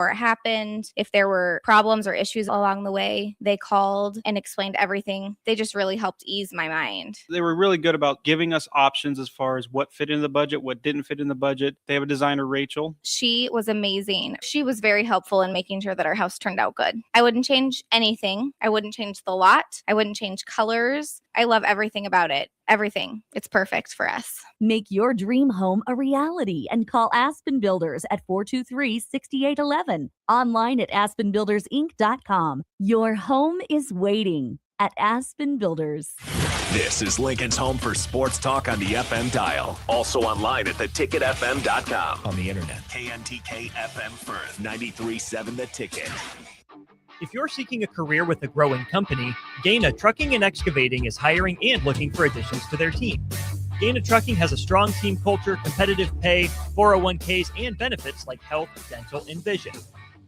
or it happened. If there were problems or issues along the way, they called and explained everything. They just really helped ease my mind. They were really good about giving us options as far as what fit in the budget, what didn't fit in the budget. They have a designer, Rachel. She was amazing. She was very helpful in making sure that our house turned out good. I wouldn't change anything. I wouldn't change the lot. I wouldn't change colors. I love everything about it. Everything. It's perfect for us. Make your dream home a reality and call Aspen Builders at 423-6811. Online at aspenbuildersinc.com. Your home is waiting at Aspen Builders. This is Lincoln's home for sports talk on the FM dial. Also online at theticketfm.com. On the internet, KNTK FM Firth, 93.7 The Ticket. If you're seeking a career with a growing company, Gaina Trucking and Excavating is hiring and looking for additions to their team. Gaina Trucking has a strong team culture, competitive pay, 401ks, and benefits like health, dental, and vision.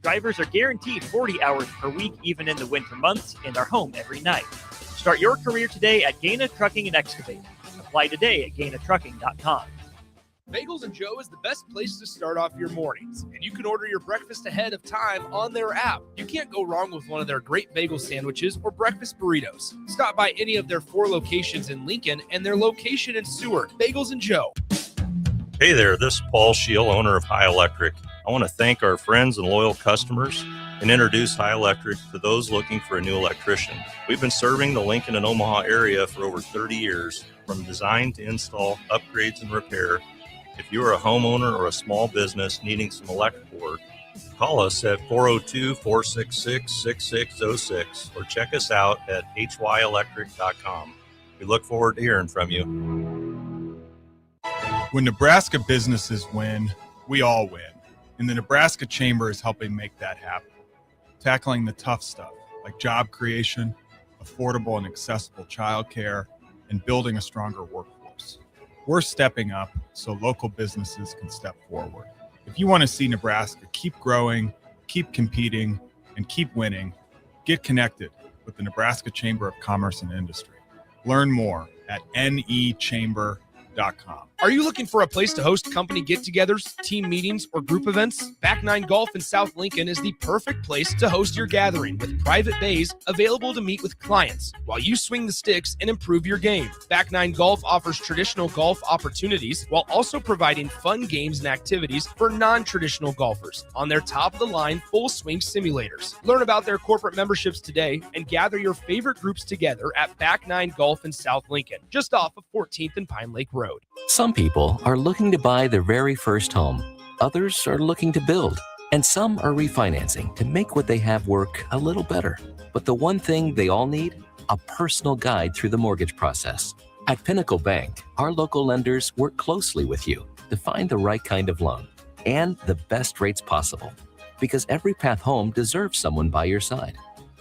Drivers are guaranteed 40 hours per week, even in the winter months, and are home every night. Start your career today at Gaina Trucking and Excavating. Apply today at GainaTrucking.com. Bagels & Joe is the best place to start off your mornings, and you can order your breakfast ahead of time on their app. You can't go wrong with one of their great bagel sandwiches or breakfast burritos. Stop by any of their 4 locations in Lincoln and their location in Seward. Bagels & Joe. Hey there, this is Paul Scheel, owner of High Electric. I want to thank our friends and loyal customers and introduce High Electric to those looking for a new electrician. We've been serving the Lincoln and Omaha area for over 30 years, from design to install, upgrades, and repair. If you are a homeowner or a small business needing some electrical work, call us at 402-466-6606 or check us out at hyelectric.com. We look forward to hearing from you. When Nebraska businesses win, we all win. And the Nebraska Chamber is helping make that happen. Tackling the tough stuff like job creation, affordable and accessible childcare, and building a stronger workforce. We're stepping up so local businesses can step forward. If you want to see Nebraska keep growing, keep competing, and keep winning, get connected with the Nebraska Chamber of Commerce and Industry. Learn more at nechamber.com. Are you looking for a place to host company get-togethers, team meetings, or group events? Back 9 Golf in South Lincoln is the perfect place to host your gathering, with private bays available to meet with clients while you swing the sticks and improve your game. Back 9 Golf offers traditional golf opportunities while also providing fun games and activities for non-traditional golfers on their top-of-the-line full-swing simulators. Learn about their corporate memberships today and gather your favorite groups together at Back 9 Golf in South Lincoln, just off of 14th and Pine Lake Road. Some people are looking to buy their very first home. Others are looking to build. And some are refinancing to make what they have work a little better. But the one thing they all need? A personal guide through the mortgage process. At Pinnacle Bank, our local lenders work closely with you to find the right kind of loan and the best rates possible. Because every path home deserves someone by your side.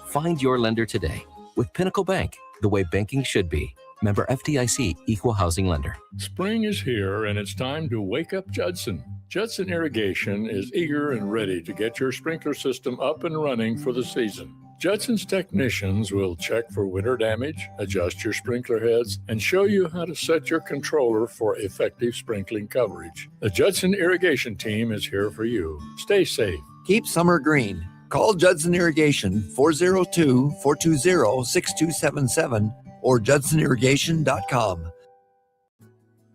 Find your lender today. With Pinnacle Bank, the way banking should be. Member FDIC, Equal Housing Lender. Spring is here and it's time to wake up Judson. Judson Irrigation is eager and ready to get your sprinkler system up and running for the season. Judson's technicians will check for winter damage, adjust your sprinkler heads, and show you how to set your controller for effective sprinkling coverage. The Judson Irrigation team is here for you. Stay safe. Keep summer green. Call Judson Irrigation 402-420-6277 or judsonirrigation.com.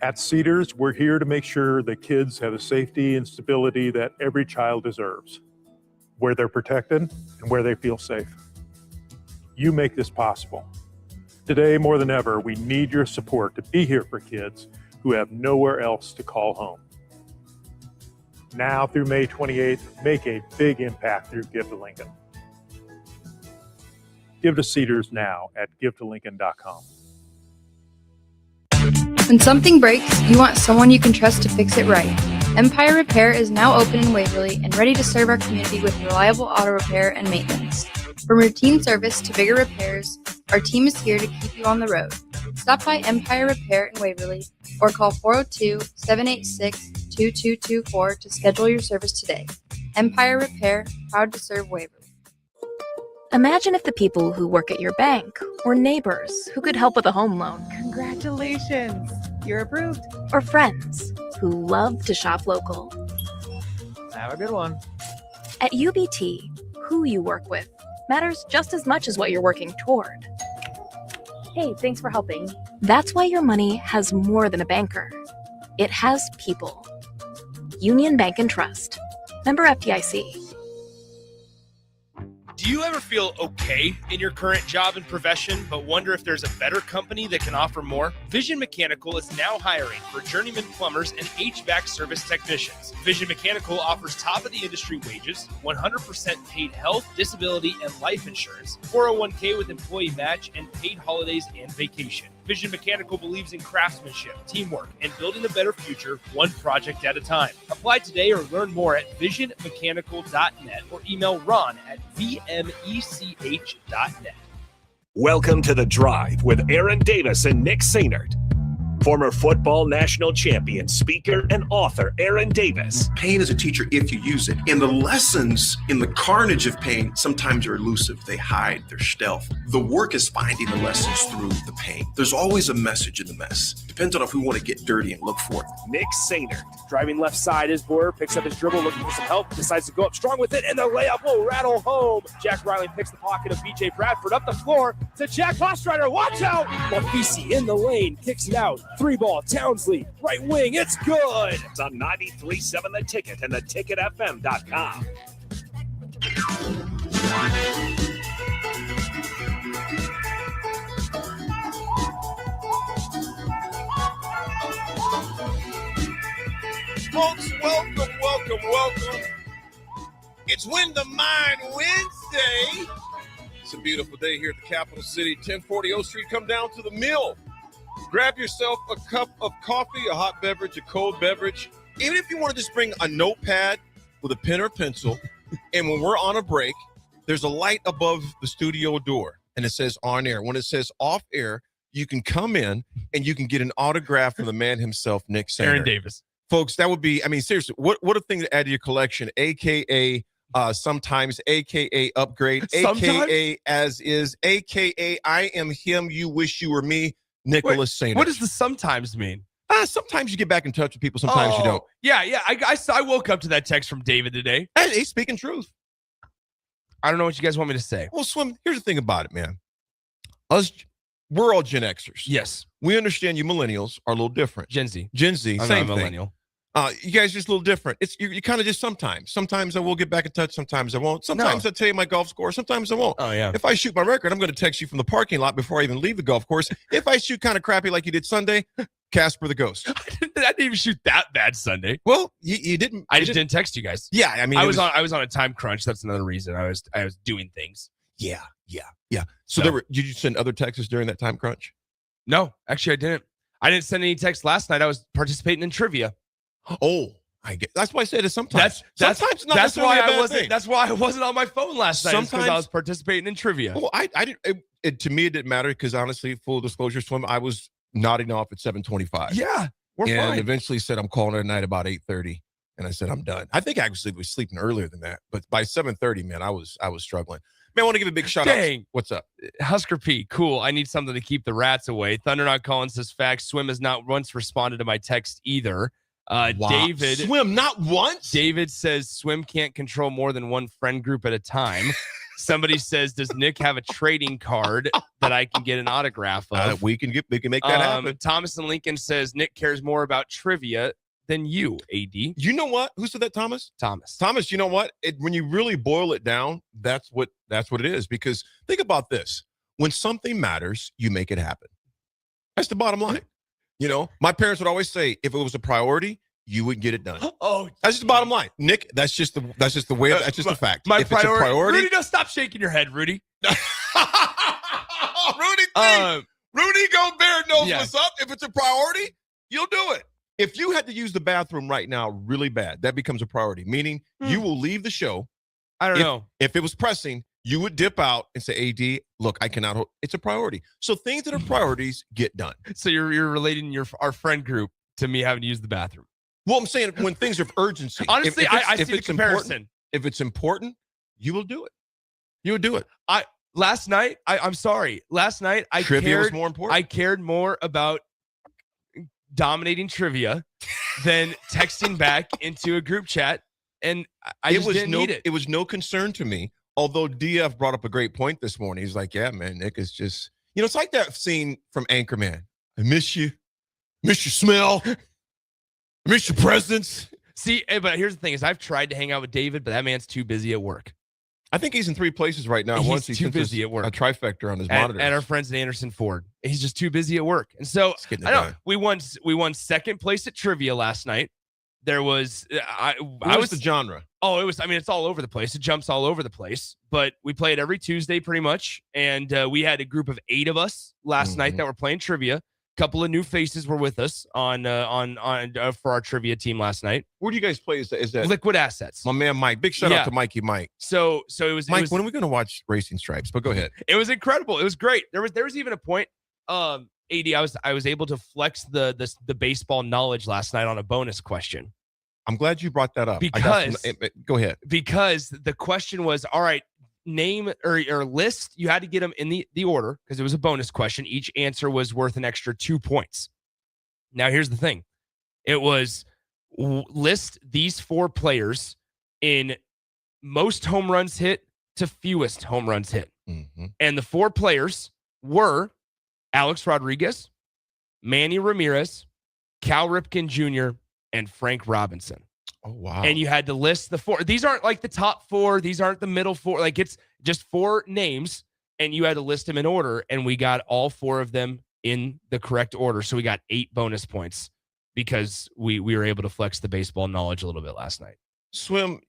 At Cedars, we're here to make sure that kids have the safety and stability that every child deserves, where they're protected and where they feel safe. You make this possible. Today, more than ever, we need your support to be here for kids who have nowhere else to call home. Now through May 28th, make a big impact through Give to Lincoln. Give to Cedars now at givetolincoln.com. When something breaks, you want someone you can trust to fix it right. Empire Repair is now open in Waverly and ready to serve our community with reliable auto repair and maintenance. From routine service to bigger repairs, our team is here to keep you on the road. Stop by Empire Repair in Waverly or call 402-786-2224 to schedule your service today. Empire Repair, proud to serve Waverly. Imagine if the people who work at your bank were neighbors who could help with a home loan. Congratulations, you're approved. Or friends who love to shop local. Have a good one. At UBT, who you work with matters just as much as what you're working toward. Hey, thanks for helping. That's why your money has more than a banker. It has people. Union Bank and Trust. Member FDIC. Do you ever feel okay in your current job and profession, but wonder if there's a better company that can offer more? Vision Mechanical is now hiring for journeyman plumbers and HVAC service technicians. Vision Mechanical offers top-of-the-industry wages, 100% paid health, disability, and life insurance, 401k with employee match, and paid holidays and vacation. Vision Mechanical believes in craftsmanship, teamwork, and building a better future one project at a time. Apply today or learn more at visionmechanical.net or email Ron at vmech.net. Welcome to The Drive with Aaron Davis and Nick Sainert. Former football national champion, speaker, and author Aaron Davis. Pain is a teacher if you use it. And the lessons in the carnage of pain sometimes are elusive. They hide, they're stealth. The work is finding the lessons through the pain. There's always a message in the mess. Depends on if we want to get dirty and look for it. Nick Sainert. Driving left side is Boyer, picks up his dribble, looking for some help, decides to go up strong with it, and the layup will rattle home. Jack Riley picks the pocket of BJ Bradford up the floor to Jack Hostrider. Watch out! Mafisi in the lane, kicks it out. 3-ball, Townsley, right wing, it's good! It's on 93.7 The Ticket and theticketfm.com. Folks, welcome. It's Win the Mind Wednesday. It's a beautiful day here at the capital city, 1040 O Street. Come down to the mill. Grab yourself a cup of coffee, a hot beverage, a cold beverage. Even if you want to just bring a notepad with a pen or pencil, and when we're on a break, there's a light above the studio door, and it says on air. When it says off air, you can come in and you can get an autograph from the man himself, Nick Sainert. Aaron Davis. Folks, that would be, I mean, seriously, what a thing to add to your collection, a.k.a. Sometimes, a.k.a. upgrade, a.k.a. as is, a.k.a. I am him, you wish you were me, Nicholas Sainert. What does the sometimes mean? Sometimes you get back in touch with people, sometimes you don't. Yeah. I woke up to that text from David today. Hey, he's speaking truth. I don't know what you guys want me to say. Well, Swim, here's the thing about it, man. We're all Gen Xers. Yes. We understand you millennials are a little different. Gen Z. Same I'm not a thing. millennial. You guys are just a little different. You kind of just sometimes I will get back in touch, sometimes I won't. Sometimes I'll tell you my golf score, sometimes I won't. Oh, yeah. If I shoot my record, I'm going to text you from the parking lot before I even leave the golf course. If I shoot kind of crappy like you did Sunday, Casper the Ghost. I didn't even shoot that bad Sunday. Well, you didn't. I just didn't text you guys. Yeah, I mean, I was on a time crunch. That's another reason. I was doing things. Yeah. So did you send other texts during that time crunch? No, actually, I didn't. I didn't send any texts last night. I was participating in trivia. Oh, I get. That's why I said it sometimes. Sometimes not that's why necessarily a I bad wasn't. thing. That's why I wasn't on my phone last night. Because Sometimes- I was participating in trivia. Well, I didn't. To me, it didn't matter because honestly, full disclosure, Swim, I was nodding off at 7:25. Yeah, we're and fine. eventually said I'm calling it a night about 8:30, and I said I'm done. I think I actually was sleeping earlier than that, but by 7:30, man, I was struggling. Man, I want to give a big shout out. Dang. What's up? Husker P, cool. I need something to keep the rats away. Thunder Not Calling says facts. Swim has not once responded to my text either. Wow. David. Swim, not once? David says Swim can't control more than one friend group at a time. Somebody says, does Nick have a trading card that I can get an autograph of? We can make that happen. Thomas and Lincoln says Nick cares more about trivia than you, AD. You know what? Who said that, Thomas? Thomas, you know what? When you really boil it down, that's what it is. Because think about this. When something matters, you make it happen. That's the bottom line. You know, my parents would always say, if it was a priority, you would get it done. Oh, that's just the bottom line. Nick, that's just the way, that's just a fact. My if it's a priority. Rudy, no, stop shaking your head, Rudy. Rudy Gobert knows what's up. If it's a priority, you'll do it. If you had to use the bathroom right now really bad, that becomes a priority, meaning you will leave the show. I don't know. If it was pressing, you would dip out and say, AD, look, I cannot hold. It's a priority. So things that are priorities get done. So you're relating our friend group to me having to use the bathroom. Well, I'm saying when things are of urgency. Honestly, I see the comparison. If it's important, you will do it. You would do it. Last night, I'm sorry. Last night, Trivia was more important. I cared more about dominating trivia than texting back into a group chat and I just didn't need it. It was no concern to me. Although DF brought up a great point this morning. He's like, yeah, man, Nick is just, it's like that scene from Anchorman. I miss you. Miss your smell. I miss your presence. See, but here's the thing: is I've tried to hang out with David, but that man's too busy at work. I think he's in 3 places right now. He's too busy at work. A trifecta on his monitor. And our friends at Anderson Ford. He's just too busy at work. And so I know we won second place at trivia last night. There was I was the genre. Oh, it's all over the place. It jumps all over the place. But we play it every Tuesday pretty much. And we had a group of 8 of us last night that were playing trivia. Couple of new faces were with us on for our trivia team last night. Where do you guys play? Is that Liquid Assets? My man Mike. Big shout out to Mikey Mike. So it was Mike. When are we going to watch Racing Stripes? But go ahead. It was incredible. It was great. There was even a point. AD, I was able to flex the baseball knowledge last night on a bonus question. I'm glad you brought that up. Because go ahead. Because the question was, all right, name or list, you had to get them in the order because it was a bonus question. Each answer was worth an extra 2 points. Now, here's the thing. It was list these 4 players in most home runs hit to fewest home runs hit. Mm-hmm. And the 4 players were Alex Rodriguez, Manny Ramirez, Cal Ripken Jr., and Frank Robinson. Oh, wow. And you had to list the 4. These aren't like the top 4. These aren't the middle 4. Like, it's just 4 names, and you had to list them in order, and we got all 4 of them in the correct order. So we got 8 bonus points because we were able to flex the baseball knowledge a little bit last night. Swim,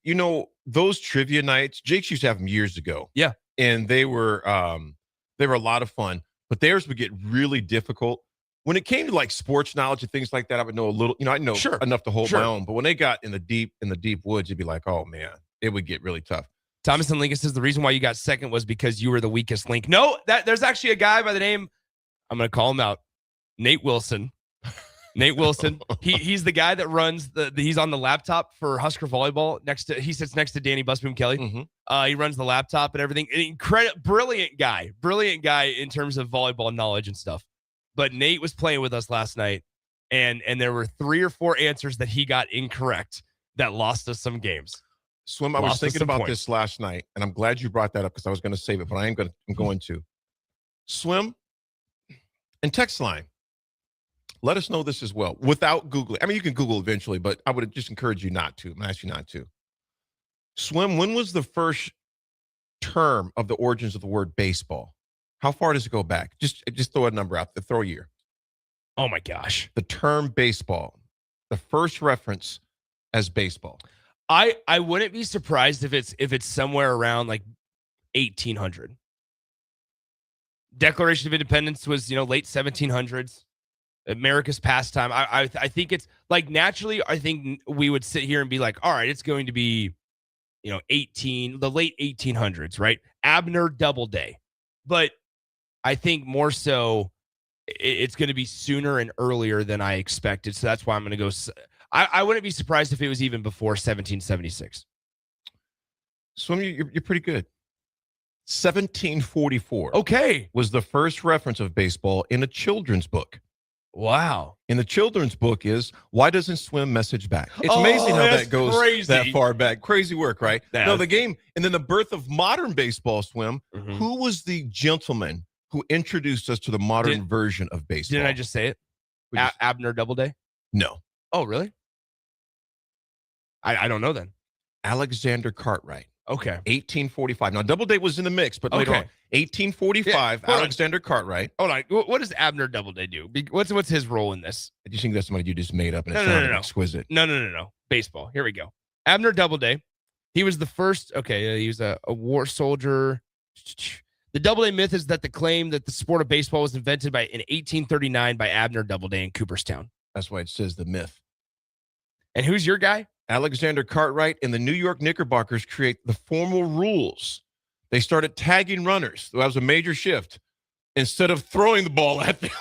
those trivia nights, Jake's used to have them years ago. Yeah. And they were a lot of fun, but theirs would get really difficult. When it came to like sports knowledge and things like that, I would know a little, I know enough to hold my own. But when they got in the deep woods, you'd be like, oh man, it would get really tough. Thomas and Lincoln says the reason why you got second was because you were the weakest link. No, there's actually a guy by the name, I'm going to call him out, Nate Wilson. Nate Wilson. He's the guy that runs he's on the laptop for Husker volleyball. He sits next to Danny Busboom Kelly. Mm-hmm. He runs the laptop and everything. Brilliant guy in terms of volleyball knowledge and stuff. But Nate was playing with us last night, and there were 3 or 4 answers that he got incorrect that lost us some games. Swim, I was thinking about this last night, and I'm glad you brought that up because I was going to save it, but I'm going to. Swim and text line. Let us know this as well without Googling. I mean, you can Google eventually, but I would just encourage you not to. I'm going to ask you not to. Swim, when was the first term of the origins of the word baseball? How far does it go back? Just throw a number out there. Throw a year. Oh, my gosh. The term baseball, the first reference as baseball. I wouldn't be surprised if it's somewhere around like 1800. Declaration of Independence was, late 1700s. America's pastime. I think it's like naturally, I think we would sit here and be like, all right, it's going to be, the late 1800s, right? Abner Doubleday. But I think more so it's going to be sooner and earlier than I expected. So that's why I'm going to go. I wouldn't be surprised if it was even before 1776. Swim, you're pretty good. 1744. Okay. Was the first reference of baseball in a children's book. Wow. In the children's book is Why Doesn't Swim Message Back? It's amazing how that goes that far back. Crazy work, right? No, the game. And then the birth of modern baseball, Swim. Mm-hmm. Who was the gentleman who introduced us to the modern version of baseball? Didn't I just say it? Abner Doubleday? No. Oh, really? I don't know then. Alexander Cartwright. Okay. 1845. Now, Doubleday was in the mix, but later on. 1845, Alexander Cartwright. Hold on. What does Abner Doubleday do? What's his role in this? I just think that's somebody you just made up, and it sounded exquisite. No. Baseball. Here we go. Abner Doubleday. He was the first. Okay, he was a war soldier. The Doubleday myth is that the claim that the sport of baseball was invented in 1839 by Abner Doubleday in Cooperstown. That's why it says the myth. And who's your guy? Alexander Cartwright and the New York Knickerbockers create the formal rules. They started tagging runners. That was a major shift. Instead of throwing the ball at them.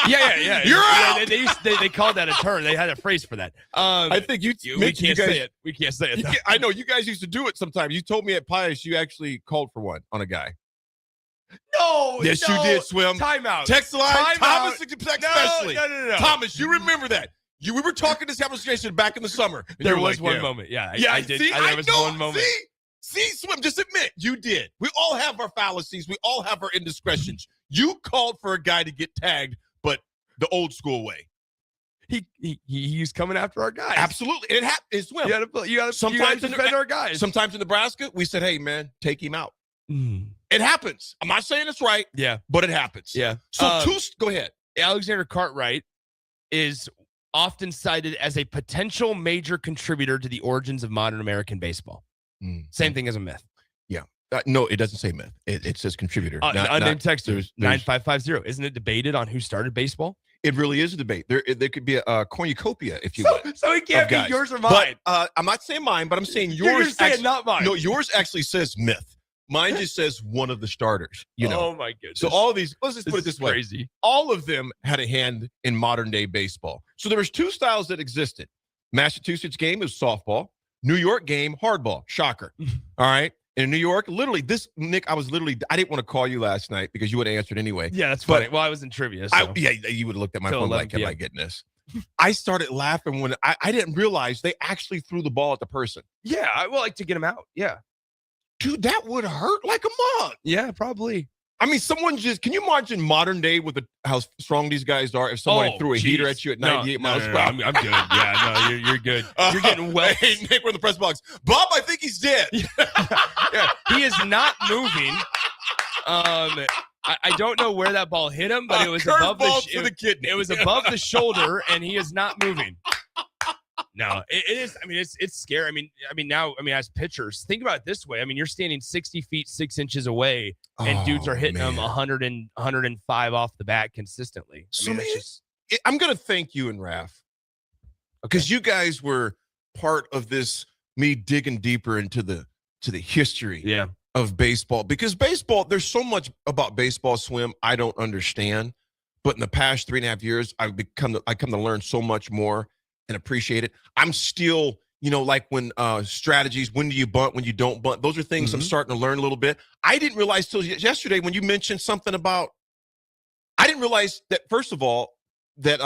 Yeah. You're out. They called that a turn. They had a phrase for that. I think we can't say it. We can't say it. I know you guys used to do it sometimes. You told me at Pius you actually called for one on a guy. No. Yes, you did, Swim. Timeout. Text line. Thomas, especially. No. Thomas, you remember that. We were talking this conversation back in the summer. There was one moment. Yeah, I did. See, There was one moment. See, Swim, just admit you did. We all have our fallacies. We all have our indiscretions. You called for a guy to get tagged, but the old school way. He's coming after our guys. Absolutely. It happens. Swim. You gotta defend our guys. Sometimes in Nebraska, we said, hey, man, take him out. Mm. It happens. I'm not saying it's right. Yeah. But it happens. Yeah. So go ahead. Alexander Cartwright is often cited as a potential major contributor to the origins of modern American baseball. Same thing as a myth. Yeah. No, it doesn't say myth. It says contributor. Unnamed texter 9550. Isn't it debated on who started baseball? It really is a debate. There could be a cornucopia, if you will. So it can't be yours or mine. But I'm not saying mine, but I'm saying yours. You're saying not mine. No, yours actually says myth. Mine just says one of the starters. Oh my goodness. So all of these, let's just put it this way. Crazy. All of them had a hand in modern day baseball. So there was two styles that existed. Massachusetts game is softball. New York game, hardball. Shocker. All right. In New York, literally, Nick, I didn't want to call you last night because you would have answered anyway. Yeah, that's funny. Well, I was in trivia. So. You would have looked at my phone like, am I getting this? I started laughing when I didn't realize they actually threw the ball at the person. Yeah, I would like to get him out. Yeah. Dude, that would hurt like a mug. Yeah, probably. I mean, can you imagine modern day with how strong these guys are if somebody threw a heater at you at 98 miles per hour? I'm good. Yeah, no, you're good. You're getting wet. Hey, Nick, we're in the press box. Bob, I think he's dead. Yeah, he is not moving. I don't know where that ball hit him, but it was above it was above the shoulder, and he is not moving. No, it is. I mean, it's scary. I mean, now, as pitchers, think about it this way. I mean, you're standing 60 feet, 6 inches away, and dudes are hitting them 100 and 105 off the bat consistently. I'm going to thank you and Raph because you guys were part of this, me digging deeper into the history of baseball. Because baseball, there's so much about baseball, Swim, I don't understand. But in the past 3.5 years, I come to learn so much more and appreciate it. I'm still, like when strategies, when do you bunt, when you don't bunt, those are things I'm starting to learn a little bit. I didn't realize till yesterday when you mentioned something about, I didn't realize that, first of all, that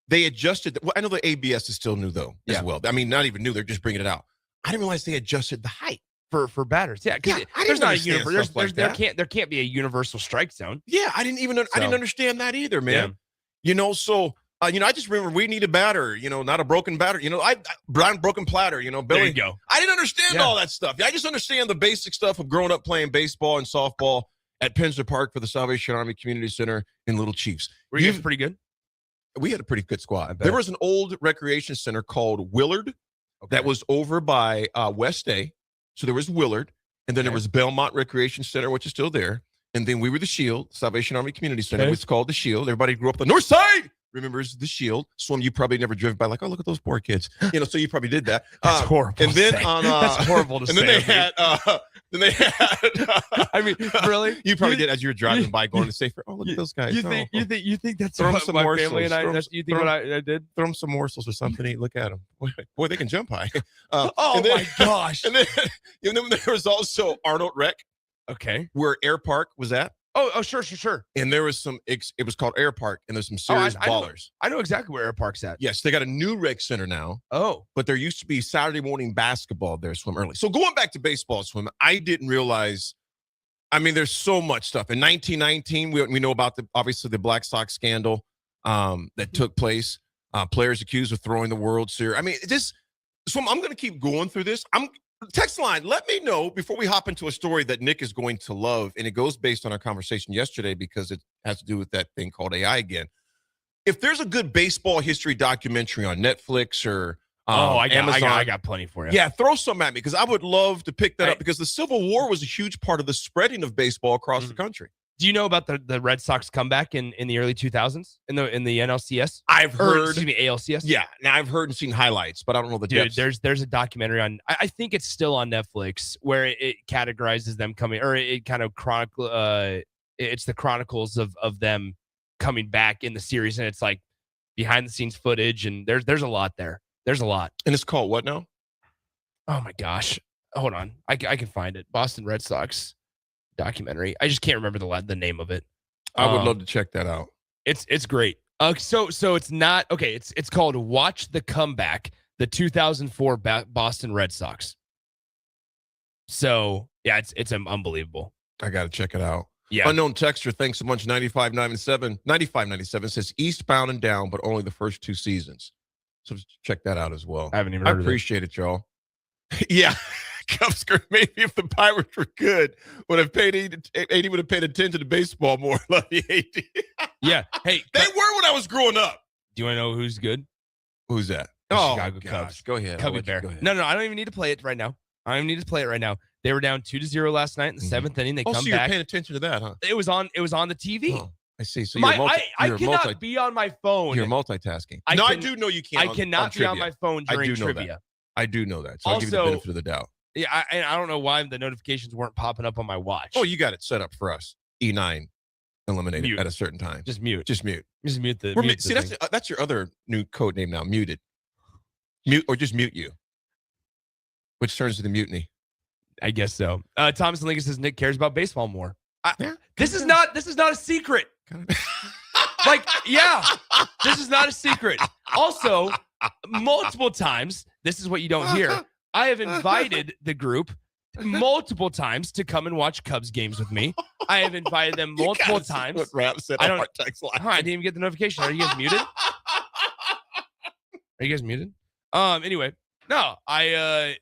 they adjusted. Well, I know the ABS is still new though, as well. I mean, not even new, they're just bringing it out. I didn't realize they adjusted the height for batters. Yeah, because there's not a universal. There can't be a universal strike zone. Yeah, I didn't understand that either, man. Yeah. So. I just remember we need a batter, not a broken batter. Brian broken platter, Billy. There you go. I didn't understand all that stuff. I just understand the basic stuff of growing up playing baseball and softball at Penzer Park for the Salvation Army Community Center in Little Chiefs. Were you guys pretty good? We had a pretty good squad. There was an old recreation center called Willard that was over by West A. So there was Willard, and then there was Belmont Recreation Center, which is still there. And then we were the Shield, Salvation Army Community Center, which is called the Shield. Everybody grew up on the north side. Remembers the Shield. Swim, you probably never driven by like, oh, look at those poor kids. So you probably did that. That's horrible. And then that's horrible to say. And then they had I mean, really? You probably did as you were driving by going to Safer. Oh, look at those guys. You think that's throw what some my morsels. family and I you think what I did? Throw them some morsels or something. Look at them. Boy, they can jump high. My gosh. And then there was also Arnold Rec. Okay. Where Air Park was at. Oh, sure. And there was it was called Air Park, and there's some serious ballers. I know exactly where Air Park's at. Yes, they got a new rec center now. Oh. But there used to be Saturday morning basketball there, Swim, early. So going back to baseball, Swim, I didn't realize, there's so much stuff. In 1919, we know about obviously the Black Sox scandal that took place. Players accused of throwing the World Series. Swim, I'm going to keep going through this. Text line, let me know before we hop into a story that Nick is going to love. And it goes based on our conversation yesterday because it has to do with that thing called AI again. If there's a good baseball history documentary on Netflix or Amazon, I got plenty for you. Yeah, throw some at me because I would love to pick that up because the Civil War was a huge part of the spreading of baseball across the country. Do you know about the Red Sox comeback in the early 2000s in the NLCS? I've heard. ALCS. Yeah, now I've heard and seen highlights, but I don't know the depths. There's a documentary on. I think it's still on Netflix where it categorizes them coming, or it kind of chronicle. It's the chronicles of them coming back in the series, and it's like behind the scenes footage, and there's a lot there. There's a lot, and it's called what now? Oh my gosh, hold on, I can find it. Boston Red Sox documentary. I just can't remember the name of it. I would love to check that out. It's great. So it's not okay. It's called Watch the Comeback, the 2004 Boston Red Sox. So yeah, it's unbelievable. I got to check it out. Yeah. Unknown texture, thanks so much. 9597 says eastbound and down, but only the first 2 seasons. So check that out as well. I haven't even heard of it. Appreciate it, y'all. Yeah. Cubs, maybe if the Pirates were good, would have paid 80 would have paid attention to baseball more. Love you, 80. Yeah. Hey, they were when I was growing up. Do you want to know who's good? Who's that? The Chicago Cubs. Go ahead. Cubby Bear. No, I don't even need to play it right now. They were down 2-0 last night in the 7th inning. They come so back. You're paying attention to that, huh? It was on the TV. Oh, I see. So I cannot be on my phone. You're multitasking. I do know you can't. I cannot be on my phone during trivia. I do know that. So I'll give you the benefit of the doubt. Yeah, I don't know why the notifications weren't popping up on my watch. Oh, you got it set up for us. E9 eliminated at a certain time. Just mute. Just mute. Just mute the. See, that's your other new code name now. Muted. Mute or just mute you. Which turns to the mutiny. I guess so. Thomas and Lincoln says Nick cares about baseball more. This is not a secret. This is not a secret. Also, multiple times, this is what you don't hear. I have invited the group multiple times to come and watch Cubs games with me. I have invited them multiple times. What Rap said I on our text line. I didn't even get the notification. Are you guys muted? Anyway, no, I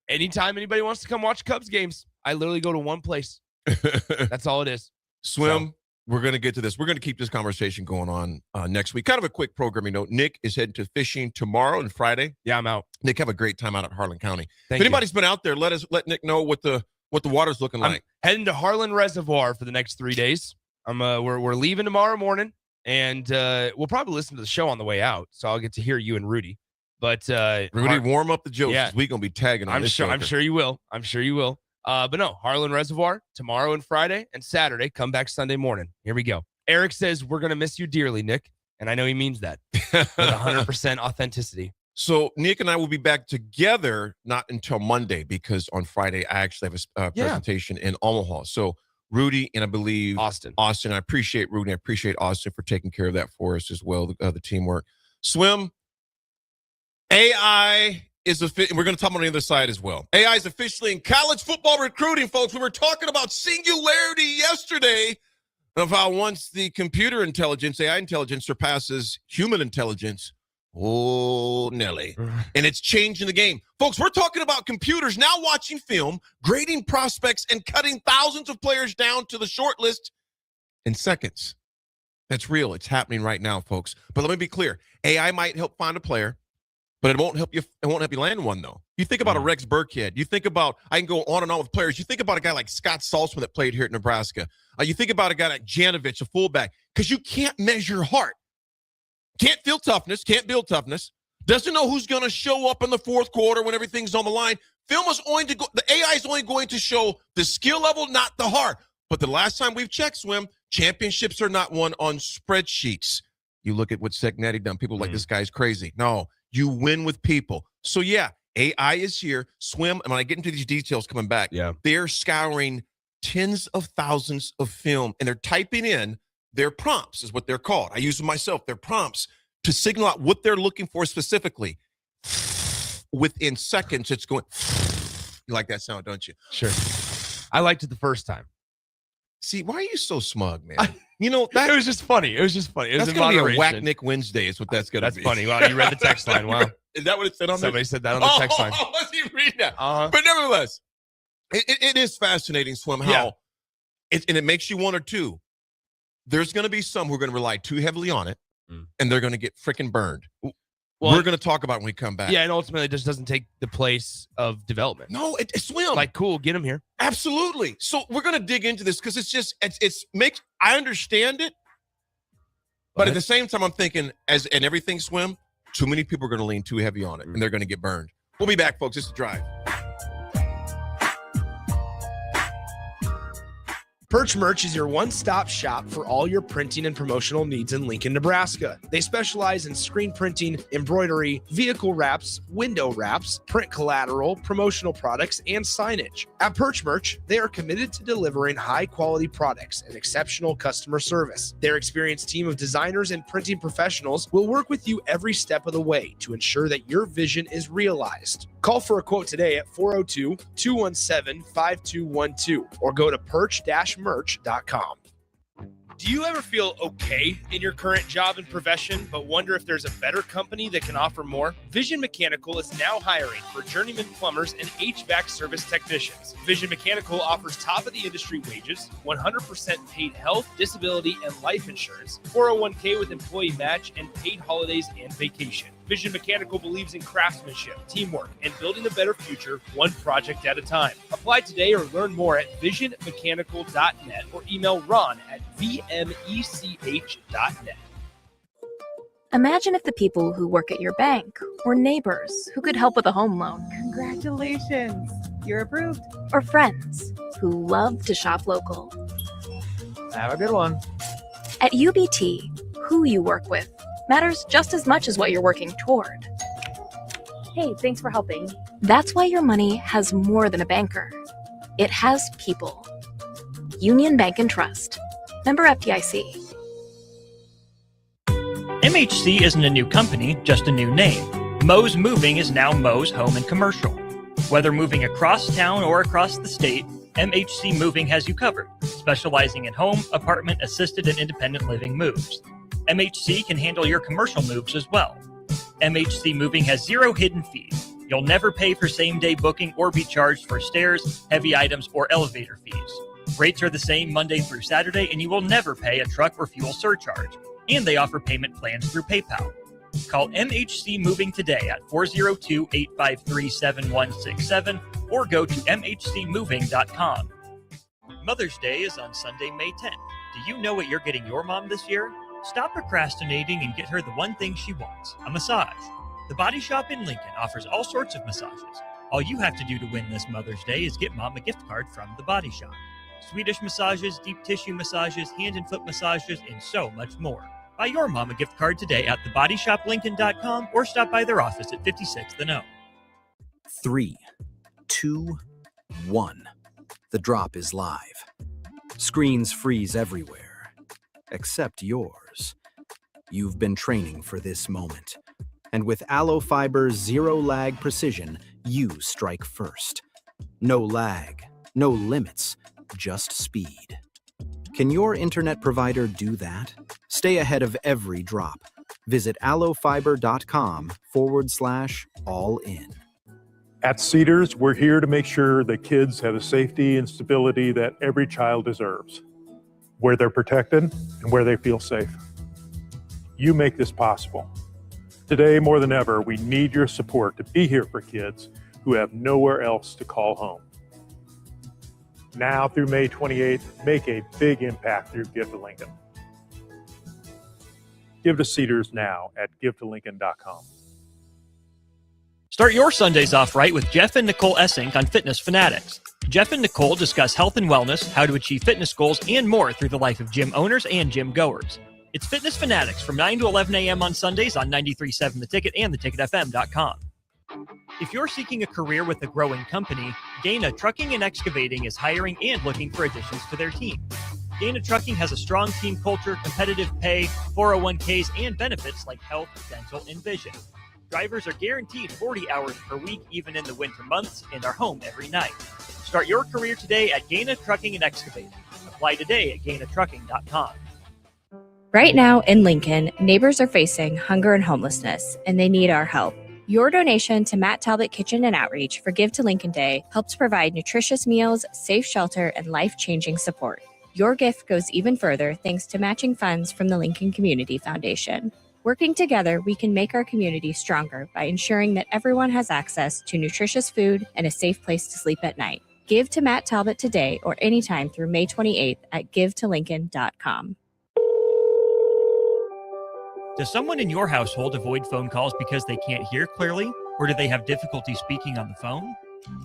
anytime anybody wants to come watch Cubs games, I literally go to one place. That's all it is. Swim. We're going to get to this. We're going to keep this conversation going on next week. Kind of a quick programming note. Nick is heading to fishing tomorrow and Friday. Yeah, I'm out. Nick, have a great time out at Harlan County. If anybody's been out there, let Nick know what the water's looking like. I'm heading to Harlan Reservoir for the next 3 days. We're leaving tomorrow morning, and we'll probably listen to the show on the way out. So I'll get to hear you and Rudy. But Rudy, warm up the jokes. Yeah. We're going to be tagging on I'm this. sure you will. But no, Harlan Reservoir tomorrow and Friday and Saturday. Come back Sunday morning. Here we go. Eric says we're going to miss you dearly, Nick. And I know he means that with 100% authenticity. So Nick and I will be back together, not until Monday, because on Friday, I actually have a presentation in Omaha. So Rudy and I believe Austin. I appreciate Rudy. I appreciate Austin for taking care of that for us as well, the teamwork. Swim, AI is we're going to talk on the other side as well. AI is officially in college football recruiting, folks. We were talking about singularity yesterday of how once the computer intelligence, AI intelligence surpasses human intelligence, oh, Nelly. And it's changing the game. Folks, we're talking about computers now watching film, grading prospects, and cutting thousands of players down to the short list in seconds. That's real. It's happening right now, folks. But let me be clear. AI might help find a player, but it won't help you land one, though. You think about a Rex Burkhead. You think about, I can go on and on with players. You think about a guy like Scott Saltzman that played here at Nebraska. You think about a guy like Janovich, a fullback, because you can't measure heart. Can't feel toughness, can't build toughness. Doesn't know who's going to show up in the fourth quarter when everything's on the line. The AI is only going to show the skill level, not the heart. But the last time we've checked, Swim, championships are not won on spreadsheets. You look at what Segnetti done. People like, this guy's crazy. No, you win with people. So, yeah, AI is here. Swim, and when I get into these details coming back, they're scouring tens of thousands of film, and they're typing in their prompts is what they're called. I use them myself. They're prompts to signal out what they're looking for specifically. Within seconds, it's going, you like that sound, don't you? Sure. I liked it the first time. See, why are you so smug, man? It was just funny. It was just funny. It was that's going to be a Whack Nick Wednesday is what that's going to be. That's funny. Wow, you read the text line. Wow. Is that what it said on there? Somebody said that on the text line. Oh, let's read that. But nevertheless, it is fascinating, Swim, how and it makes you wonder, too. There's going to be some who are going to rely too heavily on it, and they're going to get freaking burned. Well, we're going to talk about it when we come back. Yeah, and ultimately it just doesn't take the place of development. No, it's Swim. Like, cool, get him here. Absolutely. So we're going to dig into this because I understand it, but at the same time, I'm thinking, and everything, Swim, too many people are going to lean too heavy on it, and they're going to get burned. We'll be back, folks. It's The Drive. Perch Merch is your one-stop shop for all your printing and promotional needs in Lincoln, Nebraska. They specialize in screen printing, embroidery, vehicle wraps, window wraps, print collateral, promotional products, and signage. At Perch Merch, they are committed to delivering high-quality products and exceptional customer service. Their experienced team of designers and printing professionals will work with you every step of the way to ensure that your vision is realized. Call for a quote today at 402-217-5212 or go to perch-merch.com. Do you ever feel okay in your current job and profession, but wonder if there's a better company that can offer more? Vision Mechanical is now hiring for journeyman plumbers and HVAC service technicians. Vision Mechanical offers top-of-the-industry wages, 100% paid health, disability, and life insurance, 401k with employee match, and paid holidays and vacation. Vision Mechanical believes in craftsmanship, teamwork, and building a better future one project at a time. Apply today or learn more at visionmechanical.net or email Ron at vmech.net. Imagine if the people who work at your bank were neighbors who could help with a home loan. Congratulations, you're approved. Or friends who love to shop local. Have a good one. At UBT, who you work with matters just as much as what you're working toward. Hey, thanks for helping. That's why your money has more than a banker. It has people. Union Bank and Trust. Member FDIC. MHC isn't a new company, just a new name. Moe's Moving is now Moe's Home and Commercial. Whether moving across town or across the state, MHC Moving has you covered, specializing in home, apartment, assisted, and independent living moves. MHC can handle your commercial moves as well. MHC Moving has 0 hidden fees. You'll never pay for same-day booking or be charged for stairs, heavy items, or elevator fees. Rates are the same Monday through Saturday, and you will never pay a truck or fuel surcharge. And they offer payment plans through PayPal. Call MHC Moving today at 402-853-7167 or go to mhcmoving.com. Mother's Day is on Sunday, May 10th. Do you know what you're getting your mom this year? Stop procrastinating and get her the one thing she wants, a massage. The Body Shop in Lincoln offers all sorts of massages. All you have to do to win this Mother's Day is get Mom a gift card from The Body Shop. Swedish massages, deep tissue massages, hand and foot massages, and so much more. Buy your mom a gift card today at thebodyshoplincoln.com or stop by their office at 56th and O. 3, 2, 1. The drop is live. Screens freeze everywhere, except yours. You've been training for this moment. And with Allo Fiber's zero-lag precision, you strike first. No lag, no limits, just speed. Can your internet provider do that? Stay ahead of every drop. Visit allofiber.com/all-in. At Cedars, we're here to make sure that kids have the safety and stability that every child deserves, where they're protected and where they feel safe. You make this possible. Today, more than ever, we need your support to be here for kids who have nowhere else to call home. Now through May 28th, make a big impact through Give to Lincoln. Give to Cedars now at givetolincoln.com. Start your Sundays off right with Jeff and Nicole Essink on Fitness Fanatics. Jeff and Nicole discuss health and wellness, how to achieve fitness goals, and more through the life of gym owners and gym goers. It's Fitness Fanatics from 9 to 11 a.m. on Sundays on 93.7 The Ticket and theticketfm.com. If you're seeking a career with a growing company, Gaina Trucking and Excavating is hiring and looking for additions to their team. Gaina Trucking has a strong team culture, competitive pay, 401ks, and benefits like health, dental, and vision. Drivers are guaranteed 40 hours per week, even in the winter months, and are home every night. Start your career today at Gaina Trucking and Excavating. Apply today at gainatrucking.com. Right now in Lincoln, neighbors are facing hunger and homelessness, and they need our help. Your donation to Matt Talbot Kitchen and Outreach for Give to Lincoln Day helps provide nutritious meals, safe shelter, and life-changing support. Your gift goes even further thanks to matching funds from the Lincoln Community Foundation. Working together, we can make our community stronger by ensuring that everyone has access to nutritious food and a safe place to sleep at night. Give to Matt Talbot today or anytime through May 28th at givetolincoln.com. Does someone in your household avoid phone calls because they can't hear clearly? Or do they have difficulty speaking on the phone?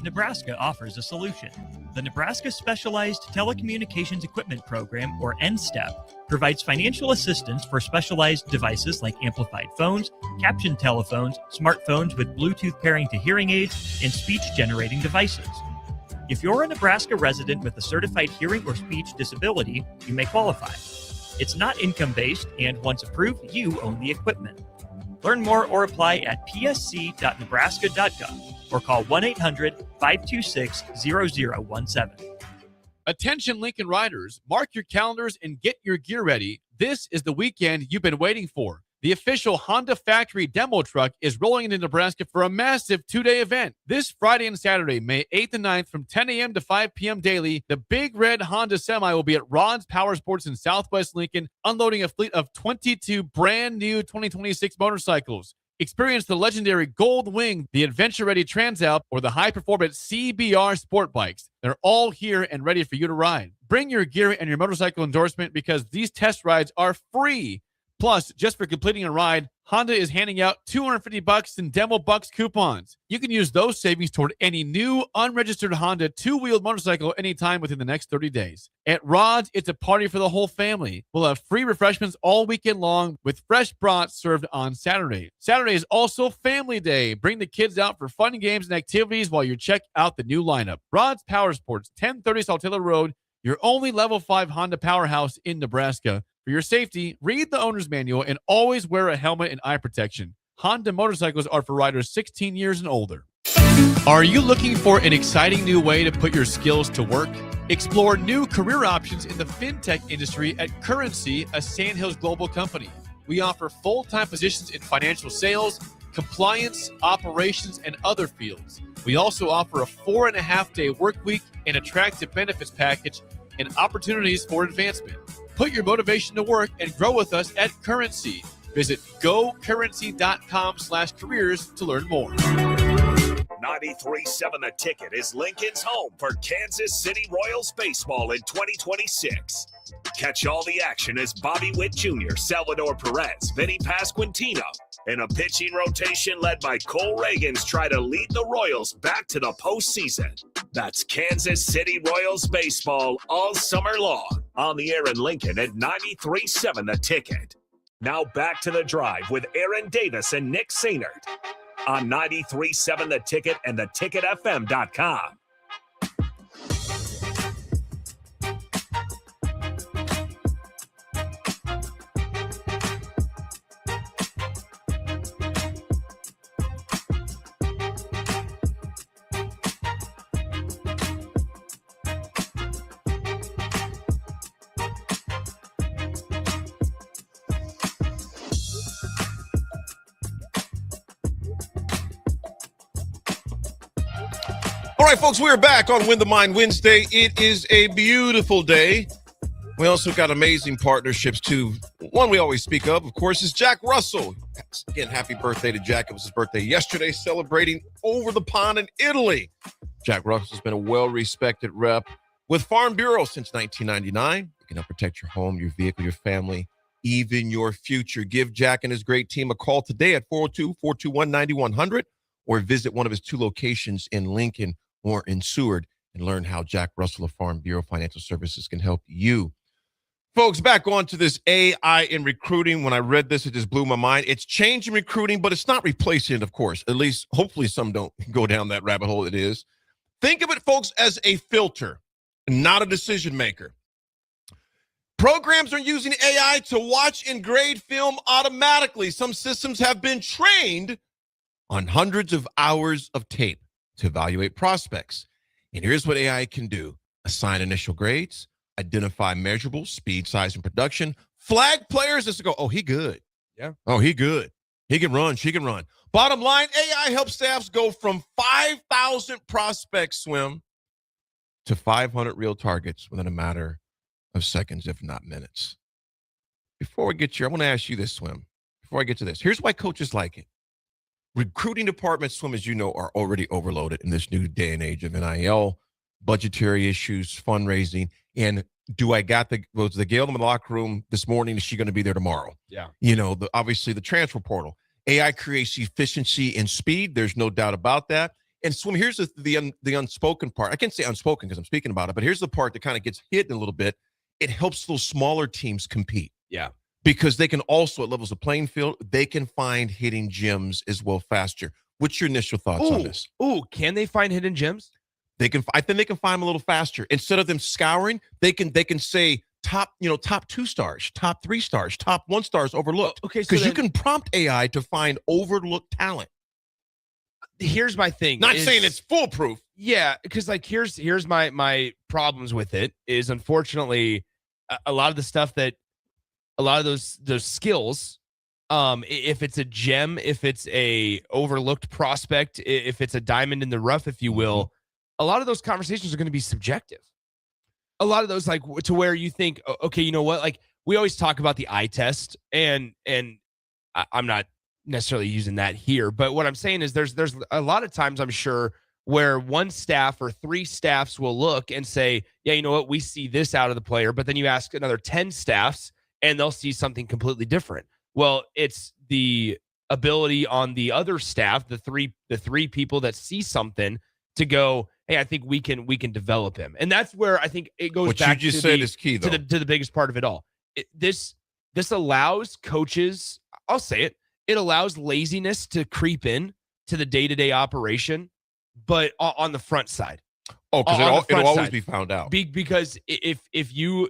Nebraska offers a solution. The Nebraska Specialized Telecommunications Equipment Program, or NSTEP, provides financial assistance for specialized devices like amplified phones, captioned telephones, smartphones with Bluetooth pairing to hearing aids, and speech-generating devices. If you're a Nebraska resident with a certified hearing or speech disability, you may qualify. It's not income-based, and once approved, you own the equipment. Learn more or apply at psc.nebraska.gov or call 1-800-526-0017. Attention Lincoln riders, mark your calendars and get your gear ready. This is the weekend you've been waiting for. The official Honda factory demo truck is rolling into Nebraska for a massive 2-day event. This Friday and Saturday, May 8th and 9th from 10 a.m. to 5 p.m. daily, the big red Honda Semi will be at Rod's Power Sports in Southwest Lincoln, unloading a fleet of 22 brand new 2026 motorcycles. Experience the legendary Gold Wing, the Adventure Ready Transalp, or the high-performance CBR sport bikes. They're all here and ready for you to ride. Bring your gear and your motorcycle endorsement because these test rides are free. Plus, just for completing a ride, Honda is handing out $250 in Demo Bucks coupons. You can use those savings toward any new, unregistered Honda two-wheeled motorcycle anytime within the next 30 days. At Rod's, it's a party for the whole family. We'll have free refreshments all weekend long with fresh brats served on Saturday. Saturday is also Family Day. Bring the kids out for fun games and activities while you check out the new lineup. Rod's Power Sports, 1030 Saltillo Road, your only Level 5 Honda powerhouse in Nebraska. For your safety, read the owner's manual and always wear a helmet and eye protection. Honda motorcycles are for riders 16 years and older. Are you looking for an exciting new way to put your skills to work? Explore new career options in the fintech industry at Currency, a Sandhills global company. We offer full-time positions in financial sales, compliance, operations, and other fields. We also offer a 4.5-day work week, an attractive benefits package, and opportunities for advancement. Put your motivation to work and grow with us at Currency. Visit gocurrency.com/careers to learn more. 93.7 The Ticket is Lincoln's home for Kansas City Royals baseball in 2026. Catch all the action as Bobby Witt Jr., Salvador Perez, Vinny Pasquantino, and a pitching rotation led by Cole Reagans try to lead the Royals back to the postseason. That's Kansas City Royals baseball all summer long. On the air in Lincoln at 93.7 The Ticket. Now back to the drive with Aaron Davis and Nick Sainert on 93.7 The Ticket and theticketfm.com. All right, folks, we're back on Win the Mind Wednesday. It is a beautiful day. We also got amazing partnerships, too. One we always speak of course, is Jack Russell. Again, happy birthday to Jack. It was his birthday yesterday, celebrating over the pond in Italy. Jack Russell's been a well-respected rep with Farm Bureau since 1999. You can help protect your home, your vehicle, your family, even your future. Give Jack and his great team a call today at 402-421-9100 or visit one of his 2 locations in Lincoln or in Seward and learn how Jack Russell of Farm Bureau Financial Services can help you. Folks, back on to this AI in recruiting. When I read this, it just blew my mind. It's changing recruiting, but it's not replacing it, of course. At least, hopefully, some don't go down that rabbit hole it is. Think of it, folks, as a filter, not a decision maker. Programs are using AI to watch and grade film automatically. Some systems have been trained on hundreds of hours of tape to evaluate prospects. And here's what AI can do. Assign initial grades, identify measurables, speed, size, and production, flag players just to go, oh, he good. Yeah. Oh, he good. He can run, she can run. Bottom line, AI helps staffs go from 5,000 prospects to 500 real targets within a matter of seconds, if not minutes. Before we get here, I want to ask you this, Swim. Before I get to this, here's why coaches like it. Recruiting departments, Swim, as you know, are already overloaded in this new day and age of NIL, budgetary issues, fundraising, and was the Gail in the locker room this morning? Is she going to be there tomorrow? Yeah. You know, obviously the transfer portal. AI creates efficiency and speed. There's no doubt about that. And Swim, here's the unspoken part. I can't say unspoken because I'm speaking about it, but here's the part that kind of gets hidden a little bit. It helps those smaller teams compete. Yeah. Because they can also, at levels of playing field, they can find hidden gems as well faster. What's your initial thoughts on this? Can they find hidden gems? I think they can find them a little faster. Instead of them scouring, they can say top 2 stars, top 3 stars, top 1 stars overlooked. Okay, because you can prompt AI to find overlooked talent. Here's my thing. Not saying it's foolproof. Yeah, because like here's my problems with it is, unfortunately, a lot of the stuff that a lot of those skills, if it's a gem, if it's a overlooked prospect, if it's a diamond in the rough, if you will, a lot of those conversations are going to be subjective. A lot of those, like, to where you think, okay, you know what? Like, we always talk about the eye test, and I'm not necessarily using that here, but what I'm saying is there's a lot of times, I'm sure, where one staff or 3 staffs will look and say, yeah, you know what? We see this out of the player, but then you ask another 10 staffs and they'll see something completely different. Well, it's the ability on the other staff, the three people that see something, to go, hey, I think we can develop him. And that's where I think it goes back you just said is key, though. to the biggest part of it all. This allows coaches, I'll say it allows laziness to creep in to the day-to-day operation, but on the front side. Oh, because it'll always be found out. Because if you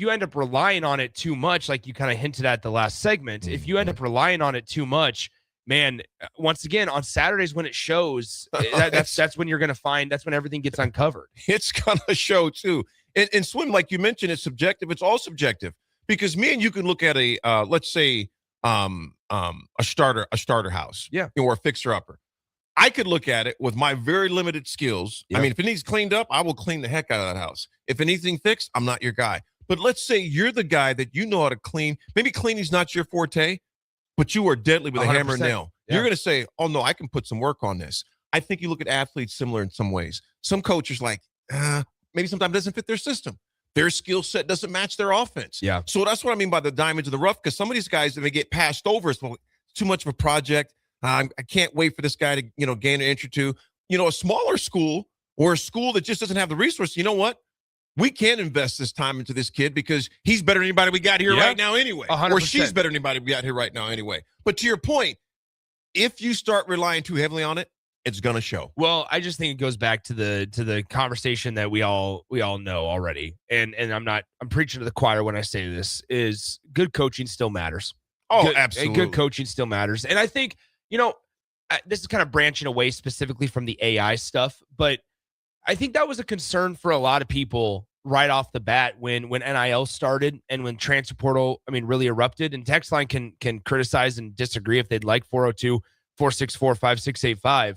end up relying on it too much, like you kind of hinted at the last segment, if you end up relying on it too much, man, once again, on Saturdays when it shows, that's when you're going to find, that's when everything gets uncovered. It's going to show too. And Swim, like you mentioned, it's subjective. It's all subjective, because me and you can look at a, let's say, a starter house, or a fixer upper. I could look at it with my very limited skills. Yep. I mean, if it needs cleaned up, I will clean the heck out of that house. If it needs anything fixed, I'm not your guy. But let's say you're the guy that you know how to clean. Maybe cleaning's not your forte, but you are deadly with a hammer and nail. Yeah. You're going to say, oh, no, I can put some work on this. I think you look at athletes similar in some ways. Some coaches maybe sometimes it doesn't fit their system. Their skill set doesn't match their offense. Yeah. So that's what I mean by the diamonds in the rough, because some of these guys, if they get passed over, it's too much of a project. I can't wait for this guy to, gain an inch or two. A smaller school or a school that just doesn't have the resources, you know what? We can invest this time into this kid because he's better than anybody we got here right now anyway. 100%. Or she's better than anybody we got here right now anyway. But to your point, if you start relying too heavily on it, it's going to show. Well, I just think it goes back to the conversation that we all know already. And I'm preaching to the choir when I say this, is good coaching still matters. Oh, absolutely. Good coaching still matters. And I think, this is kind of branching away specifically from the AI stuff, but I think that was a concern for a lot of people right off the bat when NIL started and when transfer portal, really erupted. And text line can criticize and disagree if they'd like. 402-464-5685.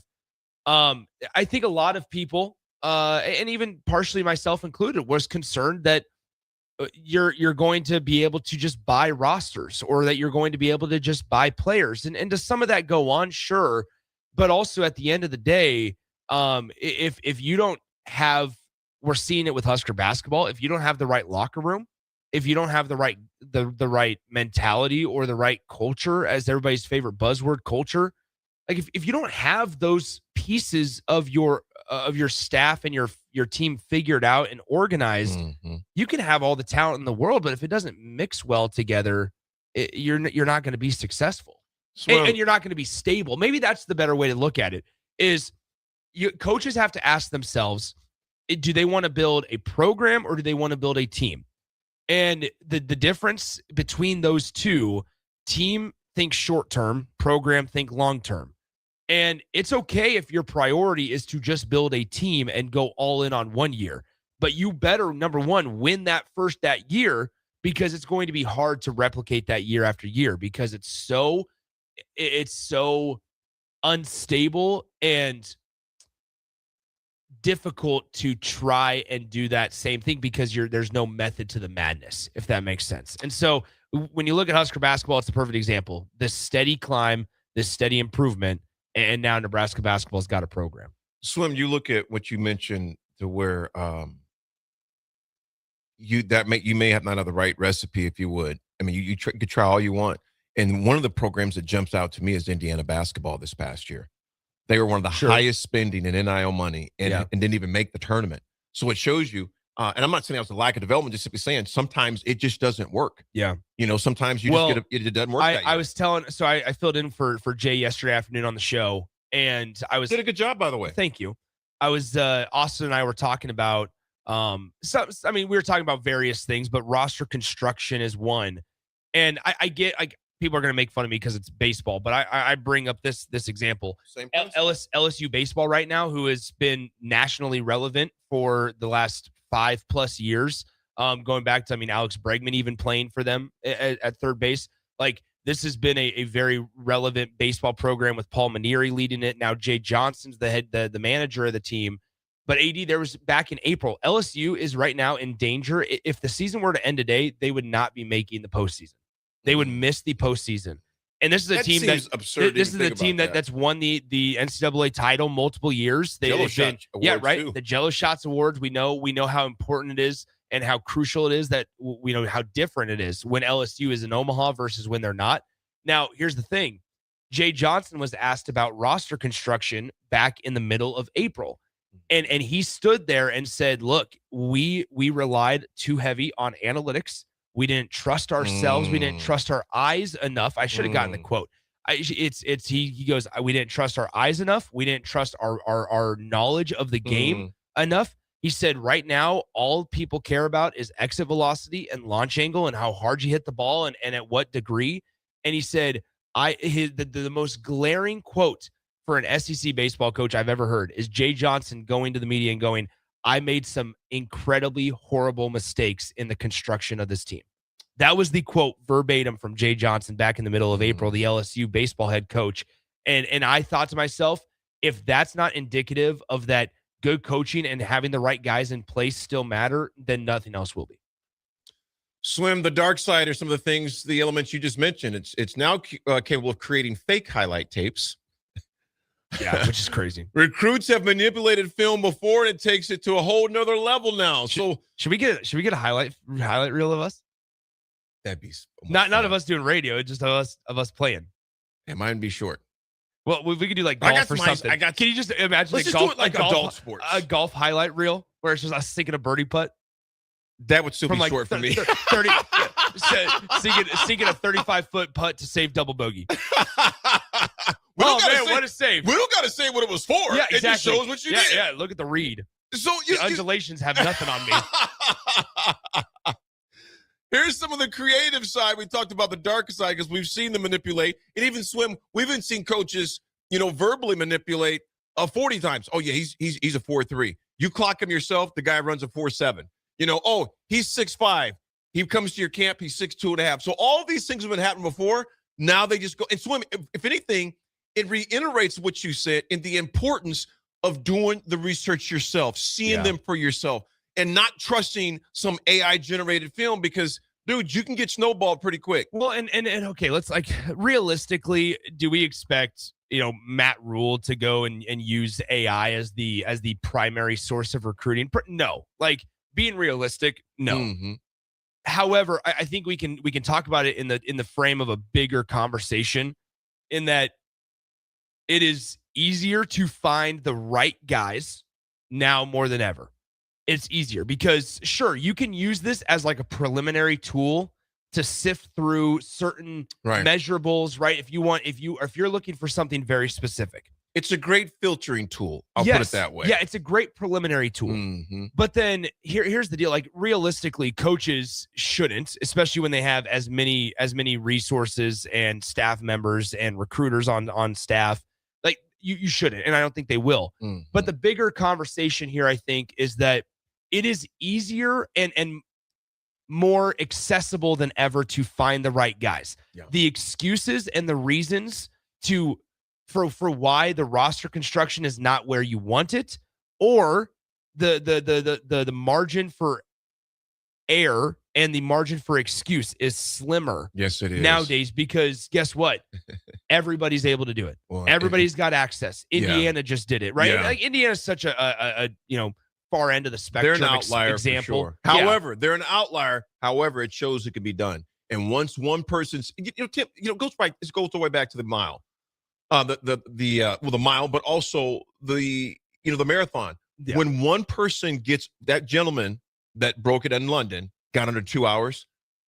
I think a lot of people, and even partially myself included, was concerned that you're going to be able to just buy rosters, or that you're going to be able to just buy players. And does some of that go on? Sure. But also at the end of the day, if you don't have, we're seeing it with Husker basketball, if you don't have the right locker room, if you don't have the right mentality or the right culture, as everybody's favorite buzzword, culture, like if you don't have those pieces of your staff and your team figured out and organized, you can have all the talent in the world, but if it doesn't mix well together, you're not going to be successful, and you're not going to be stable. Maybe that's the better way to look at it. Is coaches have to ask themselves, do they want to build a program or do they want to build a team? And the difference between those two, team think short term, program think long term. And it's okay if your priority is to just build a team and go all in on 1 year. But you better, number one, win that year, because it's going to be hard to replicate that year after year, because it's so unstable and difficult to try and do that same thing, because there's no method to the madness, if that makes sense. And so when you look at Husker basketball, it's a perfect example. This steady climb, this steady improvement, and now Nebraska basketball's got a program. Swim, you look at what you mentioned to where you may have not have the right recipe, if you would. I mean, you could try all you want. And one of the programs that jumps out to me is Indiana basketball this past year. They were one of the Sure. highest spending in NIL money and, Yeah. and didn't even make the tournament. So it shows you, and I'm not saying that was a lack of development, just simply saying sometimes it just doesn't work. Yeah. Sometimes you Well, just it doesn't work. I was telling, so I filled in for Jay yesterday afternoon on the show, and I was did a good job, by the way. Thank you. I was Austin and I were talking about we were talking about various things, but roster construction is one. And I get people are going to make fun of me because it's baseball, but I bring up this example. Same LSU baseball right now, who has been nationally relevant for the last 5+ years, going back to Alex Bregman even playing for them at third base. Like, this has been a very relevant baseball program with Paul Maneri leading it. Now Jay Johnson's the manager of the team. But AD, there was back in April, LSU is right now in danger. If the season were to end today, they would not be making the postseason. They would miss the postseason. And this is a team seems absurd. This is a team that's won the NCAA title multiple years. Jello Shots Awards, right. too. The Jello Shots Awards. We know how important it is and how crucial it is, that we know how different it is when LSU is in Omaha versus when they're not. Now, here's the thing. Jay Johnson was asked about roster construction back in the middle of April. And he stood there and said, look, we relied too heavy on analytics. We didn't trust ourselves. We didn't trust our eyes enough. I should have gotten the quote. He goes, we didn't trust our eyes enough. We didn't trust our knowledge of the game enough. He said, right now, all people care about is exit velocity and launch angle and how hard you hit the ball and at what degree. And he said, the most glaring quote for an SEC baseball coach I've ever heard is Jay Johnson going to the media and going, I made some incredibly horrible mistakes in the construction of this team. That was the quote verbatim from Jay Johnson back in the middle of April, the LSU baseball head coach. And I thought to myself, if that's not indicative of that good coaching and having the right guys in place still matter, then nothing else will be. Swim, the dark side are some of the things, the elements you just mentioned. It's now capable of creating fake highlight tapes. Yeah, which is crazy. Recruits have manipulated film before, and it takes it to a whole nother level now. So should we get a highlight reel of us? That'd be not of us doing radio, just of us playing. It might be short. Well, we could do like golf or something. Can you just imagine let's just do it like adult sports? A golf highlight reel where it's just us sinking a birdie putt. That would still be short for me. 30, sinking a 35-foot putt to save double bogey. What a save. We don't got to say what it was for. Yeah, exactly. It just shows what you did. Yeah, look at the read. So the undulations have nothing on me. Here's some of the creative side. We talked about the darker side because we've seen them manipulate. And even Swim, we've even seen coaches, verbally manipulate 40 times. Oh, yeah, he's a 4.3. You clock him yourself, the guy runs a 4.7. He's 6'5". He comes to your camp, he's 6'2.5". So all these things have been happening before. Now they just go. And Swim, if anything, it reiterates what you said in the importance of doing the research yourself, seeing them for yourself, and not trusting some AI-generated film because, dude, you can get snowballed pretty quick. Well, and okay, let's realistically, do we expect Matt Rule to go and use AI as the primary source of recruiting? No. Being realistic, no. Mm-hmm. However, I think we can talk about it in the frame of a bigger conversation, in that it is easier to find the right guys now more than ever. It's easier because, sure, you can use this as like a preliminary tool to sift through certain measurables, right? If you're looking for something very specific. It's a great filtering tool. I'll put it that way. Yeah, it's a great preliminary tool. Mm-hmm. But then here's the deal. Realistically, coaches shouldn't, especially when they have as many resources and staff members and recruiters on staff. You shouldn't, and I don't think they will. Mm-hmm. But the bigger conversation here, I think, is that it is easier and more accessible than ever to find the right guys. Yeah. The excuses and the reasons for why the roster construction is not where you want it, or the margin for error and the margin for excuse is slimmer. Yes, it is nowadays, because guess what? Everybody's able to do it. Well, everybody's got access. Indiana just did it, right? Yeah. Indiana's such a far end of the spectrum. They're an outlier example. for sure. However, they're an outlier. However, it shows it can be done. And once one person's, Tim, it goes all the way back to the mile. the mile, but also the marathon. Yeah. When one person gets, that gentleman that broke it in London got under 2 hours,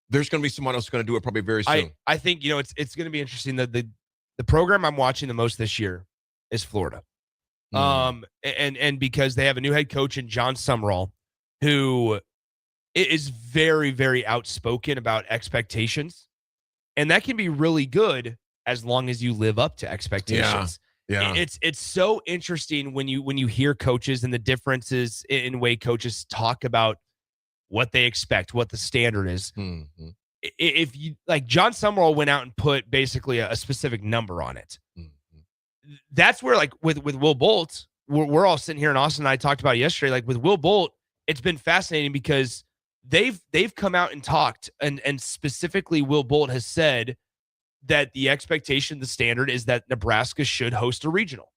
there's going to be someone else going to do it probably very soon. I think it's going to be interesting. That the program I'm watching the most this year is Florida, and because they have a new head coach in John Sumrall, who is very, very outspoken about expectations, and that can be really good as long as you live up to expectations. Yeah. It's so interesting when you hear coaches and the differences in way coaches talk about what they expect, what the standard is. Mm-hmm. If you like, John Sumrall went out and put basically a specific number on it. Mm-hmm. That's where, like with Will Bolt, we're all sitting here, and Austin and I talked about it yesterday. Like with Will Bolt, it's been fascinating because they've come out and talked, and specifically Will Bolt has said that the expectation, the standard is that Nebraska should host a regional.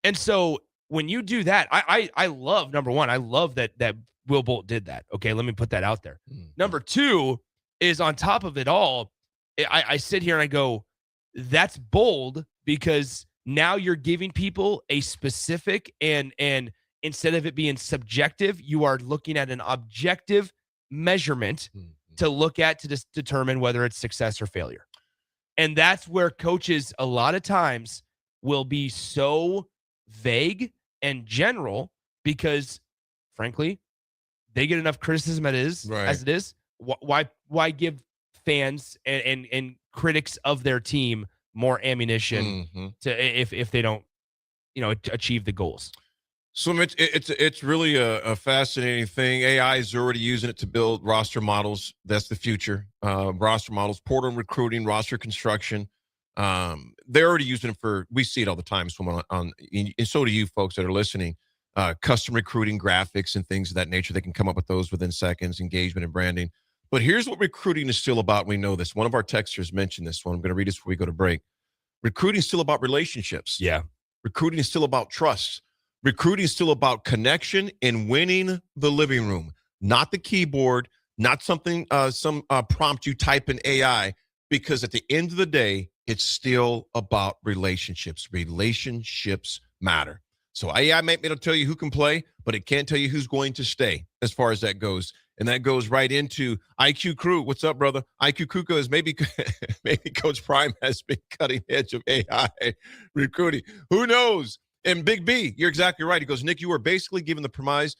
And so when you do that, I love, number one, I love that Will Bolt did that. Okay, let me put that out there. Mm-hmm. Number two is, on top of it all, I sit here and I go, that's bold, because now you're giving people a specific, and instead of it being subjective, you are looking at an objective measurement to look at to determine whether it's success or failure. And that's where coaches a lot of times will be so vague and general because, frankly, they get enough criticism as it is. Why give fans and critics of their team more ammunition to if they don't, achieve the goals? So it's really a fascinating thing. AI is already using it to build roster models. That's the future. Roster models, portal recruiting, roster construction. They're already using it we see it all the time. And so do you folks that are listening. Custom recruiting, graphics, and things of that nature. They can come up with those within seconds, engagement and branding. But here's what recruiting is still about. We know this. One of our texters mentioned this one. I'm going to read this before we go to break. Recruiting is still about relationships. Yeah. Recruiting is still about trust. Recruiting is still about connection and winning the living room, not the keyboard, not something, some prompt you type in AI, because at the end of the day, it's still about relationships. Relationships matter. So AI may be able to tell you who can play, but it can't tell you who's going to stay as far as that goes. And that goes right into IQ Crew. What's up, brother? IQ Crew goes, maybe Coach Prime has been cutting edge of AI recruiting. Who knows? And Big B, you're exactly right. He goes, Nick, you are basically giving the premise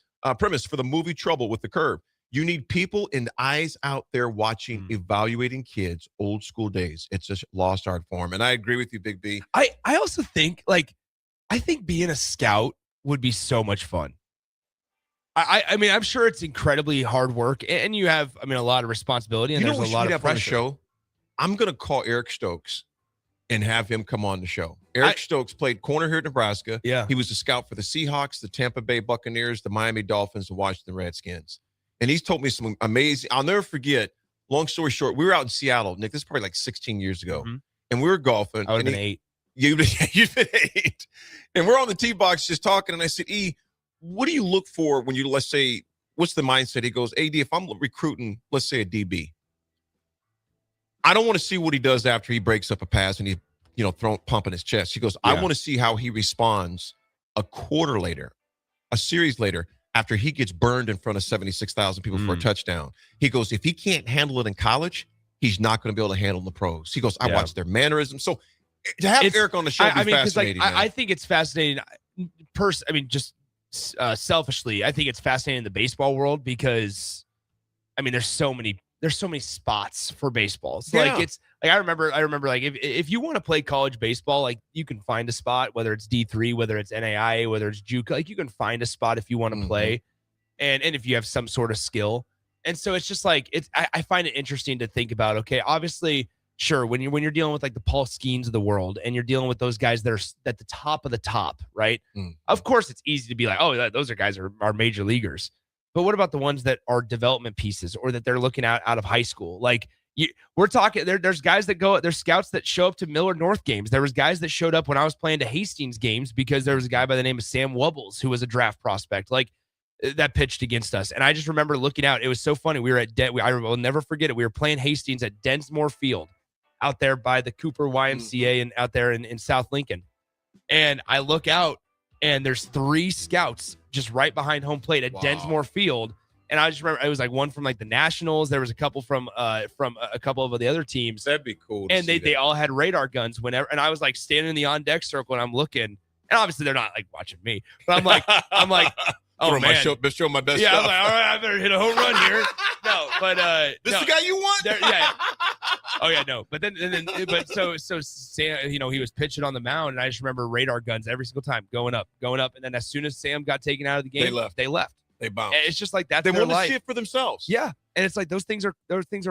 for the movie Trouble with the Curve. You need people and eyes out there watching, evaluating kids, old school days. It's a lost art form. And I agree with you, Big B. I also think, I think being a scout would be so much fun. I mean, I'm sure it's incredibly hard work, and you have, a lot of responsibility, and there's a lot of pressure. On the show? I'm going to call Eric Stokes and have him come on the show. Eric Stokes played corner here at Nebraska. Yeah. He was a scout for the Seahawks, the Tampa Bay Buccaneers, the Miami Dolphins, the Washington Redskins. And he's told me some amazing, I'll never forget, long story short, we were out in Seattle, Nick, this is probably like 16 years ago, and we were golfing. I would have been 8. You've been 8. And we're on the tee box just talking, and I said, what do you look for when you, let's say, what's the mindset? He goes, AD, if I'm recruiting, let's say a DB, I don't want to see what he does after he breaks up a pass and he's, pumping his chest. He goes, I want to see how he responds a quarter later, a series later, after he gets burned in front of 76,000 people for a touchdown. He goes, if he can't handle it in college, he's not going to be able to handle the pros. He goes, I watch their mannerisms. So to have Eric on the show is fascinating. I think it's fascinating. Just selfishly, I think it's fascinating in the baseball world because, there's so many spots for baseball. So I remember if you want to play college baseball, you can find a spot, whether it's D3, whether it's NAIA, whether it's JUCO, you can find a spot if you want to play, and if you have some sort of skill. And so it's just I find it interesting to think about. Okay, obviously, sure, when you're dealing with the Paul Skeens of the world, and you're dealing with those guys that are at the top of the top, right? Of course, it's easy to be like, oh, those guys are major leaguers. But what about the ones that are development pieces, or that they're looking out of high school? We're talking, there's guys there's scouts that show up to Millard North games. There was guys that showed up when I was playing to Hastings games because there was a guy by the name of Sam Wubbles who was a draft prospect that pitched against us. And I just remember looking out. It was so funny. We were at I will never forget it. We were playing Hastings at Densmore Field. out there by the Cooper YMCA and out there in South Lincoln. And I look out, and there's 3 scouts just right behind home plate at Densmore Field. And I just remember it was like one from like the Nationals. There was a couple from a couple of the other teams. That'd be cool. And they all had radar guns whenever. And I was like standing in the on deck circle, and I'm looking. And obviously they're not like watching me, but I'm like, oh man, show my best. Yeah, stuff. I'm like, all right, I better hit a home run here. No, but this no, the guy you want? yeah. Oh yeah, no. But then so Sam, he was pitching on the mound, and I just remember radar guns every single time going up. And then as soon as Sam got taken out of the game, They left. They bounced. And it's just like that's They their want to life. see it for themselves. Yeah, and it's like those things are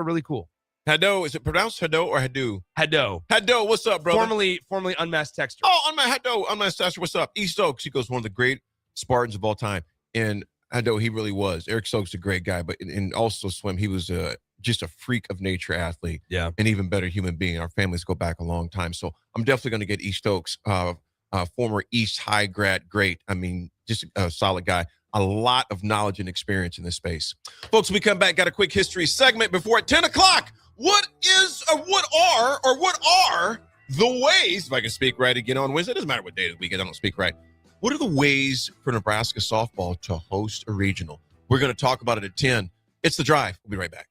really cool. Hado, is it pronounced Hado or Hado? Hado, what's up, brother? Formerly Unmasked Texter. Oh, Unmasked Texter, what's up? East Oaks, he goes one of the great Spartans of all time. And Hado, he really was. Eric Stokes, a great guy, but in also swim, he was just a freak of nature athlete. Yeah. An even better human being. Our families go back a long time. So I'm definitely going to get East Oaks, former East High grad, great. I mean, just a solid guy. A lot of knowledge and experience in this space. Folks, when we come back, got a quick history segment before at 10 o'clock. What are the ways, if I can speak right again on Wednesday, it doesn't matter what day of the week I don't speak right. What are the ways for Nebraska softball to host a regional? We're going to talk about it at 10. It's The Drive. We'll be right back.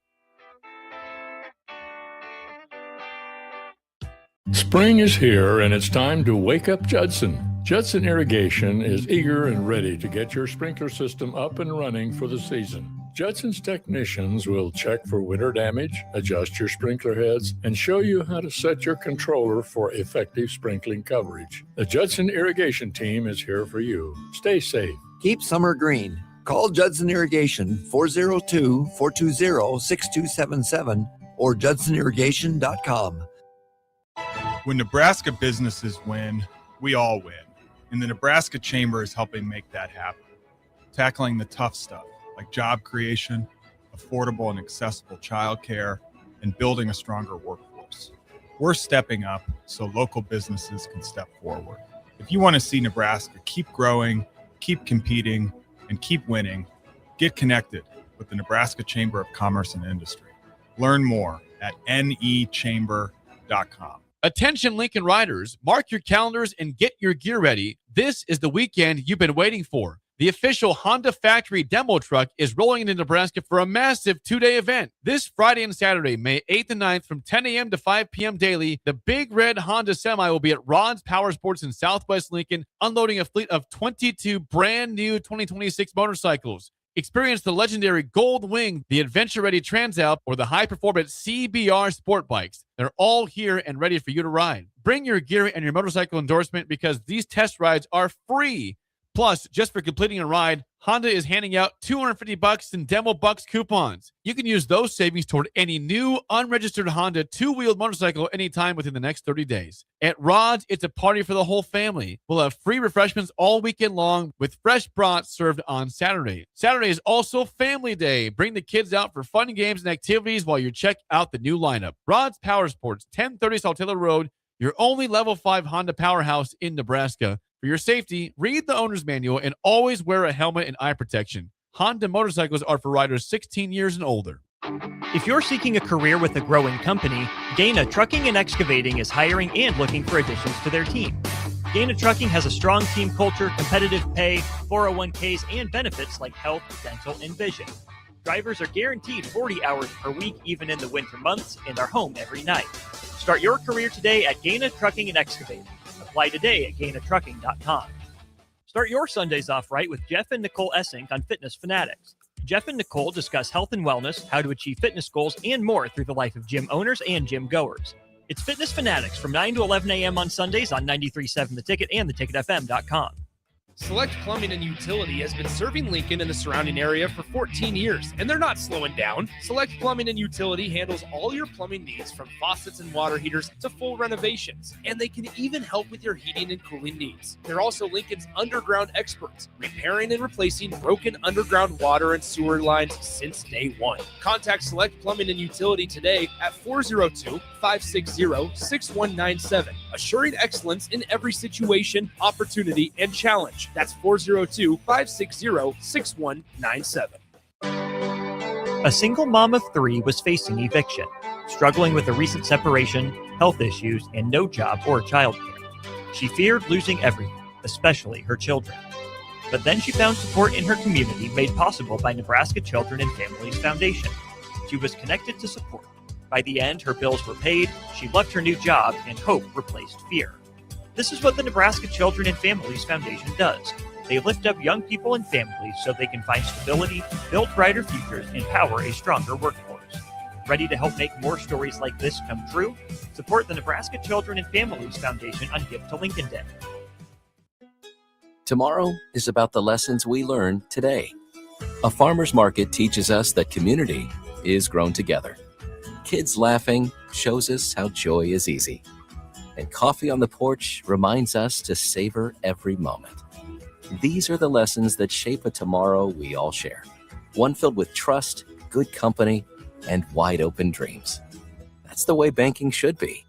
Spring is here, and it's time to wake up Judson. Judson Irrigation is eager and ready to get your sprinkler system up and running for the season. Judson's technicians will check for winter damage, adjust your sprinkler heads, and show you how to set your controller for effective sprinkling coverage. The Judson Irrigation team is here for you. Stay safe. Keep summer green. Call Judson Irrigation 402-420-6277 or judsonirrigation.com. When Nebraska businesses win, we all win. And the Nebraska Chamber is helping make that happen. Tackling the tough stuff like job creation, affordable and accessible childcare, and building a stronger workforce. We're stepping up so local businesses can step forward. If you want to see Nebraska keep growing, keep competing, and keep winning, get connected with the Nebraska Chamber of Commerce and Industry. Learn more at nechamber.com. Attention Lincoln riders, mark your calendars and get your gear ready. This is the weekend you've been waiting for. The official Honda factory demo truck is rolling into Nebraska for a massive 2-day event. This Friday and Saturday, May 8th and 9th from 10 a.m. to 5 p.m. daily, the big red Honda Semi will be at Rod's Power Sports in Southwest Lincoln, unloading a fleet of 22 brand new 2026 motorcycles. Experience the legendary Gold Wing, the Adventure Ready Transalp, or the high-performance CBR sport bikes. They're all here and ready for you to ride. Bring your gear and your motorcycle endorsement because these test rides are free. Plus, just for completing a ride, Honda is handing out $250 in Demo Bucks coupons. You can use those savings toward any new, unregistered Honda two-wheeled motorcycle anytime within the next 30 days. At Rod's, it's a party for the whole family. We'll have free refreshments all weekend long with fresh brats served on Saturday. Saturday is also Family Day. Bring the kids out for fun games and activities while you check out the new lineup. Rod's Power Sports, 1030 Saltillo Road, your only Level 5 Honda powerhouse in Nebraska. For your safety, read the owner's manual and always wear a helmet and eye protection. Honda motorcycles are for riders 16 years and older. If you're seeking a career with a growing company, Gaina Trucking and Excavating is hiring and looking for additions to their team. Gaina Trucking has a strong team culture, competitive pay, 401ks, and benefits like health, dental, and vision. Drivers are guaranteed 40 hours per week, even in the winter months, and are home every night. Start your career today at Gaina Trucking and Excavating. Apply today at GainaTrucking.com. Start your Sundays off right with Jeff and Nicole Essink on Fitness Fanatics. Jeff and Nicole discuss health and wellness, how to achieve fitness goals, and more through the life of gym owners and gym goers. It's Fitness Fanatics from 9 to 11 a.m. on Sundays on 93.7 The Ticket and theticketfm.com. Select Plumbing and Utility has been serving Lincoln and the surrounding area for 14 years, and they're not slowing down. Select Plumbing and Utility handles all your plumbing needs from faucets and water heaters to full renovations, and they can even help with your heating and cooling needs. They're also Lincoln's underground experts, repairing and replacing broken underground water and sewer lines since day one. Contact Select Plumbing and Utility today at 402-560-6197, assuring excellence in every situation, opportunity, and challenge. That's 402-560-6197. A single mom of 3 was facing eviction. struggling with a recent separation, health issues, and no job or childcare. She feared losing everything, especially her children. But then she found support in her community made possible by Nebraska Children and Families Foundation. She was connected to support. By the end, her bills were paid, she loved her new job, and hope replaced fear. This is what the Nebraska Children and Families Foundation does. They lift up young people and families so they can find stability, build brighter futures, and power a stronger workforce. Ready to help make more stories like this come true? Support the Nebraska Children and Families Foundation on Gift to Lincoln Day. Tomorrow is about the lessons we learn today. A farmer's market teaches us that community is grown together. Kids laughing shows us how joy is easy. And coffee on the porch reminds us to savor every moment. These are the lessons that shape a tomorrow we all share. One filled with trust, good company, and wide open dreams. That's the way banking should be.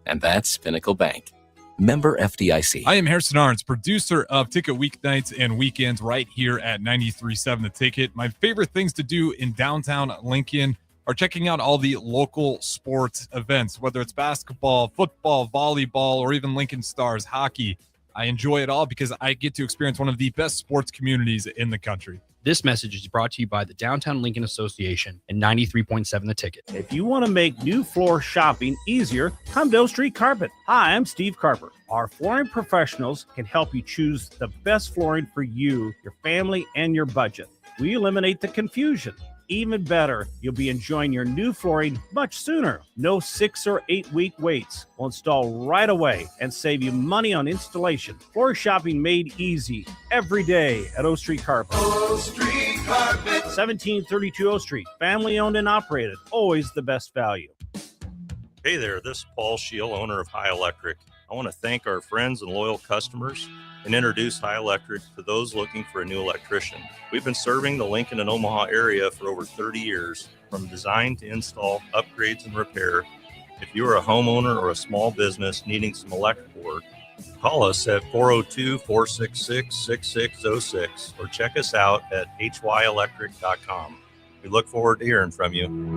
And that's Pinnacle Bank. Member FDIC. I am Harrison Arns, producer of Ticket Weeknights and Weekends right here at 93.7 The Ticket. My favorite things to do in downtown Lincoln are checking out all the local sports events, whether it's basketball, football, volleyball, or even Lincoln Stars hockey. I enjoy it all because I get to experience one of the best sports communities in the country. This message is brought to you by the Downtown Lincoln Association and 93.7 The Ticket. If you want to make new floor shopping easier, come to O Street Carpet. Hi, I'm Steve Carper. Our flooring professionals can help you choose the best flooring for you, your family, and your budget. We eliminate the confusion. Even better, you'll be enjoying your new flooring much sooner. No 6 or 8 week waits. We'll install right away and save you money on installation. Floor shopping made easy every day at O Street Carpet. O Street Carpet. 1732 O Street. Family owned and operated. Always the best value. Hey there, this is Paul Scheel, owner of High Electric. I want to thank our friends and loyal customers and introduce High Electric to those looking for a new electrician. We've been serving the Lincoln and Omaha area for over 30 years, from design to install, upgrades, and repair. If you are a homeowner or a small business needing some electrical work, call us at 402-466-6606 or check us out at hyelectric.com. We look forward to hearing from you.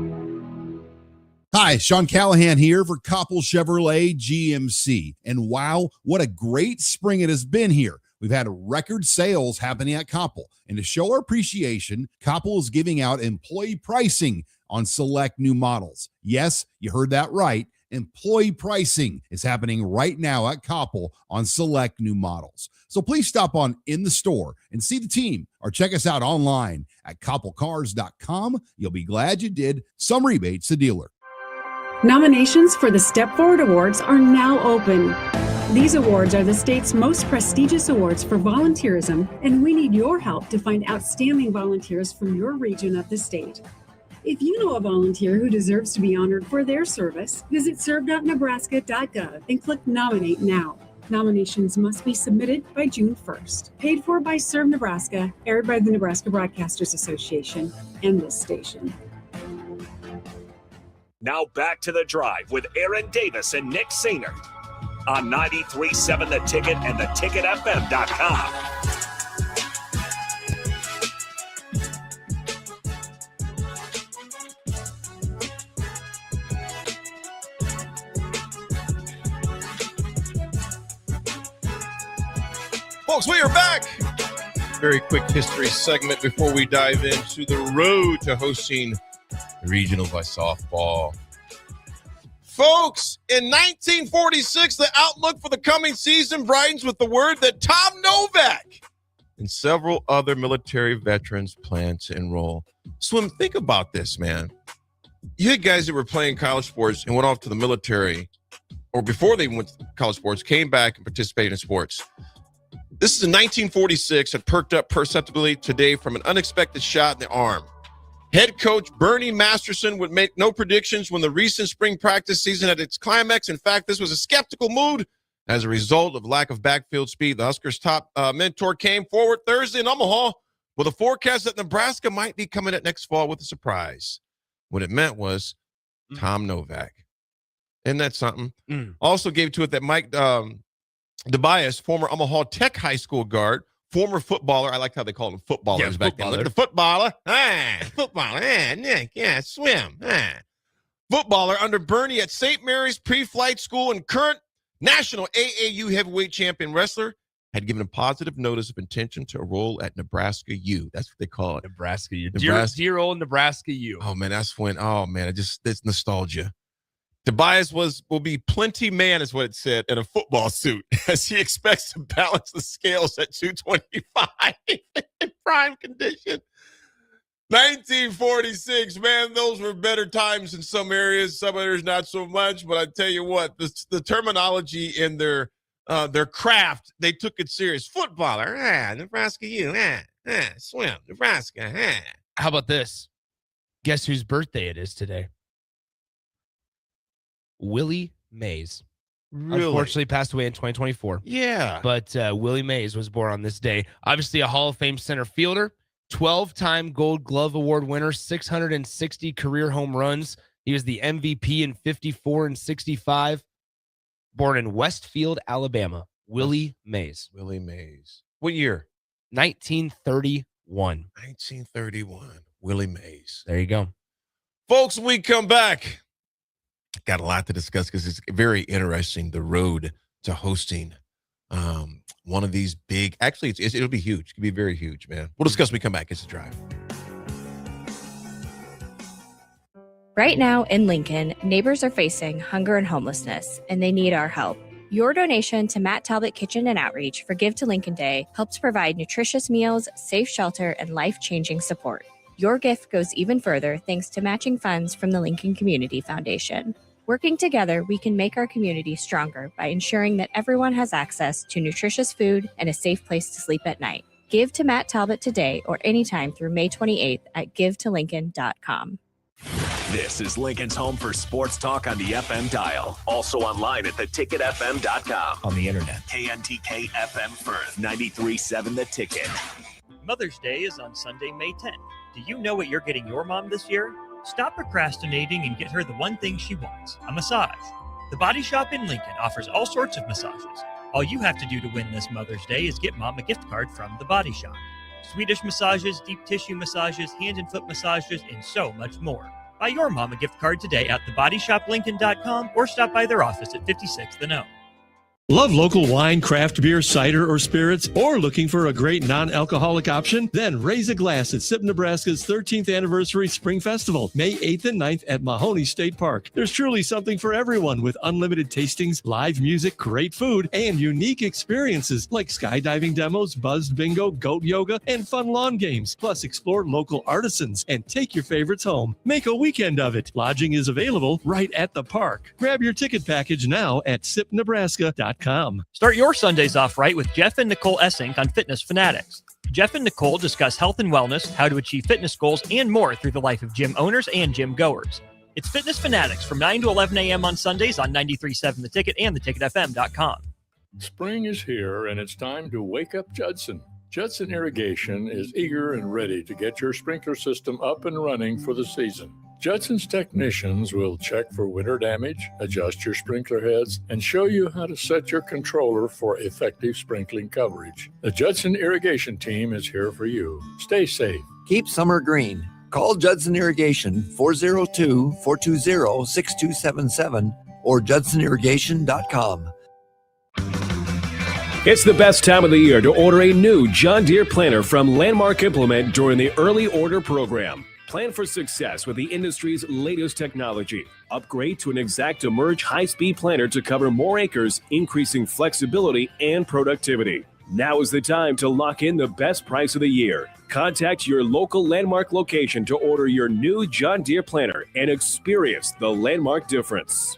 Hi, Sean Callahan here for Koppel Chevrolet GMC. And wow, what a great spring it has been here. We've had record sales happening at Koppel. And to show our appreciation, Koppel is giving out employee pricing on select new models. Yes, you heard that right. Employee pricing is happening right now at Koppel on select new models. So please stop on in the store and see the team, or check us out online at koppelcars.com. You'll be glad you did. Some rebates to dealer. Nominations for the Step Forward Awards are now open. These awards are the state's most prestigious awards for volunteerism, and we need your help to find outstanding volunteers from your region of the state. If you know a volunteer who deserves to be honored for their service, visit serve.nebraska.gov and click Nominate Now. Nominations must be submitted by June 1st. Paid for by Serve Nebraska, aired by the Nebraska Broadcasters Association and this station. Now back to The Drive with Aaron Davis and Nick Sainer on 93.7 The Ticket and theticketfm.com. Folks, we are back. Very quick history segment before we dive into the road to hosting regional by softball. Folks, in 1946, the outlook for the coming season brightens with the word that Tom Novak and several other military veterans plan to enroll. Swim, think about this, man. You had guys that were playing college sports and went off to the military, or before they went to college sports, came back and participated in sports. This is in 1946, had perked up perceptibly today from an unexpected shot in the arm. Head coach Bernie Masterson would make no predictions when the recent spring practice season at its climax. In fact, this was a skeptical mood as a result of lack of backfield speed. The Huskers' top mentor came forward Thursday in Omaha with a forecast that Nebraska might be coming at next fall with a surprise. What it meant was Tom Novak. Isn't that something? Also gave to it that Mike DeBias, former Omaha Tech High School guard, former footballer. I liked how they called him footballers back then. Look at the footballer. Nick, swim. footballer under Bernie at St. Mary's Pre-Flight School and current national AAU heavyweight champion wrestler, had given a positive notice of intention to enroll at Nebraska U. That's what they call it. Nebraska U. Nebraska. Dear old Nebraska U. Oh, man, that's when, it's nostalgia. Tobias will be plenty man, is what it said, in a football suit, as he expects to balance the scales at 225 in prime condition. 1946, man, those were better times in some areas, some areas not so much. But I tell you what, the terminology in their craft, they took it serious. Footballer, Nebraska U, swim, Nebraska, How about this? Guess whose birthday it is today? Willie Mays. Really? Unfortunately passed away in 2024. Yeah. But Willie Mays was born on this day. Obviously a Hall of Fame center fielder, 12-time Gold Glove Award winner, 660 career home runs. He was the MVP in 54 and 65. Born in Westfield, Alabama. Willie Mays. Willie Mays. What year? 1931. 1931. Willie Mays. There you go. Folks, when we come back, got a lot to discuss because it's very interesting, the road to hosting one of these big, actually, it'll be huge. It could be very huge, man. We'll discuss when we come back. It's a drive. Right now in Lincoln, neighbors are facing hunger and homelessness, and they need our help. Your donation to Matt Talbot Kitchen and Outreach for Give to Lincoln Day helps provide nutritious meals, safe shelter, and life-changing support. Your gift goes even further thanks to matching funds from the Lincoln Community Foundation. Working together, we can make our community stronger by ensuring that everyone has access to nutritious food and a safe place to sleep at night. Give to Matt Talbot today or anytime through May 28th at givetolincoln.com. This is Lincoln's home for sports talk on the FM dial. Also online at theticketfm.com. On the internet. KNTK FM Firth, 93.7 The Ticket. Mother's Day is on Sunday, May 10th. Do you know what you're getting your mom this year? Stop procrastinating and get her the one thing she wants, a massage. The Body Shop in Lincoln offers all sorts of massages. All you have to do to win this Mother's Day is get Mom a gift card from The Body Shop. Swedish massages, deep tissue massages, hand and foot massages, and so much more. Buy your mom a gift card today at thebodyshoplincoln.com or stop by their office at 56th and O. Love local wine, craft beer, cider, or spirits, or looking for a great non-alcoholic option? Then raise a glass at SIP Nebraska's 13th Anniversary Spring Festival, May 8th and 9th at Mahoney State Park. There's truly something for everyone with unlimited tastings, live music, great food, and unique experiences like skydiving demos, buzzed bingo, goat yoga, and fun lawn games. Plus, explore local artisans and take your favorites home. Make a weekend of it. Lodging is available right at the park. Grab your ticket package now at sipnebraska.com. Start your Sundays off right with Jeff and Nicole Essink on Fitness Fanatics. Jeff and Nicole discuss health and wellness, how to achieve fitness goals, and more through the life of gym owners and gym goers. It's Fitness Fanatics from 9 to 11 a.m. on Sundays on 93.7 The Ticket and theticketfm.com. Spring is here, and it's time to wake up Judson. Judson Irrigation is eager and ready to get your sprinkler system up and running for the season. Judson's technicians will check for winter damage, adjust your sprinkler heads, and show you how to set your controller for effective sprinkling coverage. The Judson Irrigation team is here for you. Stay safe. Keep summer green. Call Judson Irrigation 402-420-6277 or judsonirrigation.com. It's the best time of the year to order a new John Deere planter from Landmark Implement during the early order program. Plan for success with the industry's latest technology. Upgrade to an Exact Emerge high-speed planter to cover more acres, increasing flexibility and productivity. Now is the time to lock in the best price of the year. Contact your local Landmark location to order your new John Deere planter and experience the Landmark difference.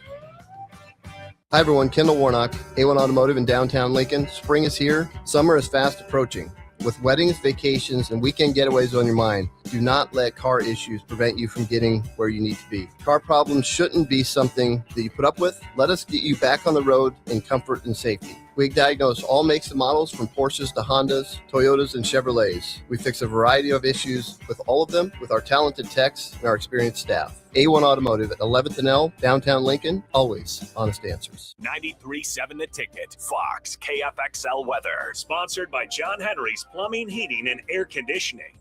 Hi everyone, Kendall Warnock, A1 Automotive in downtown Lincoln. Spring is here. Summer is fast approaching. With weddings, vacations, and weekend getaways on your mind, do not let car issues prevent you from getting where you need to be. Car problems shouldn't be something that you put up with. Let us get you back on the road in comfort and safety. We diagnose all makes and models from Porsches to Hondas, Toyotas, and Chevrolets. We fix a variety of issues with all of them with our talented techs and our experienced staff. A1 Automotive at 11th and L, downtown Lincoln, always honest answers. 93.7 The Ticket, Fox, KFXL Weather. Sponsored by John Henry's Plumbing, Heating, and Air Conditioning.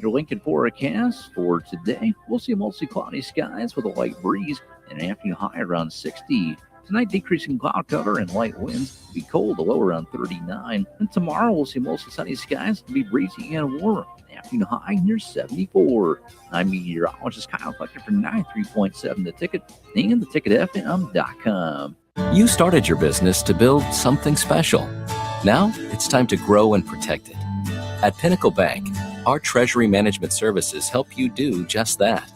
Your Lincoln forecast for today, we'll see mostly cloudy skies with a light breeze and an afternoon high around 60. Tonight, decreasing cloud cover and light winds. Be cold, a low around 39. And tomorrow, we'll see mostly sunny skies. It'll be breezy and warmer. An afternoon high near 74. I'm meteorologist Kyle Fletcher for 93.7 The Ticket and theticketfm.com. You started your business to build something special. Now it's time to grow and protect it. At Pinnacle Bank, our treasury management services help you do just that.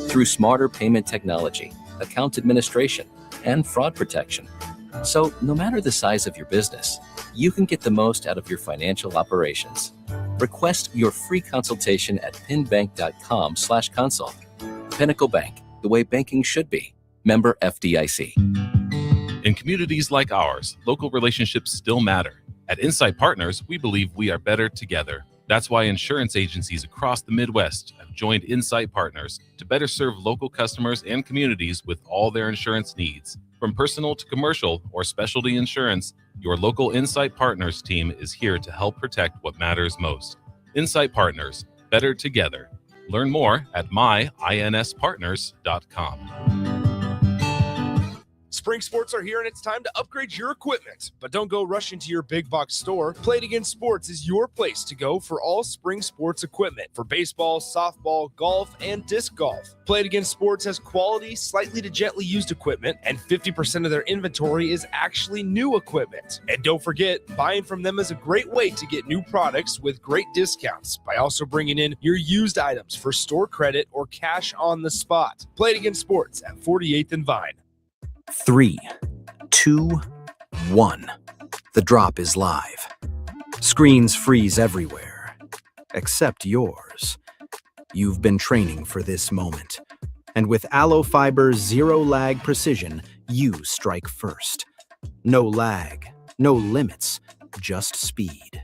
Through smarter payment technology, account administration, and fraud protection. So no matter the size of your business, you can get the most out of your financial operations. Request your free consultation at pinbank.com/consult. Pinnacle Bank, the way banking should be. Member FDIC. In communities like ours, local relationships still matter. At Insight Partners, we believe we are better together. That's why insurance agencies across the Midwest have joined Insight Partners to better serve local customers and communities with all their insurance needs. From personal to commercial or specialty insurance, your local Insight Partners team is here to help protect what matters most. Insight Partners, better together. Learn more at myInspartners.com. Spring Sports are here and it's time to upgrade your equipment. But don't go rushing to your big box store. Play It Again Sports is your place to go for all spring sports equipment for baseball, softball, golf, and disc golf. Play It Again Sports has quality, slightly to gently used equipment, and 50% of their inventory is actually new equipment. And don't forget, buying from them is a great way to get new products with great discounts by also bringing in your used items for store credit or cash on the spot. Play It Again Sports at 48th and Vine. 3, 2, 1. The drop is live. Screens freeze everywhere, except yours. You've been training for this moment. And with Allo Fiber's zero-lag precision, you strike first. No lag, no limits, just speed.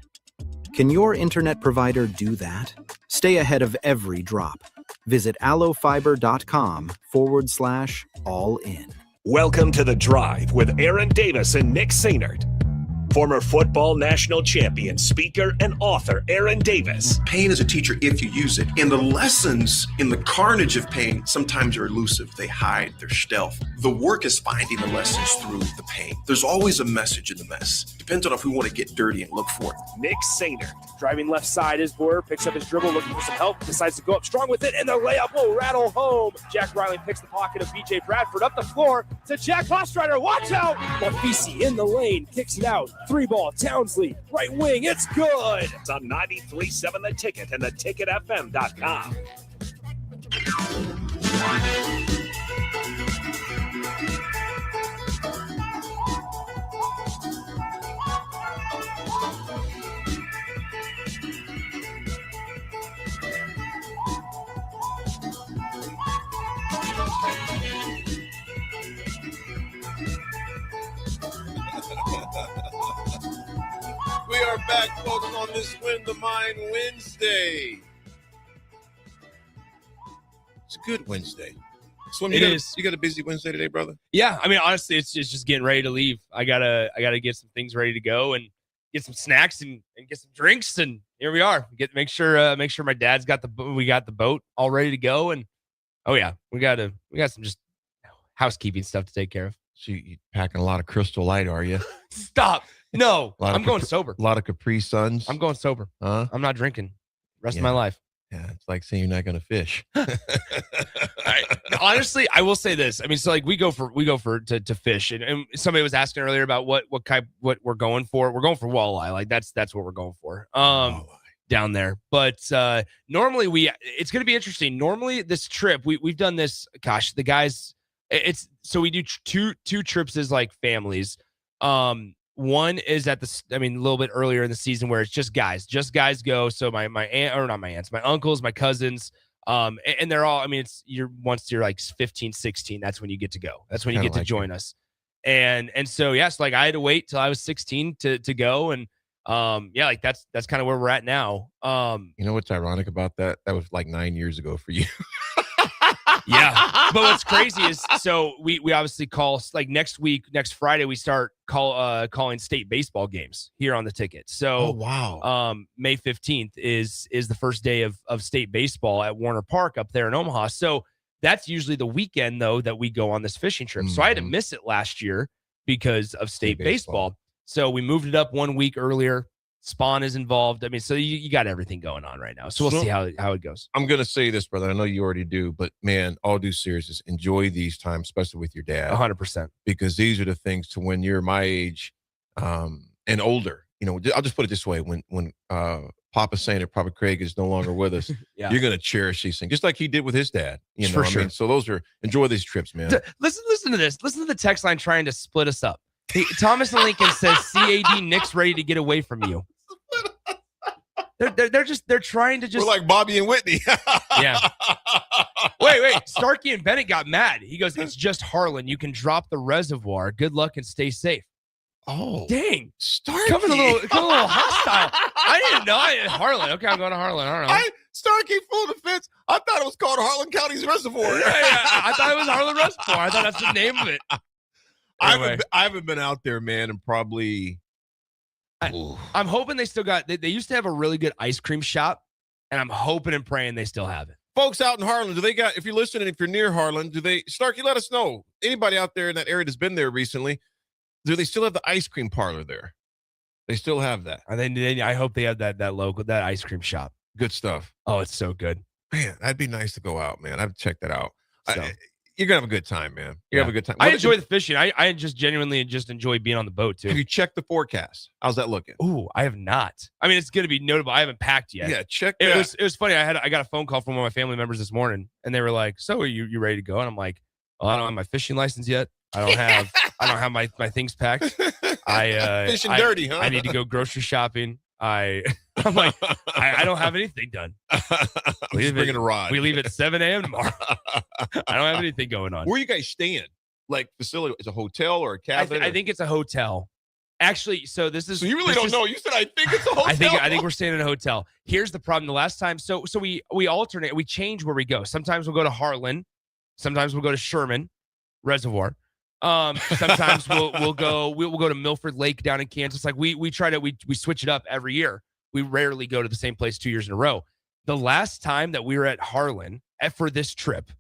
Can your internet provider do that? Stay ahead of every drop. Visit allofiber.com/all-in. Welcome to The Drive with Aaron Davis and Nick Sainert. Former football national champion, speaker, and author Aaron Davis. Pain is a teacher if you use it. And the lessons in the carnage of pain sometimes are elusive. They hide, they're stealth. The work is finding the lessons through the pain. There's always a message in the mess. Depends on if we want to get dirty and look for it. Nick Sainert. Driving left side is Boyer, picks up his dribble, looking for some help, decides to go up strong with it, and the layup will rattle home. Jack Riley picks the pocket of B.J. Bradford up the floor to Jack Hostrider. Watch out! Mafisi in the lane, kicks it out. 3-ball, Townsley, right wing, it's good! It's on 93.7 The Ticket and theticketfm.com. We are back, folks, on this Win the Mind Wednesday. It's a good Wednesday. Swim, It is. You got a busy Wednesday today, brother? Yeah, I mean, honestly, it's just getting ready to leave. I gotta get some things ready to go and get some snacks and get some drinks, and here we are. Make sure my dad's got we got the boat all ready to go, and oh yeah, we got some just housekeeping stuff to take care of. So you packing a lot of Crystal Light, are you? Stop. No, I'm going sober. A lot of Capri Suns. I'm going sober. Huh? I'm not drinking rest of my life. Yeah, it's like saying you're not going to fish. Honestly, I will say this. I mean, so like we go to fish, and somebody was asking earlier about what we're going for. We're going for walleye. Like that's what we're going for. Down there. But normally it's going to be interesting. Normally this trip we've done this. Gosh, the guys. So we do two trips as like families. One is a little bit earlier in the season where it's just guys go. So my aunt, or not my aunts, my uncles, my cousins, and they're all, I mean, once you're like 15, 16, that's when you get to go. That's when you get to join us. And so, yes, like I had to wait till I was 16 to go. And like that's kind of where we're at now. You know what's ironic about that? That was like 9 years ago for you. Yeah, but what's crazy is so we obviously call like next Friday we start calling state baseball games here on the ticket. So wow, May 15th is the first day of state baseball at Warner Park up there in Omaha. So that's usually the weekend though that we go on this fishing trip. So I had to miss it last year because of state baseball. So we moved it up 1 week earlier. Spawn is involved. I mean, so you got everything going on right now. So we'll see how it goes. I'm going to say this, brother. I know you already do, but man, all due seriousness, enjoy these times, especially with your dad. 100%. Because these are the things to when you're my age and older. You know, I'll just put it this way. When Papa's saying that Papa Craig is no longer with us, Yeah. you're going to cherish these things, just like he did with his dad. You know, For I sure. mean, so enjoy these trips, man. Listen to this. Listen to the text line trying to split us up. Thomas and Lincoln says, "CAD Nick's ready to get away from you." They're trying to just. We're like Bobby and Whitney. Yeah. Wait. Starkey and Bennett got mad. He goes, "It's just Harlan. You can drop the reservoir. Good luck and stay safe." Oh, dang. Starkey. Coming a little hostile. I didn't know. Harlan. Okay, I'm going to Harlan. I don't know. Starkey full defense. I thought it was called Harlan County's Reservoir. Yeah, I thought it was Harlan Reservoir. I thought that's the name of it. Anyway. I haven't been out there, man, and probably. I'm hoping they still got. They used to have a really good ice cream shop, and I'm hoping and praying they still have it. Folks out in Harlan, do they got? If you're listening, if you're near Harlan, Starkey, let us know. Anybody out there in that area that's been there recently, do they still have the ice cream parlor there? They still have that. I hope they have that ice cream shop. Good stuff. Oh, it's so good. Man, that'd be nice to go out, man. I'd check that out. You're gonna have a good time, man. You're gonna have a good time. I enjoy the fishing. I just genuinely enjoy being on the boat too. Have you checked the forecast? How's that looking? Ooh, I have not. I mean, it's gonna be notable. I haven't packed yet. Yeah, check it. That. It was funny. I got a phone call from one of my family members this morning, and they were like, "So are you ready to go?" And I'm like, "Well, I don't have my fishing license yet. I don't have my things packed. Fishing dirty, huh? I need to go grocery shopping. I'm like, I don't have anything done. Bringing a rod. We leave at 7 a.m. tomorrow. I don't have anything going on. Where are you guys staying? Like facility? Is it a hotel or a cabin? I think it's a hotel. Actually, so this is. So you really don't know. You said I think it's a hotel. I think we're staying in a hotel. Here's the problem. The last time, so we alternate. We change where we go. Sometimes we'll go to Harlan. Sometimes we'll go to Sherman Reservoir. Sometimes we'll go to Milford Lake down in Kansas. Like we try to we switch it up every year. We rarely go to the same place 2 years in a row. The last time that we were at Harlan for this trip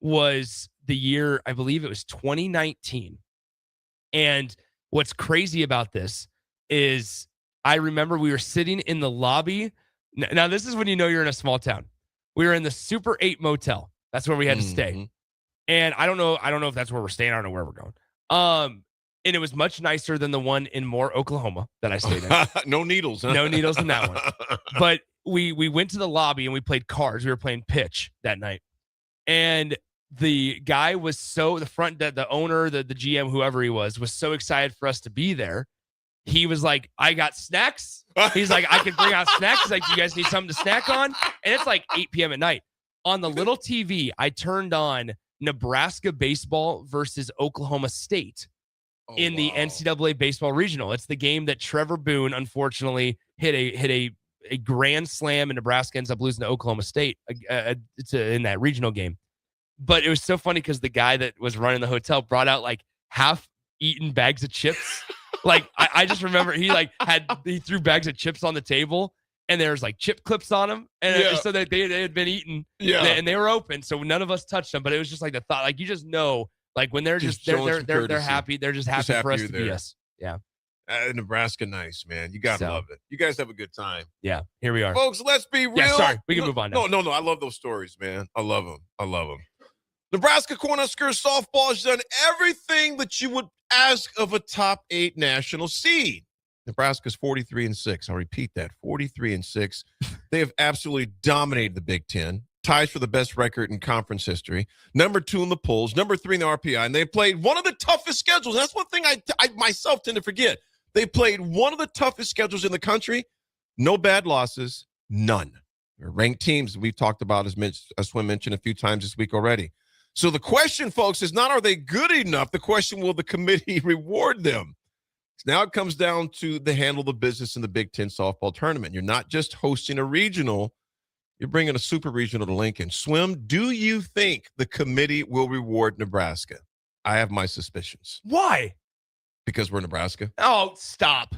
was the year, I believe it was 2019. And what's crazy about this is I remember we were sitting in the lobby. Now this is when you know you're in a small town. We were in the Super 8 Motel. That's where we had to stay. And I don't know if that's where we're staying. I don't know where we're going. And it was much nicer than the one in Moore, Oklahoma that I stayed in. No needles, huh? No needles in that one. But we went to the lobby and we played cards. We were playing pitch that night. And the guy was the owner, the GM, whoever he was so excited for us to be there. He was like, "I got snacks." He's like, "I can bring out snacks." He's like, "You guys need something to snack on?" And it's like 8 p.m. at night. On the little TV, I turned on Nebraska baseball versus Oklahoma State in the NCAA baseball regional. It's the game that Trevor Boone unfortunately hit a grand slam, and Nebraska ends up losing to Oklahoma State in that regional game. But it was so funny because the guy that was running the hotel brought out like half-eaten bags of chips. Like I just remember he threw bags of chips on the table. And there's like chip clips on them, and so that they had been eaten, and they were open, so none of us touched them. But it was just like the thought, like you just know, like when they're they're happy, they're just happy for us to be us. Yeah, Nebraska, nice man, you gotta love it. You guys have a good time. Yeah, here we are, folks. Let's be real. Yeah, sorry, we can move on now. No, I love those stories, man. I love them. Nebraska Cornhuskers softball has done everything that you would ask of a top 8 national seed. Nebraska's 43-6. I'll repeat that, 43-6. They have absolutely dominated the Big Ten. Ties for the best record in conference history. Number 2 in the polls. Number 3 in the RPI. And they played one of the toughest schedules. That's one thing I myself tend to forget. They played one of the toughest schedules in the country. No bad losses. None. They're ranked teams we've talked about, as Swin mentioned a few times this week already. So the question, folks, is not are they good enough? The question, will the committee reward them? Now it comes down to the handle the business in the Big Ten softball tournament. You're not just hosting a regional. You're bringing a super regional to Lincoln. Swim, do you think the committee will reward Nebraska? I have my suspicions. Why? Because we're Nebraska. Oh, stop.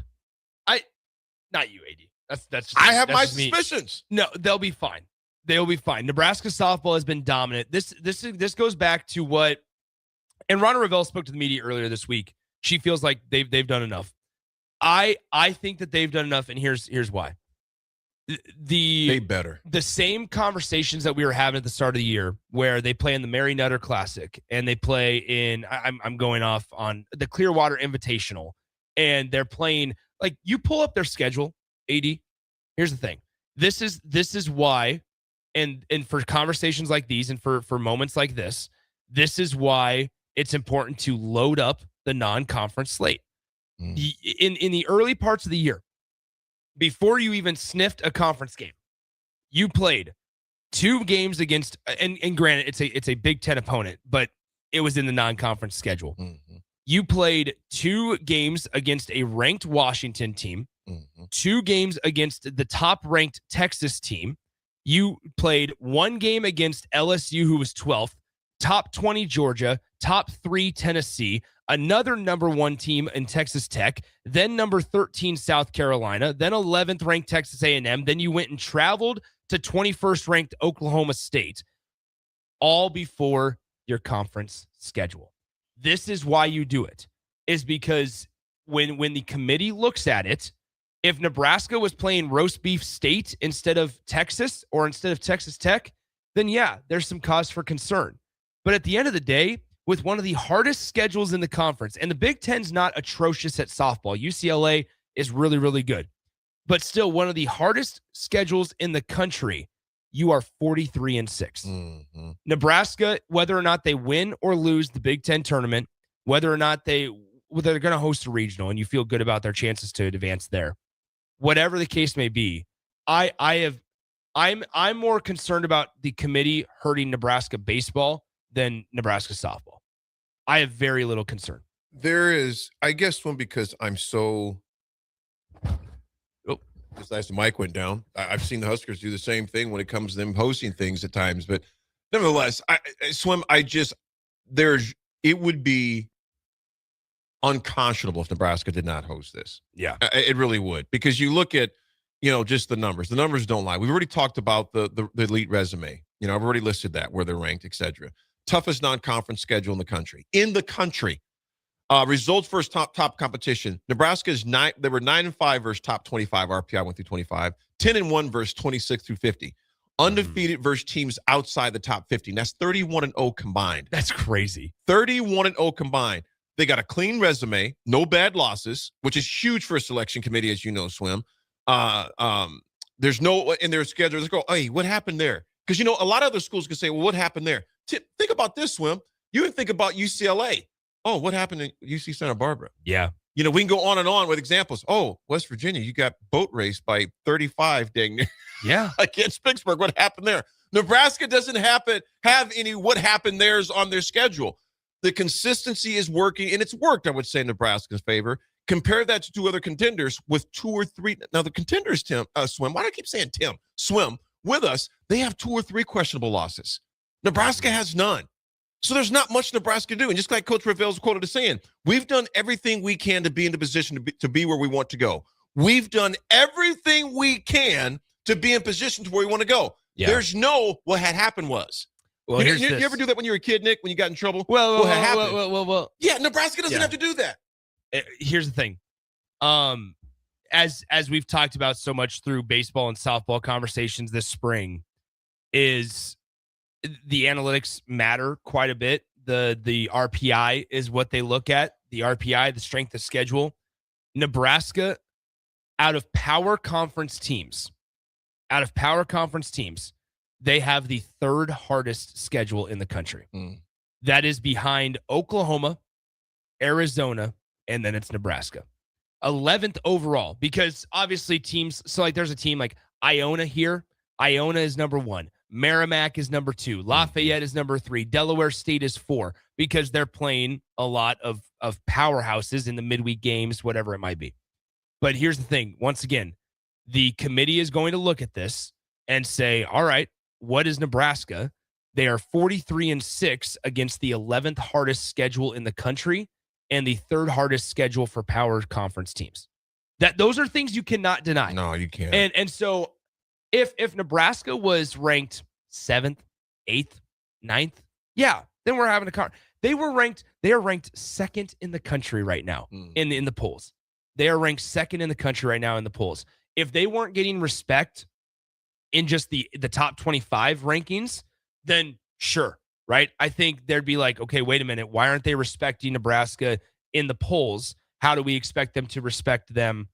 Not you, AD. That's. I have that's my just me. suspicions. No, they'll be fine. They'll be fine. Nebraska softball has been dominant. This goes back to what, and Ronna Ravel spoke to the media earlier this week. She feels like they've done enough. I think that they've done enough, and here's why. They better. The same conversations that we were having at the start of the year, where they play in the Mary Nutter Classic and they play in, I'm going off on the Clearwater Invitational, and they're playing, like, you pull up their schedule, AD. Here's the thing. This is why, and for conversations like these and for moments like this is why it's important to load up the non-conference slate. In the early parts of the year, before you even sniffed a conference game, you played 2 games against, and granted, it's a Big Ten opponent, but it was in the non-conference schedule. Mm-hmm. You played 2 games against a ranked Washington team, 2 games against the top-ranked Texas team. You played 1 game against LSU, who was 12th, top 20 Georgia, top 3 Tennessee, another number 1 team in Texas Tech, then number 13 South Carolina, then 11th ranked Texas A&M. Then you went and traveled to 21st ranked Oklahoma State, all before your conference schedule. This is why you do it, is because when the committee looks at it, if Nebraska was playing Roast Beef State instead of Texas or instead of Texas Tech, then yeah, there's some cause for concern. But at the end of the day, with one of the hardest schedules in the conference, and the Big Ten's not atrocious at softball. UCLA is really, really good. But still, one of the hardest schedules in the country, you are 43-6. Nebraska, whether or not they win or lose the Big Ten tournament, whether or not they're going to host a regional and you feel good about their chances to advance there, whatever the case may be, I'm more concerned about the committee hurting Nebraska baseball than Nebraska softball. I have very little concern. There is, I guess, because I'm so. Oh, just as the mic went down. I've seen the Huskers do the same thing when it comes to them hosting things at times, but nevertheless, it would be unconscionable if Nebraska did not host this. Yeah, it really would, because you look at, just the numbers. The numbers don't lie. We've already talked about the elite resume. I've already listed that, where they're ranked, etc. Toughest non-conference schedule in the country. Results versus top competition. Nebraska is 9. They were 9-5 versus top 25. RPI went through 25. 10-1 versus 26 through 50. Undefeated versus teams outside the top 50. And that's 31-0 combined. That's crazy. 31-0 combined. They got a clean resume, no bad losses, which is huge for a selection committee, as you know, Swim. There's no in their schedule. Let's go, hey, what happened there? Because, a lot of other schools can say, well, what happened there? Think about this, Swim. You can think about UCLA. Oh, what happened in UC Santa Barbara? Yeah. We can go on and on with examples. Oh, West Virginia, you got boat raced by 35, dang near. Yeah. Against Pittsburgh. What happened there? Nebraska doesn't have any what happened there's on their schedule. The consistency is working, and it's worked, I would say, in Nebraska's favor. Compare that to 2 other contenders with 2 or 3. Now, the contenders, Swim, why do I keep saying Tim? Swim, with us, they have 2 or 3 questionable losses. Nebraska has none. So there's not much Nebraska to do. And just like Coach Ravel's quoted as saying, we've done everything we can to be in the position to be where we want to go. We've done everything we can to be in position to where we want to go. Yeah. There's no what had happened was. Well, you ever do that when you were a kid, Nick, when you got in trouble? Well, yeah, Nebraska doesn't have to do that. Here's the thing. As we've talked about so much through baseball and softball conversations this spring, is the analytics matter quite a bit. The RPI is what they look at. The RPI, the strength of schedule. Nebraska, out of power conference teams, they have the 3rd hardest schedule in the country. That is behind Oklahoma, Arizona, and then it's Nebraska. 11th overall, because obviously teams, so like there's a team like Iona here. Iona is number 1. Merrimack is number 2. Lafayette is number 3. Delaware State is 4, because they're playing a lot of powerhouses in the midweek games, whatever it might be. But here's the thing. Once again, the committee is going to look at this and say, all right, what is Nebraska? They are 43-6 against the 11th hardest schedule in the country and the 3rd hardest schedule for power conference teams. Those are things you cannot deny. No, you can't. And so if Nebraska was ranked 7th, 8th, 9th, yeah, then we're having a car. They are ranked 2nd in the country right now in the polls. They are ranked 2nd in the country right now in the polls. If they weren't getting respect in just the top 25 rankings, then sure, right? I think there'd be like, okay, wait a minute. Why aren't they respecting Nebraska in the polls? How do we expect them to respect them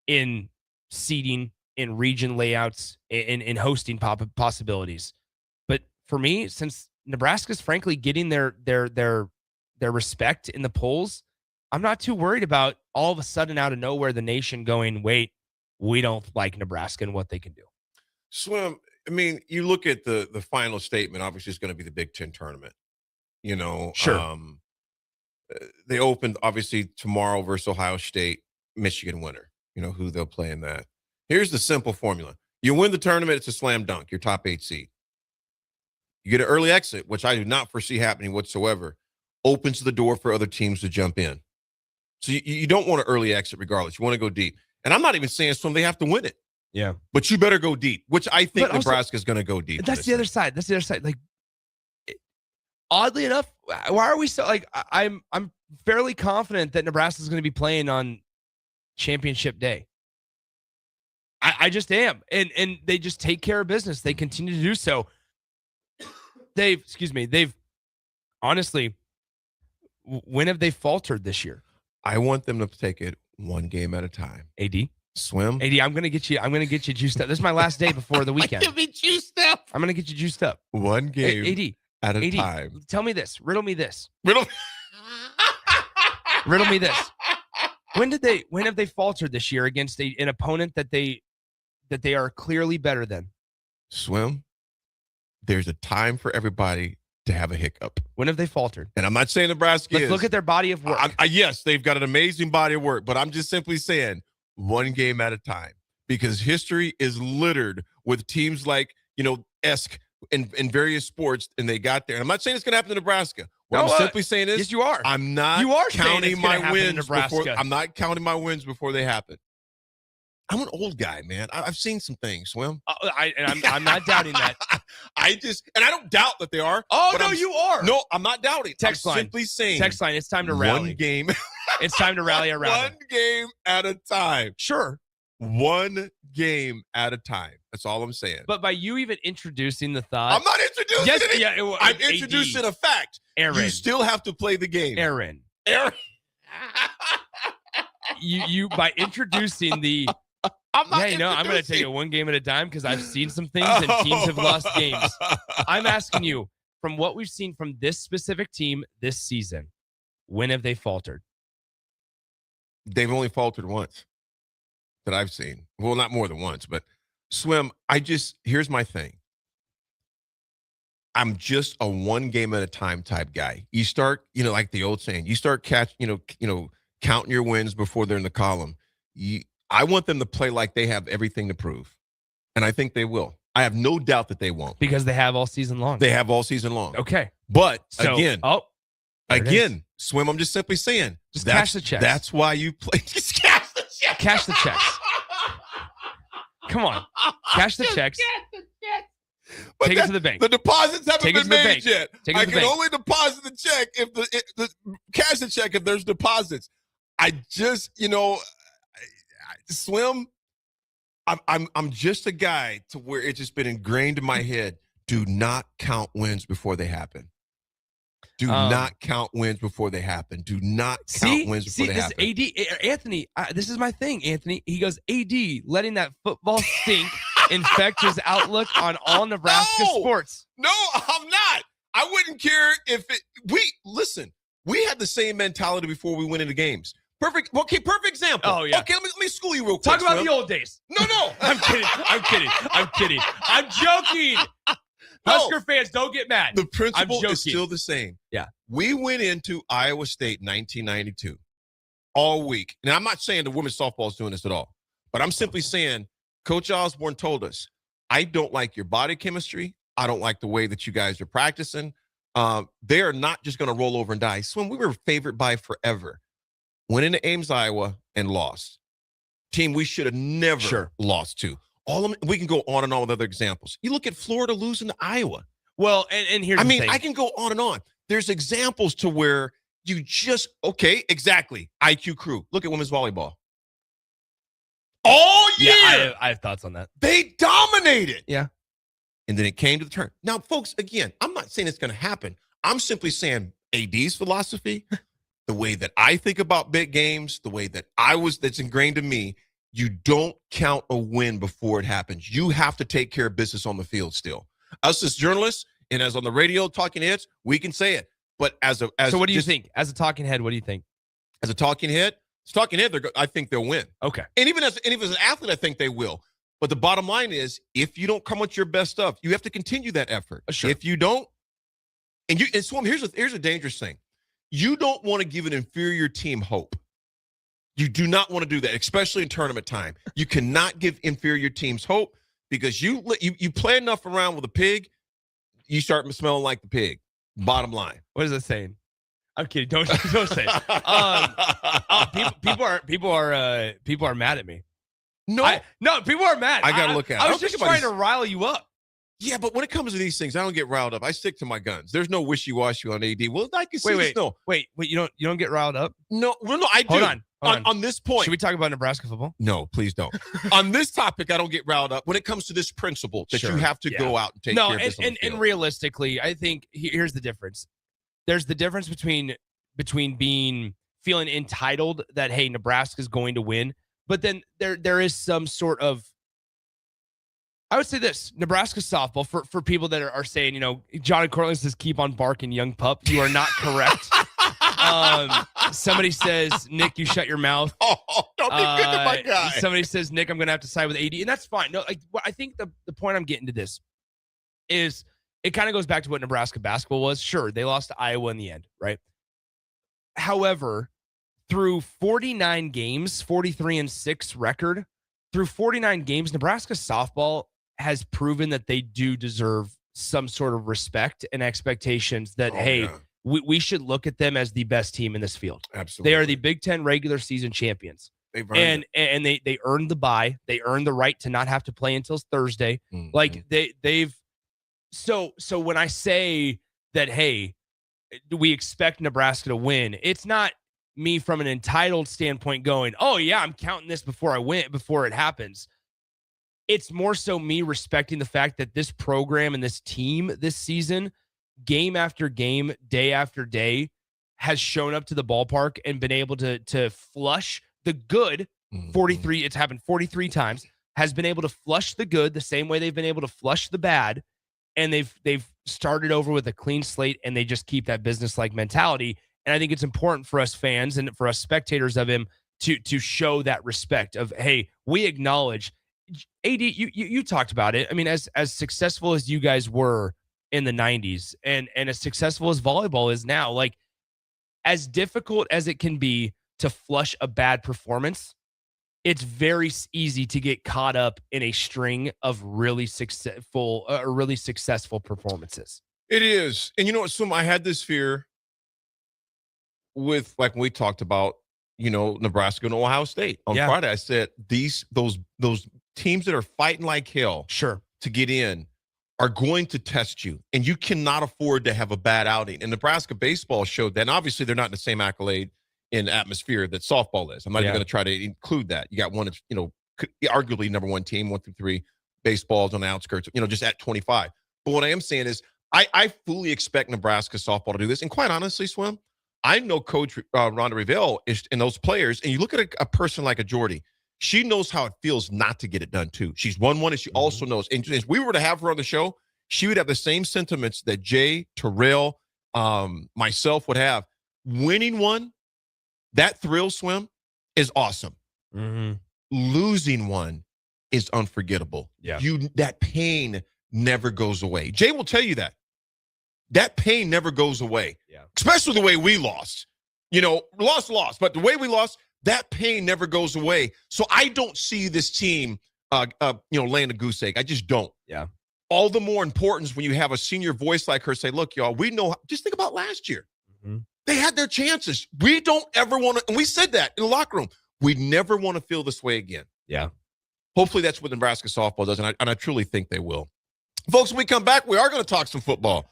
in seating, in region layouts, in hosting possibilities? But for me, since Nebraska's frankly getting their respect in the polls, I'm not too worried about all of a sudden out of nowhere the nation going, wait, we don't like Nebraska and what they can do. Swim, I mean, you look at the final statement, obviously it's going to be the Big Ten tournament. Sure. They opened, obviously, tomorrow versus Ohio State, Michigan winner, who they'll play in that. Here's the simple formula. You win the tournament, it's a slam dunk, your top 8 seed. You get an early exit, which I do not foresee happening whatsoever, opens the door for other teams to jump in. So you don't want an early exit regardless. You want to go deep. And I'm not even saying Swim, they have to win it. Yeah. But you better go deep, which I think Nebraska is going to go deep. That's the other side. That's the other side. Like, oddly enough, why are we so like? I'm fairly confident that Nebraska is going to be playing on championship day. I just am, and they just take care of business. They continue to do so. They've honestly, when have they faltered this year? I want them to take it one game at a time. AD. Swim. AD, I'm gonna get you juiced up. This is my last day before the weekend. Get me juiced up. I'm gonna get you juiced up. One game AD, at a time. Tell me this. Riddle me this. Riddle me this. When have they faltered this year against an opponent that they are clearly better than? Swim. There's a time for everybody to have a hiccup. When have they faltered? And I'm not saying Nebraska Let's look at their body of work. Yes, they've got an amazing body of work, but I'm just simply saying one game at a time, because history is littered with teams like, Esk in various sports, and they got there. And I'm not saying it's going to happen to Nebraska. What I'm simply saying is, yes, you are. I'm not counting my wins before. I'm not counting my wins before they happen. I'm an old guy, man. I've seen some things, Swim. I'm not doubting that. I don't doubt that they are. Oh, no, you are. No, I'm not doubting. Text line. Simply saying. Text line. It's time to rally. One game. It's time to rally around. One game at a time. Sure. One game at a time. That's all I'm saying. But by you even introducing the thought. I'm not introducing it. Yeah, I'm introducing a fact. Aaron. You still have to play the game. Aaron. you by introducing the. I'm going to take it one game at a time because I've seen some things and teams have lost games. I'm asking you, from what we've seen from this specific team this season, when have they faltered? They've only faltered once that I've seen. Well, not more than once, but Swim, here's my thing. I'm just a one game at a time type guy. You start, like the old saying, you start counting your wins before they're in the column. I want them to play like they have everything to prove. And I think they will. I have no doubt that they won't. Because they have all season long. They have all season long. Okay. But again, Swim, I'm just simply saying. Just cash the checks. That's why you play. Just cash the checks. Cash the checks. Come on. Cash the checks. But take it to the bank. The deposits haven't been made yet. I can only deposit the check if the cash the check if there's deposits. I just, Swim, I'm just a guy to where it's just been ingrained in my head. Do not count wins before they happen. Do not count wins before they happen. Do not count wins before they happen. AD, Anthony, this is my thing, Anthony. He goes, AD, letting that football stink infect his outlook on all Nebraska sports. No, I'm not. I wouldn't care if we had the same mentality before we went into games. Perfect example. Oh, yeah. Okay, let me school you real quick. Talk about the old days. No. I'm kidding. I'm joking. Husker fans, don't get mad. The principle is still the same. Yeah. We went into Iowa State 1992 all week. Now, I'm not saying the women's softball is doing this at all, but I'm simply saying Coach Osborne told us, I don't like your body chemistry. I don't like the way that you guys are practicing. They are not just going to roll over and die. Swim, we were favored by forever. Went into Ames, Iowa, and lost. Team we should have never lost to. We can go on and on with other examples. You look at Florida losing to Iowa. Well, and here's the thing. I can go on and on. There's examples to where you just, exactly. IQ crew. Look at women's volleyball. All year. Yeah, I have thoughts on that. They dominated. Yeah. And then it came to the turn. Now, folks, again, I'm not saying it's going to happen. I'm simply saying AD's philosophy, the way that I think about big games, the way that that's ingrained in me, you don't count a win before it happens. You have to take care of business on the field still. Us as journalists and as on the radio talking heads, we can say it. But so what do you think? As a talking head, what do you think? As a talking head, I think they'll win. Okay. And even as an athlete, I think they will. But the bottom line is, if you don't come with your best stuff, you have to continue that effort. Sure. If you don't, and Swim, here's a dangerous thing. You don't want to give an inferior team hope. You do not want to do that, especially in tournament time. You cannot give inferior teams hope because you play enough around with a pig, you start smelling like the pig. Bottom line. What is that saying? I'm kidding. Don't say it. People are mad at me. No, people are mad. I gotta look at it. I was just trying to rile you up. Yeah, but when it comes to these things, I don't get riled up. I stick to my guns. There's no wishy-washy on AD. Well, I can see wait. You don't get riled up? No, I do. Hold on. On this point. Should we talk about Nebraska football? No, please don't. On this topic, I don't get riled up when it comes to this principle that you have to go out and take care of this. And realistically, I think here's the difference. There's the difference between feeling entitled that, hey, Nebraska's going to win, but then there is some sort of, I would say this, Nebraska softball, for people that are saying, Johnny Cortland says, keep on barking, young pup. You are not correct. Somebody says, Nick, you shut your mouth. Oh, don't be good to my guy. Somebody says, Nick, I'm going to have to side with AD. And that's fine. No, I think the point I'm getting to this is it kind of goes back to what Nebraska basketball was. Sure, they lost to Iowa in the end, right? However, through 49 games, 43-6 record, through 49 games, Nebraska softball has proven that they do deserve some sort of respect and expectations that, we should look at them as the best team in this field. Absolutely. They are the Big Ten regular season champions. And they earned the bye. They earned the right to not have to play until Thursday. Mm-hmm. Like they've so when I say that, hey, we expect Nebraska to win, it's not me from an entitled standpoint going, oh yeah, I'm counting this before it happens. It's more so me respecting the fact that this program and this team this season, game after game, day after day, has shown up to the ballpark and been able to flush the good. 43, it's happened 43 times, has been able to flush the good the same way they've been able to flush the bad. And they've started over with a clean slate, and they just keep that business-like mentality. And I think it's important for us fans and for us spectators of him to show that respect of, hey, we acknowledge AD, you talked about it. I mean, as successful as you guys were in the 90s and as successful as volleyball is now, like, as difficult as it can be to flush a bad performance, it's very easy to get caught up in a string of really successful performances. It is. And you know what, I had this fear with, like, when we talked about, Nebraska and Ohio State on Friday. I said those teams that are fighting like hell to get in are going to test you, and you cannot afford to have a bad outing. And Nebraska baseball showed that. And obviously, they're not in the same accolade in atmosphere that softball is. I'm not even going to try to include that. You got one that's, arguably number one team, 1 through 3, baseball's on the outskirts, just at 25. But what I am saying is I fully expect Nebraska softball to do this. And quite honestly, Swim, I know Coach Rhonda Revelle and those players, and you look at a person like a Jordy, she knows how it feels not to get it done too. She's won one, and she also knows. And if we were to have her on the show, she would have the same sentiments that Jay, Terrell, myself would have. Winning one, that thrill, Swim, is awesome. Mm-hmm. Losing one is unforgettable. Yeah. That pain never goes away. Jay will tell you that. That pain never goes away. Yeah. Especially the way we lost. Lost. But the way we lost, that pain never goes away. So I don't see this team laying a goose egg. I just don't. Yeah. All the more importance when you have a senior voice like her say, look, y'all, we know, just think about last year. Mm-hmm. They had their chances. We don't ever want to, and we said that in the locker room, we never want to feel this way again. Yeah. Hopefully that's what Nebraska softball does, and I truly think they will. Folks, when we come back, we are going to talk some football.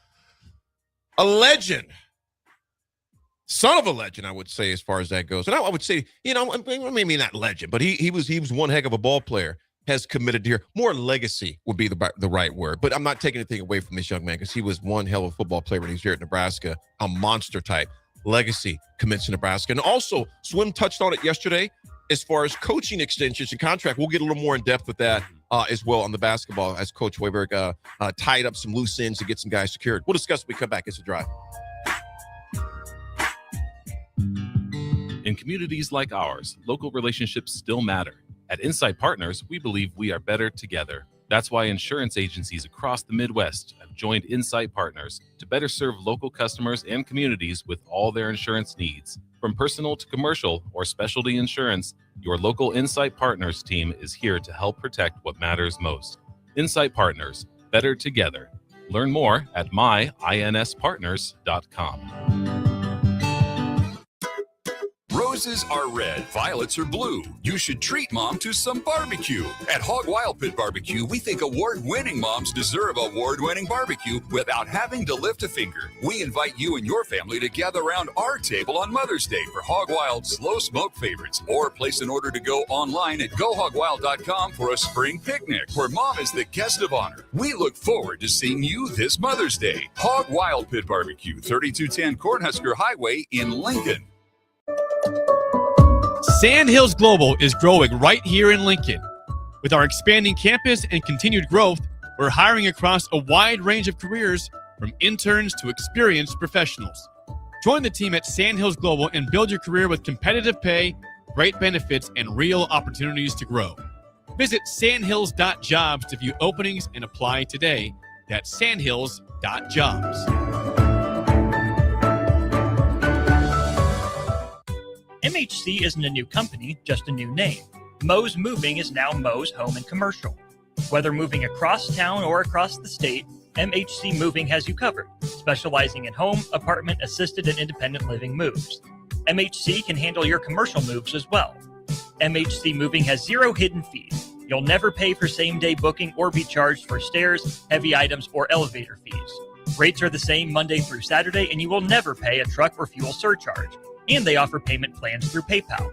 A legend, son of a legend, I would say, as far as that goes. And I would say, maybe not legend, but he was one heck of a ball player, has committed here. More legacy would be the right word. But I'm not taking anything away from this young man because he was one hell of a football player when he was here at Nebraska, a monster type. Legacy commits to Nebraska. And also, Swim touched on it yesterday as far as coaching extensions and contract. We'll get a little more in depth with that as well on the basketball as Coach Hoiberg tied up some loose ends to get some guys secured. We'll discuss when we come back. It's a drive. In communities like ours, local relationships still matter. At Insight Partners, we believe we are better together. That's why insurance agencies across the Midwest have joined Insight Partners to better serve local customers and communities with all their insurance needs. From personal to commercial or specialty insurance, your local Insight Partners team is here to help protect what matters most. Insight Partners, better together. Learn more at myInspartners.com. Roses are red, violets are blue. You should treat mom to some barbecue. At Hog Wild Pit Barbecue, we think award-winning moms deserve award-winning barbecue without having to lift a finger. We invite you and your family to gather around our table on Mother's Day for Hog Wild's slow smoke favorites, or place an order to go online at gohogwild.com for a spring picnic where mom is the guest of honor. We look forward to seeing you this Mother's Day. Hog Wild Pit Barbecue, 3210 Cornhusker Highway in Lincoln. Sandhills Global is growing right here in Lincoln. With our expanding campus and continued growth, we're hiring across a wide range of careers, from interns to experienced professionals. Join the team at Sandhills Global and build your career with competitive pay, great benefits, and real opportunities to grow. Visit sandhills.jobs to view openings and apply today. That's sandhills.jobs. MHC isn't a new company, just a new name. Moe's Moving is now Moe's Home and Commercial. Whether moving across town or across the state, MHC Moving has you covered, specializing in home, apartment, assisted, and independent living moves. MHC can handle your commercial moves as well. MHC Moving has 0 hidden fees. You'll never pay for same-day booking or be charged for stairs, heavy items, or elevator fees. Rates are the same Monday through Saturday, and you will never pay a truck or fuel surcharge. And they offer payment plans through PayPal.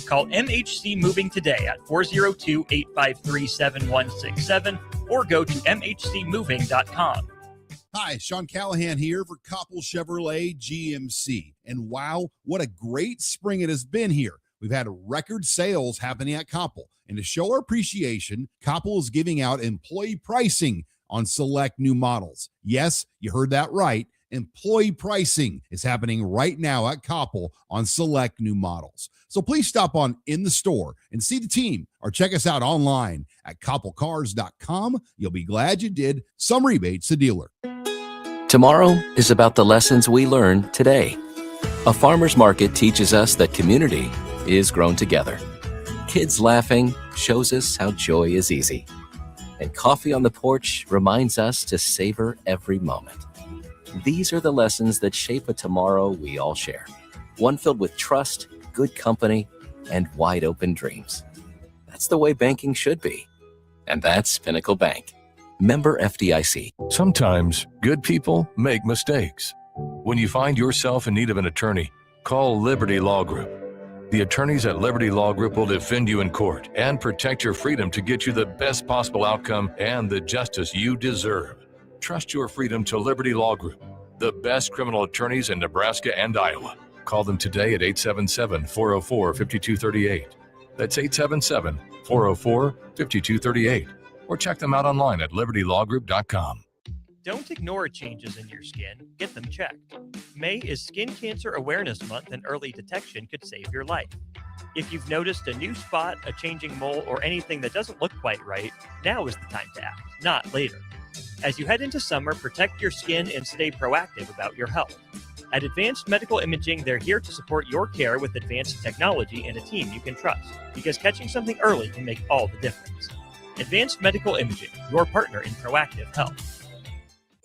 Call MHC Moving today at 402-853-7167 or go to mhcmoving.com. Hi, Sean Callahan here for Koppel Chevrolet GMC. And wow, what a great spring it has been here. We've had record sales happening at Koppel. And to show our appreciation, Koppel is giving out employee pricing on select new models. Yes, you heard that right. Employee pricing is happening right now at Koppel on select new models. So please stop on in the store and see the team, or check us out online at koppelcars.com. You'll be glad you did. Some rebates to dealer. Tomorrow is about the lessons we learn today. A farmer's market teaches us that community is grown together. Kids laughing shows us how joy is easy. And coffee on the porch reminds us to savor every moment. These are the lessons that shape a tomorrow we all share. One filled with trust, good company, and wide open dreams. That's the way banking should be. And that's Pinnacle Bank. Member FDIC. Sometimes good people make mistakes. When you find yourself in need of an attorney, call Liberty Law Group. The attorneys at Liberty Law Group will defend you in court and protect your freedom to get you the best possible outcome and the justice you deserve. Trust your freedom to Liberty Law Group, the best criminal attorneys in Nebraska and Iowa. Call them today at 877-404-5238. That's 877-404-5238. Or check them out online at libertylawgroup.com. Don't ignore changes in your skin. Get them checked. May is Skin Cancer Awareness Month, and early detection could save your life. If you've noticed a new spot, a changing mole, or anything that doesn't look quite right, now is the time to act, not later. As you head into summer, protect your skin and stay proactive about your health. At Advanced Medical Imaging, they're here to support your care with advanced technology and a team you can trust, because catching something early can make all the difference. Advanced Medical Imaging, your partner in proactive health.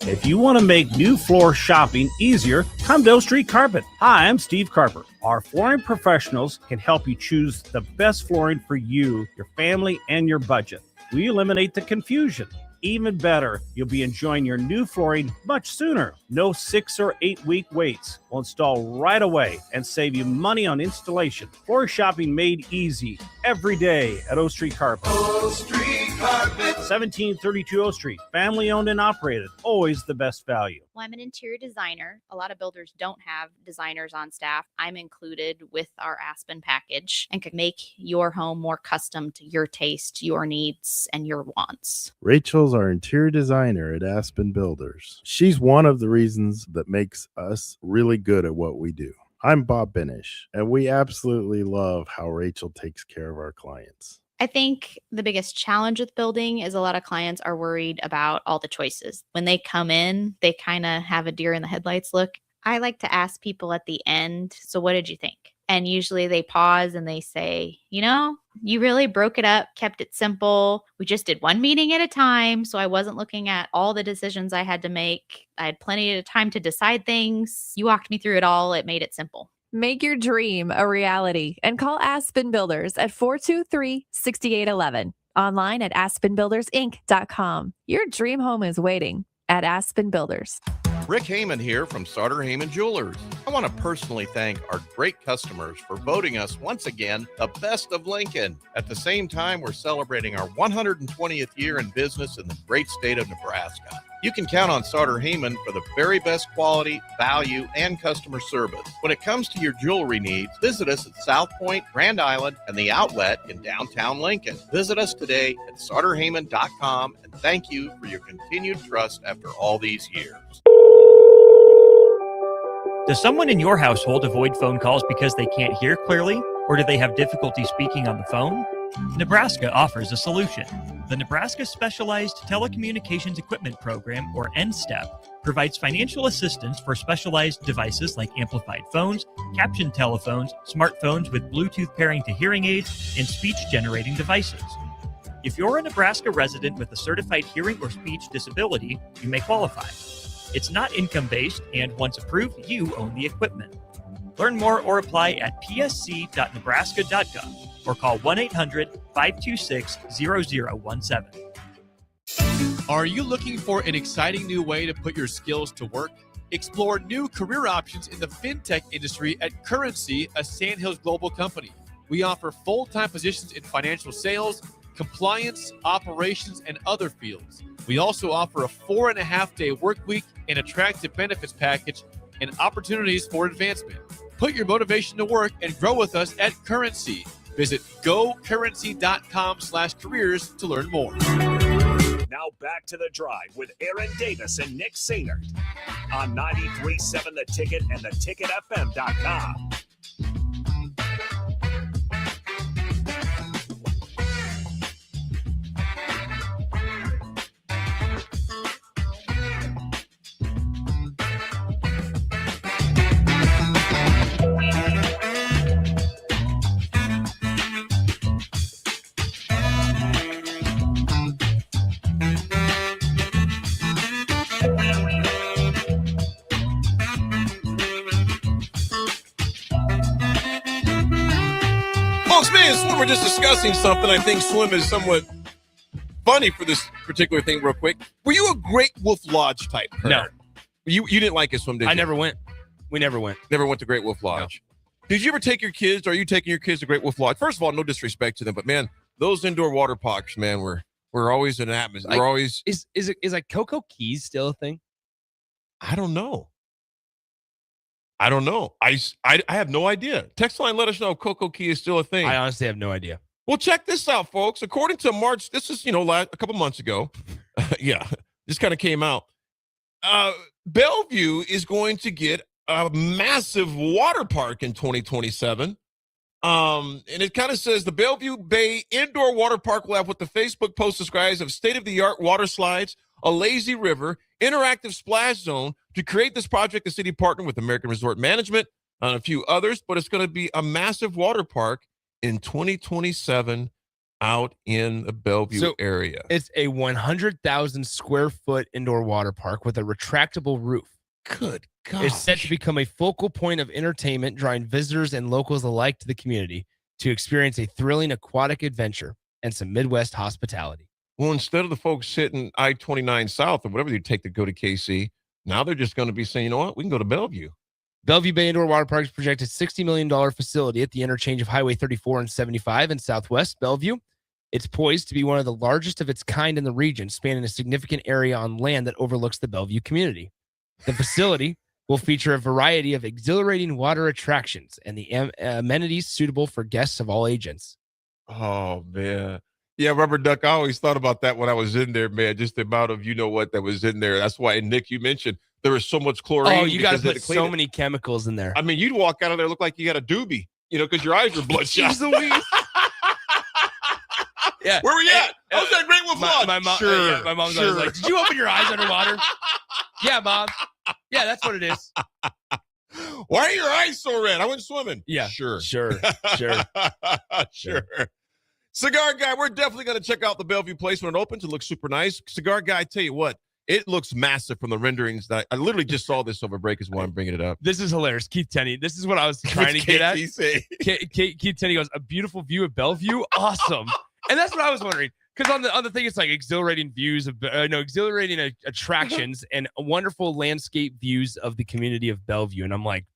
If you want to make new floor shopping easier, come to O Street Carpet. Hi, I'm Steve Carper. Our flooring professionals can help you choose the best flooring for you, your family, and your budget. We eliminate the confusion. Even better, you'll be enjoying your new flooring much sooner. No 6 or 8 week waits. We'll install right away and save you money on installation. Floor shopping made easy every day at O Street Carpet. O Street Carpet. 1732 O Street. Family owned and operated. Always the best value. Well, I'm an interior designer. A lot of builders don't have designers on staff. I'm included with our Aspen package and can make your home more custom to your taste, your needs, and your wants. Rachel's our interior designer at Aspen Builders. She's one of the reasons that makes us really good at what we do. I'm Bob Benish, and we absolutely love how Rachel takes care of our clients. I think the biggest challenge with building is a lot of clients are worried about all the choices. When they come in, they kind of have a deer in the headlights look. I like to ask people at the end, so what did you think? And usually they pause and they say, you know, you really broke it up, kept it simple. We just did one meeting at a time. So I wasn't looking at all the decisions I had to make. I had plenty of time to decide things. You walked me through it all. It made it simple. Make your dream a reality and call Aspen Builders at 423-6811. Online at aspenbuildersinc.com. Your dream home is waiting at Aspen Builders. Rick Heyman here from Sartor Heyman Jewelers. I want to personally thank our great customers for voting us once again the best of Lincoln. At the same time, we're celebrating our 120th year in business in the great state of Nebraska. You can count on Sartor Heyman for the very best quality, value, and customer service. When it comes to your jewelry needs, visit us at South Point, Grand Island, and the Outlet in downtown Lincoln. Visit us today at sartorheyman.com, and thank you for your continued trust after all these years. Does someone in your household avoid phone calls because they can't hear clearly, or do they have difficulty speaking on the phone? Nebraska offers a solution. The Nebraska Specialized Telecommunications Equipment Program, or NSTEP, provides financial assistance for specialized devices like amplified phones, captioned telephones, smartphones with Bluetooth pairing to hearing aids, and speech-generating devices. If you're a Nebraska resident with a certified hearing or speech disability, you may qualify. It's not income-based, and once approved, you own the equipment. Learn more or apply at psc.nebraska.gov or call 1-800-526-0017. Are you looking for an exciting new way to put your skills to work? Explore new career options in the fintech industry at Currency, a Sandhills global company. We offer full-time positions in financial sales, compliance, operations, and other fields. We also offer a 4.5-day work week, an attractive benefits package, and opportunities for advancement. Put your motivation to work and grow with us at Currency. Visit gocurrency.com/careers to learn more. Now back to the drive with Aaron Davis and Nick Sainert on 93.7 The Ticket and theticketfm.com. Folks, me and Slim were just discussing something I think Slim is somewhat funny for this particular thing real quick. Were you a Great Wolf Lodge type? No. You didn't like it, Slim, did you? I never went. We never went. Never went to Great Wolf Lodge. No. Did you ever take your kids, or are you taking your kids to Great Wolf Lodge? First of all, no disrespect to them, but man, those indoor water parks, man, we're always an atmosphere. We're always is like Cocoa Keys still a thing? I don't know. I have no idea. Text line, let us know if Cocoa Key is still a thing. I honestly have no idea. Well, check this out, folks. According to March, this is, a couple months ago. Yeah, this kind of came out. Bellevue is going to get a massive water park in 2027. And it kind of says the Bellevue Bay Indoor Water Park will have what the Facebook post describes of state-of-the-art water slides, a lazy river, interactive splash zone. To create this project, the city partnered with American Resort Management and a few others, but it's going to be a massive water park in 2027 out in the Bellevue area. It's a 100,000 square foot indoor water park with a retractable roof. Good God. It's set to become a focal point of entertainment, drawing visitors and locals alike to the community to experience a thrilling aquatic adventure and some Midwest hospitality. Well, instead of the folks hitting I-29 South or whatever you take to go to KC, now they're just going to be saying, you know what, we can go to Bellevue. Bellevue Bay Indoor Water Park's projected $60 million facility at the interchange of Highway 34 and 75 in Southwest Bellevue. It's poised to be one of the largest of its kind in the region, spanning a significant area on land that overlooks the Bellevue community. The facility will feature a variety of exhilarating water attractions and the amenities suitable for guests of all ages. Oh, man. Yeah, Rubber Duck, I always thought about that when I was in there, man, just the amount of you-know-what that was in there. That's why, and Nick, you mentioned there was so much chlorine. Oh, you got to put so many chemicals in there. I mean, you'd walk out of there look like you had a doobie, because your eyes were bloodshot. Jeez Louise. Yeah. Where were you at? How's that Great Wolf Lodge? My mom, my mom's always like, did you open your eyes underwater? Yeah, Mom. Yeah, that's what it is. Why are your eyes so red? I went swimming. Yeah. Sure. Sure. Cigar Guy, we're definitely going to check out the Bellevue place when it opens. It looks super nice. Cigar Guy, I tell you what, it looks massive from the renderings. That I literally just saw this over break is why I'm bringing it up. This is hilarious. Keith Tenney, this is what I was trying to get at. Keith Tenney goes, a beautiful view of Bellevue? Awesome. And that's what I was wondering. Because on the thing, it's like exhilarating views of, exhilarating attractions and wonderful landscape views of the community of Bellevue. And I'm like,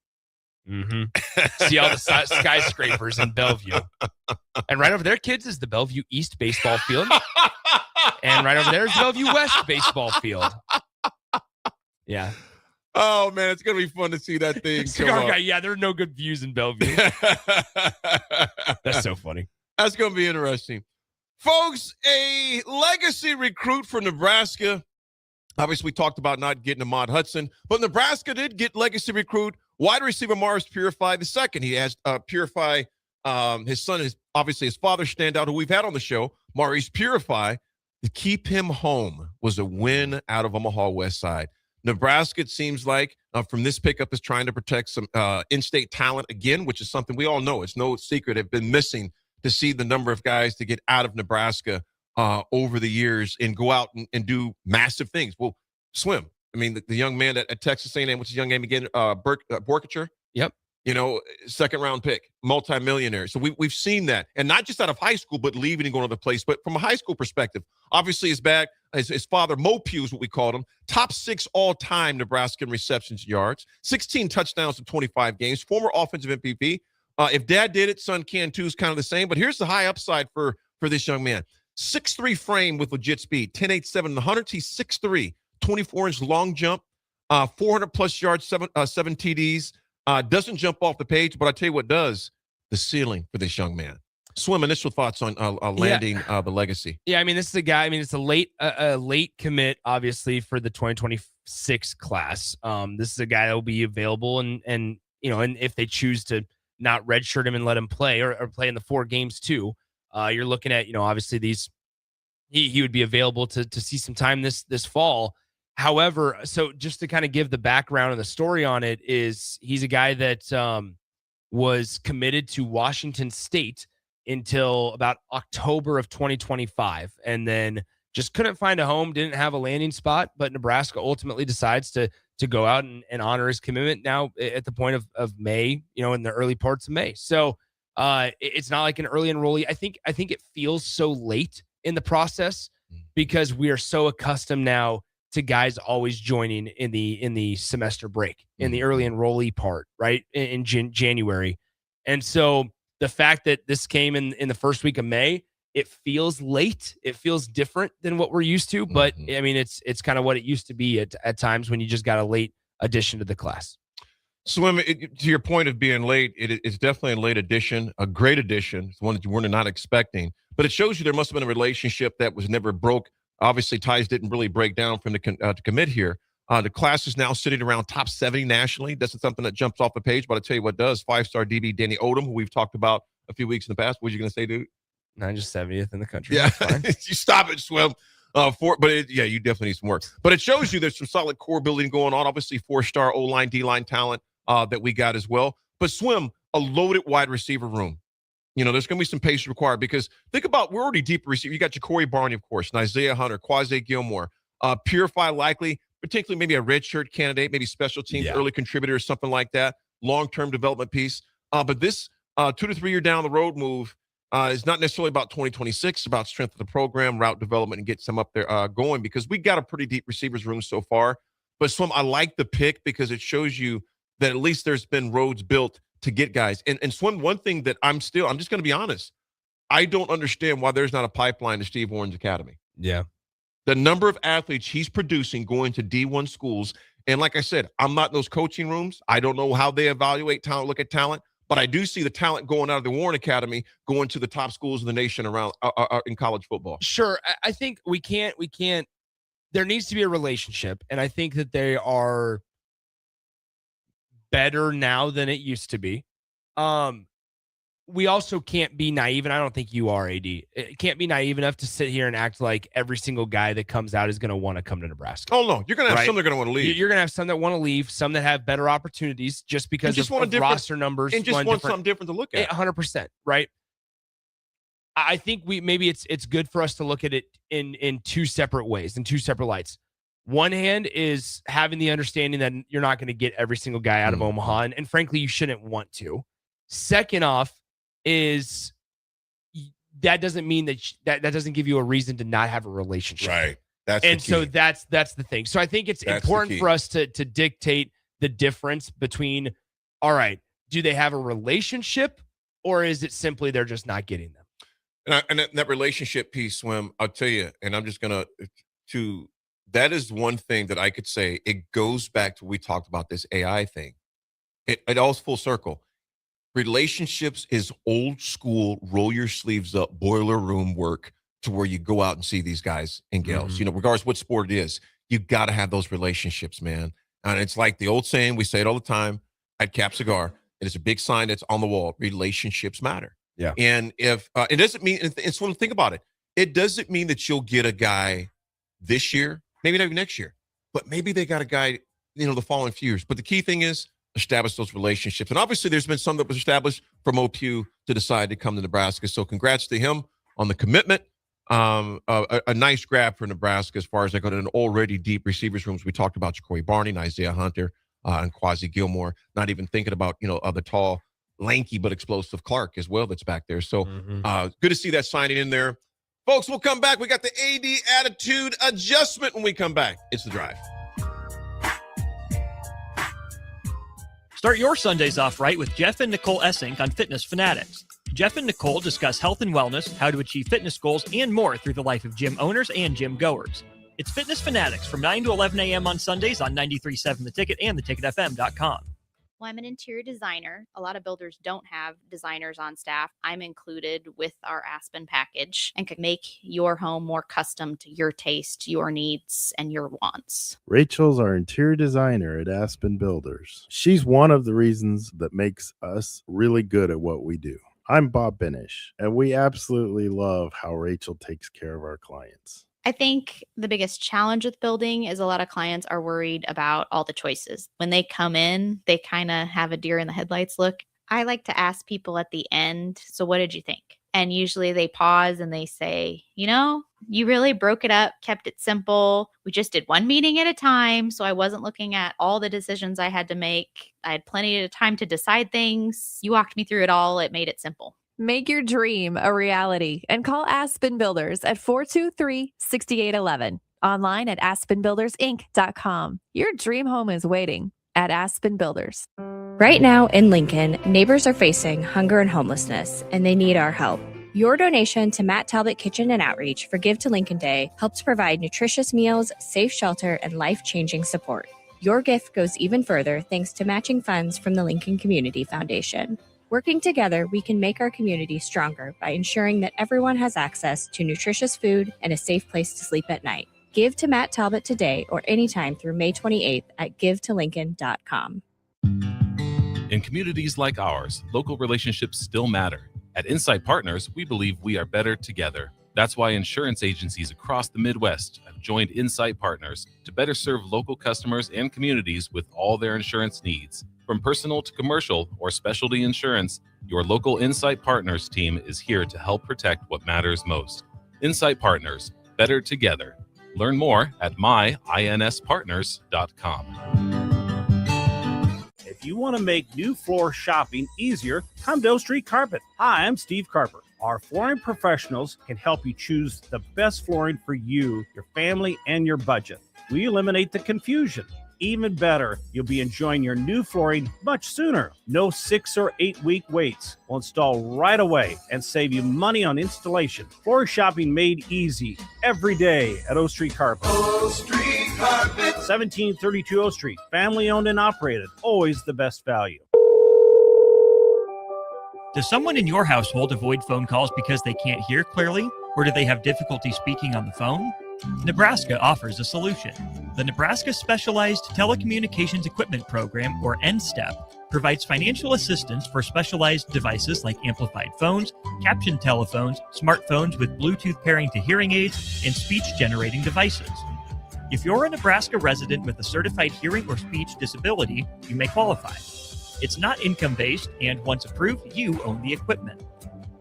see all the skyscrapers in Bellevue. And right over there, kids, is the Bellevue East baseball field. And right over there is Bellevue West baseball field. Yeah. Oh, man, it's going to be fun to see that thing. Cigar Guy, yeah, there are no good views in Bellevue. That's so funny. That's going to be interesting. Folks, a legacy recruit for Nebraska. Obviously, we talked about not getting Ahmad Hudson, but Nebraska did get legacy recruit wide receiver Morris Purify II. He has Purify, his son is obviously his father standout, who we've had on the show, Maurice Purify. To keep him home was a win out of Omaha West Side. Nebraska, it seems like, from this pickup is trying to protect some in-state talent again, which is something we all know. It's no secret. Have been missing to see the number of guys to get out of Nebraska over the years and go out and do massive things. Well, swim. I mean, the young man at Texas A&M, what's his young name again? Borkature? Yep. Second-round pick, multimillionaire. So we've seen that. And not just out of high school, but leaving and going to the place. But from a high school perspective, obviously his father, Mo Pugh is what we called him, top 6 all-time Nebraskan receptions yards, 16 touchdowns in 25 games, former offensive MVP. If dad did it, son can too is kind of the same. But here's the high upside for this young man. 6'3" frame with legit speed, 10.87 in the hundreds. He's 6'3", 24-inch long jump, 400-plus yards, seven TDs. Doesn't jump off the page, but I tell you what does, the ceiling for this young man. Swim, initial thoughts on landing the legacy. Yeah, I mean, this is a guy, it's a late commit, obviously, for the 2026 class. This is a guy that will be available and if they choose to not redshirt him and let him play or play in the 4 games too. You're looking at, obviously he would be available to see some time this fall. However, so just to kind of give the background and the story on it is he's a guy that was committed to Washington State until about October of 2025 and then just couldn't find a home, didn't have a landing spot, but Nebraska ultimately decides to go out and honor his commitment now at the point of May, in the early parts of May. So it's not like an early enrollee. I think it feels so late in the process because we are so accustomed now to guys always joining in the semester break, in the early enrollee part, right, in January. And so the fact that this came in the first week of May, it feels late. It feels different than what we're used to, but I mean, it's kind of what it used to be at times when you just got a late addition to the class. Swim, to your point of being late, it's definitely a late addition, a great addition. It's one that you were not expecting, but it shows you there must have been a relationship that was never broke. Obviously, ties didn't really break down from to commit here. The class is now sitting around top 70 nationally. That's something that jumps off the page, but I'll tell you what does. 5-star DB Danny Odom, who we've talked about a few weeks in the past. What are you going to say, dude? Not just 70th in the country. Yeah, you stop it, Swim. You definitely need some work. But it shows you there's some solid core building going on. Obviously, 4-star O-line, D-line talent that we got as well. But Swim, a loaded wide receiver room. There's going to be some patience required because think about we're already deep receiver. You got Ja'Cory Barney, of course, and Isaiah Hunter, Quasi Gilmore, Purify likely, particularly maybe a redshirt candidate, maybe special teams, early contributor, something like that, long-term development piece. But this 2 to 3 year down the road move is not necessarily about 2026. It's about strength of the program, route development, and get some up there going because we got a pretty deep receivers room so far. But Swim, I like the pick because it shows you that at least there's been roads built to get guys. And Swim, one thing that I'm just going to be honest, I don't understand why there's not a pipeline to Steve Warren's academy. Yeah. The number of athletes he's producing going to D1 schools. And like I said, I'm not in those coaching rooms. I don't know how they evaluate talent, look at talent. But I do see the talent going out of the Warren Academy, going to the top schools in the nation around in college football. Sure. I think we can't, there needs to be a relationship. And I think that they are better now than it used to be. We also can't be naive, and I don't think you are, AD. It can't be naive enough to sit here and act like every single guy that comes out is going to want to come to Nebraska. Oh, no. You're going to have some that are going to want to leave. You're going to have some that want to leave, some that have better opportunities just because of roster numbers. And just want something different to look at. 100%, right? I think maybe it's good for us to look at it in two separate ways, in two separate lights. One hand is having the understanding that you're not going to get every single guy out of Omaha, and frankly, you shouldn't want to. Second off, is that doesn't mean that doesn't give you a reason to not have a relationship. Right. So that's the thing. So I think it's important for us to dictate the difference between, all right, do they have a relationship or is it simply they're just not getting them? And that relationship piece, Swim, I'll tell you, and I'm just going to that is one thing that I could say. It goes back to we talked about this AI thing. It all's full circle. Relationships is old school, roll your sleeves up, boiler room work to where you go out and see these guys and gals. Regardless what sport it is, you got to have those relationships, man. And it's like the old saying, we say it all the time at Cap Cigar. It is a big sign that's on the wall. Relationships matter. Yeah. And if it doesn't mean, it's one think about it. It doesn't mean that you'll get a guy this year, maybe not even next year, but maybe they got a guy, the following few years. But the key thing is, establish those relationships. And obviously there's been some that was established from OPU to decide to come to Nebraska. So congrats to him on the commitment. A nice grab for Nebraska as far as I go to an already deep receivers rooms. We talked about Ja'Cory Barney and Isaiah Hunter and Quasi Gilmore, not even thinking about, the tall, lanky, but explosive Clark as well that's back there. So good to see that signing in there. Folks, we'll come back. We got the AD attitude adjustment when we come back. It's The Drive. Start your Sundays off right with Jeff and Nicole Essink on Fitness Fanatics. Jeff and Nicole discuss health and wellness, how to achieve fitness goals, and more through the life of gym owners and gym goers. It's Fitness Fanatics from 9 to 11 a.m. on Sundays on 93.7 The Ticket and theticketfm.com. Well, I'm an interior designer. A lot of builders don't have designers on staff. I'm included with our Aspen package and can make your home more custom to your taste, your needs, and your wants. Rachel's our interior designer at Aspen Builders. She's one of the reasons that makes us really good at what we do. I'm Bob Benish, and we absolutely love how Rachel takes care of our clients. I think the biggest challenge with building is a lot of clients are worried about all the choices. When they come in, they kind of have a deer in the headlights look. I like to ask people at the end, so what did you think? And usually they pause and they say, you really broke it up, kept it simple. We just did one meeting at a time, so I wasn't looking at all the decisions I had to make. I had plenty of time to decide things. You walked me through it all. It made it simple. Make your dream a reality and call Aspen Builders at 423-6811. Online at aspenbuildersinc.com. Your dream home is waiting at Aspen Builders. Right now in Lincoln, neighbors are facing hunger and homelessness, and they need our help. Your donation to Matt Talbot Kitchen and Outreach for Give to Lincoln Day helps provide nutritious meals, safe shelter, and life-changing support. Your gift goes even further thanks to matching funds from the Lincoln Community Foundation. Working together, we can make our community stronger by ensuring that everyone has access to nutritious food and a safe place to sleep at night. Give to Matt Talbot today or anytime through May 28th at givetolincoln.com. In communities like ours, local relationships still matter. At Insight Partners, we believe we are better together. That's why insurance agencies across the Midwest have joined Insight Partners to better serve local customers and communities with all their insurance needs. From personal to commercial or specialty insurance, your local Insight Partners team is here to help protect what matters most. Insight Partners, better together. Learn more at myinspartners.com. If you want to make new floor shopping easier, come to O Street Carpet. Hi, I'm Steve Carper. Our flooring professionals can help you choose the best flooring for you, your family, and your budget. We eliminate the confusion. Even better, you'll be enjoying your new flooring much sooner. No 6 or 8 week waits. We'll install right away and save you money on installation. Floor shopping made easy every day at O Street Carpet. O Street Carpet. 1732 O Street. Family owned and operated. Always the best value. Does someone in your household avoid phone calls because they can't hear clearly? Or do they have difficulty speaking on the phone? Nebraska offers a solution. The Nebraska Specialized Telecommunications Equipment Program, or NSTEP, provides financial assistance for specialized devices like amplified phones, captioned telephones, smartphones with Bluetooth pairing to hearing aids, and speech-generating devices. If you're a Nebraska resident with a certified hearing or speech disability, you may qualify. It's not income-based, and once approved, you own the equipment.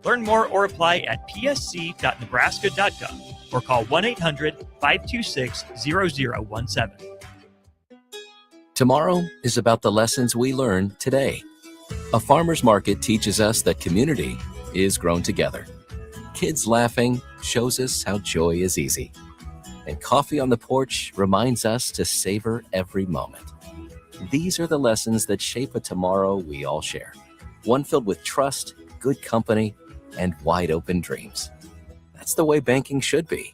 Learn more or apply at psc.nebraska.gov or call 1-800-526-0017. Tomorrow is about the lessons we learn today. A farmer's market teaches us that community is grown together. Kids laughing shows us how joy is easy. And coffee on the porch reminds us to savor every moment. These are the lessons that shape a tomorrow we all share. One filled with trust, good company, and wide open dreams. That's the way banking should be.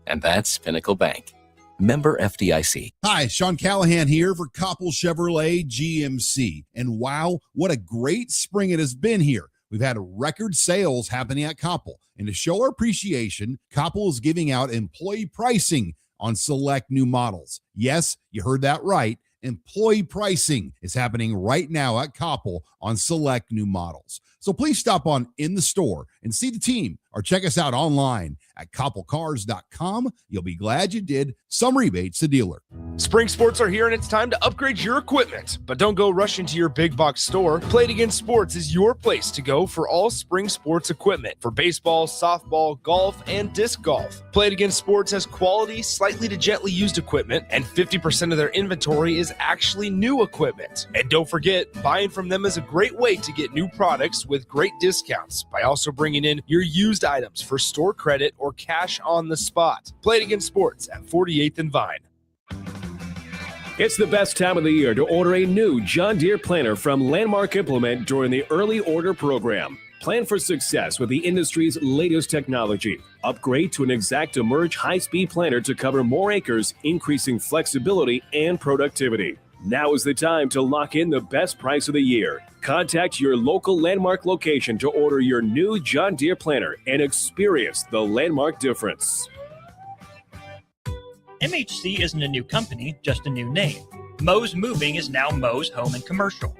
And that's Pinnacle Bank. Member FDIC. Hi, Sean Callahan here for Koppel Chevrolet GMC. And wow, what a great spring it has been here. We've had record sales happening at Koppel. And to show our appreciation, Koppel is giving out employee pricing on select new models. Yes, you heard that right. Employee pricing is happening right now at Koppel on select new models. So please stop on in the store and see the team or check us out online at koppelcars.com. You'll be glad you did. Some rebates to dealer. Spring sports are here and it's time to upgrade your equipment. But don't go rushing to your big box store. Play It Again Sports is your place to go for all spring sports equipment for baseball, softball, golf, and disc golf. Play It Again Sports has quality, slightly to gently used equipment, and 50% of their inventory is actually new equipment. And don't forget, buying from them is a great way to get new products with great discounts by also bringing in your used items for store credit or cash on the spot. Play It Again Sports at 48th and Vine. It's the best time of the year to order a new John Deere planter from Landmark Implement during the early order program. Plan for success with the industry's latest technology. Upgrade to an Exact Emerge high-speed planter to cover more acres, increasing flexibility and productivity. Now is the time to lock in the best price of the year. Contact your local Landmark location to order your new John Deere planter and experience the Landmark difference. MHC isn't a new company, just a new name. Moe's Moving is now Moe's Home and Commercial.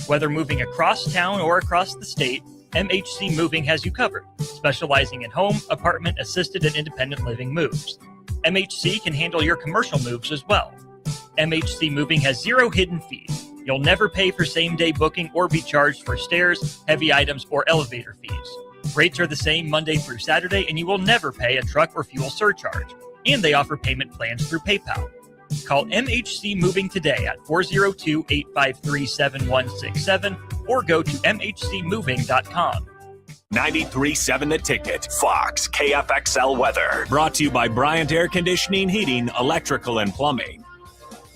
Whether moving across town or across the state, MHC Moving has you covered, specializing in home, apartment, assisted, and independent living moves. MHC can handle your commercial moves as well. MHC Moving has 0 hidden fees. You'll never pay for same-day booking or be charged for stairs, heavy items, or elevator fees. Rates are the same Monday through Saturday, and you will never pay a truck or fuel surcharge. And they offer payment plans through PayPal. Call MHC Moving today at 402-853-7167 or go to mhcmoving.com. 93.7 The Ticket, Fox, KFXL weather. Brought to you by Bryant Air Conditioning, Heating, Electrical, and Plumbing.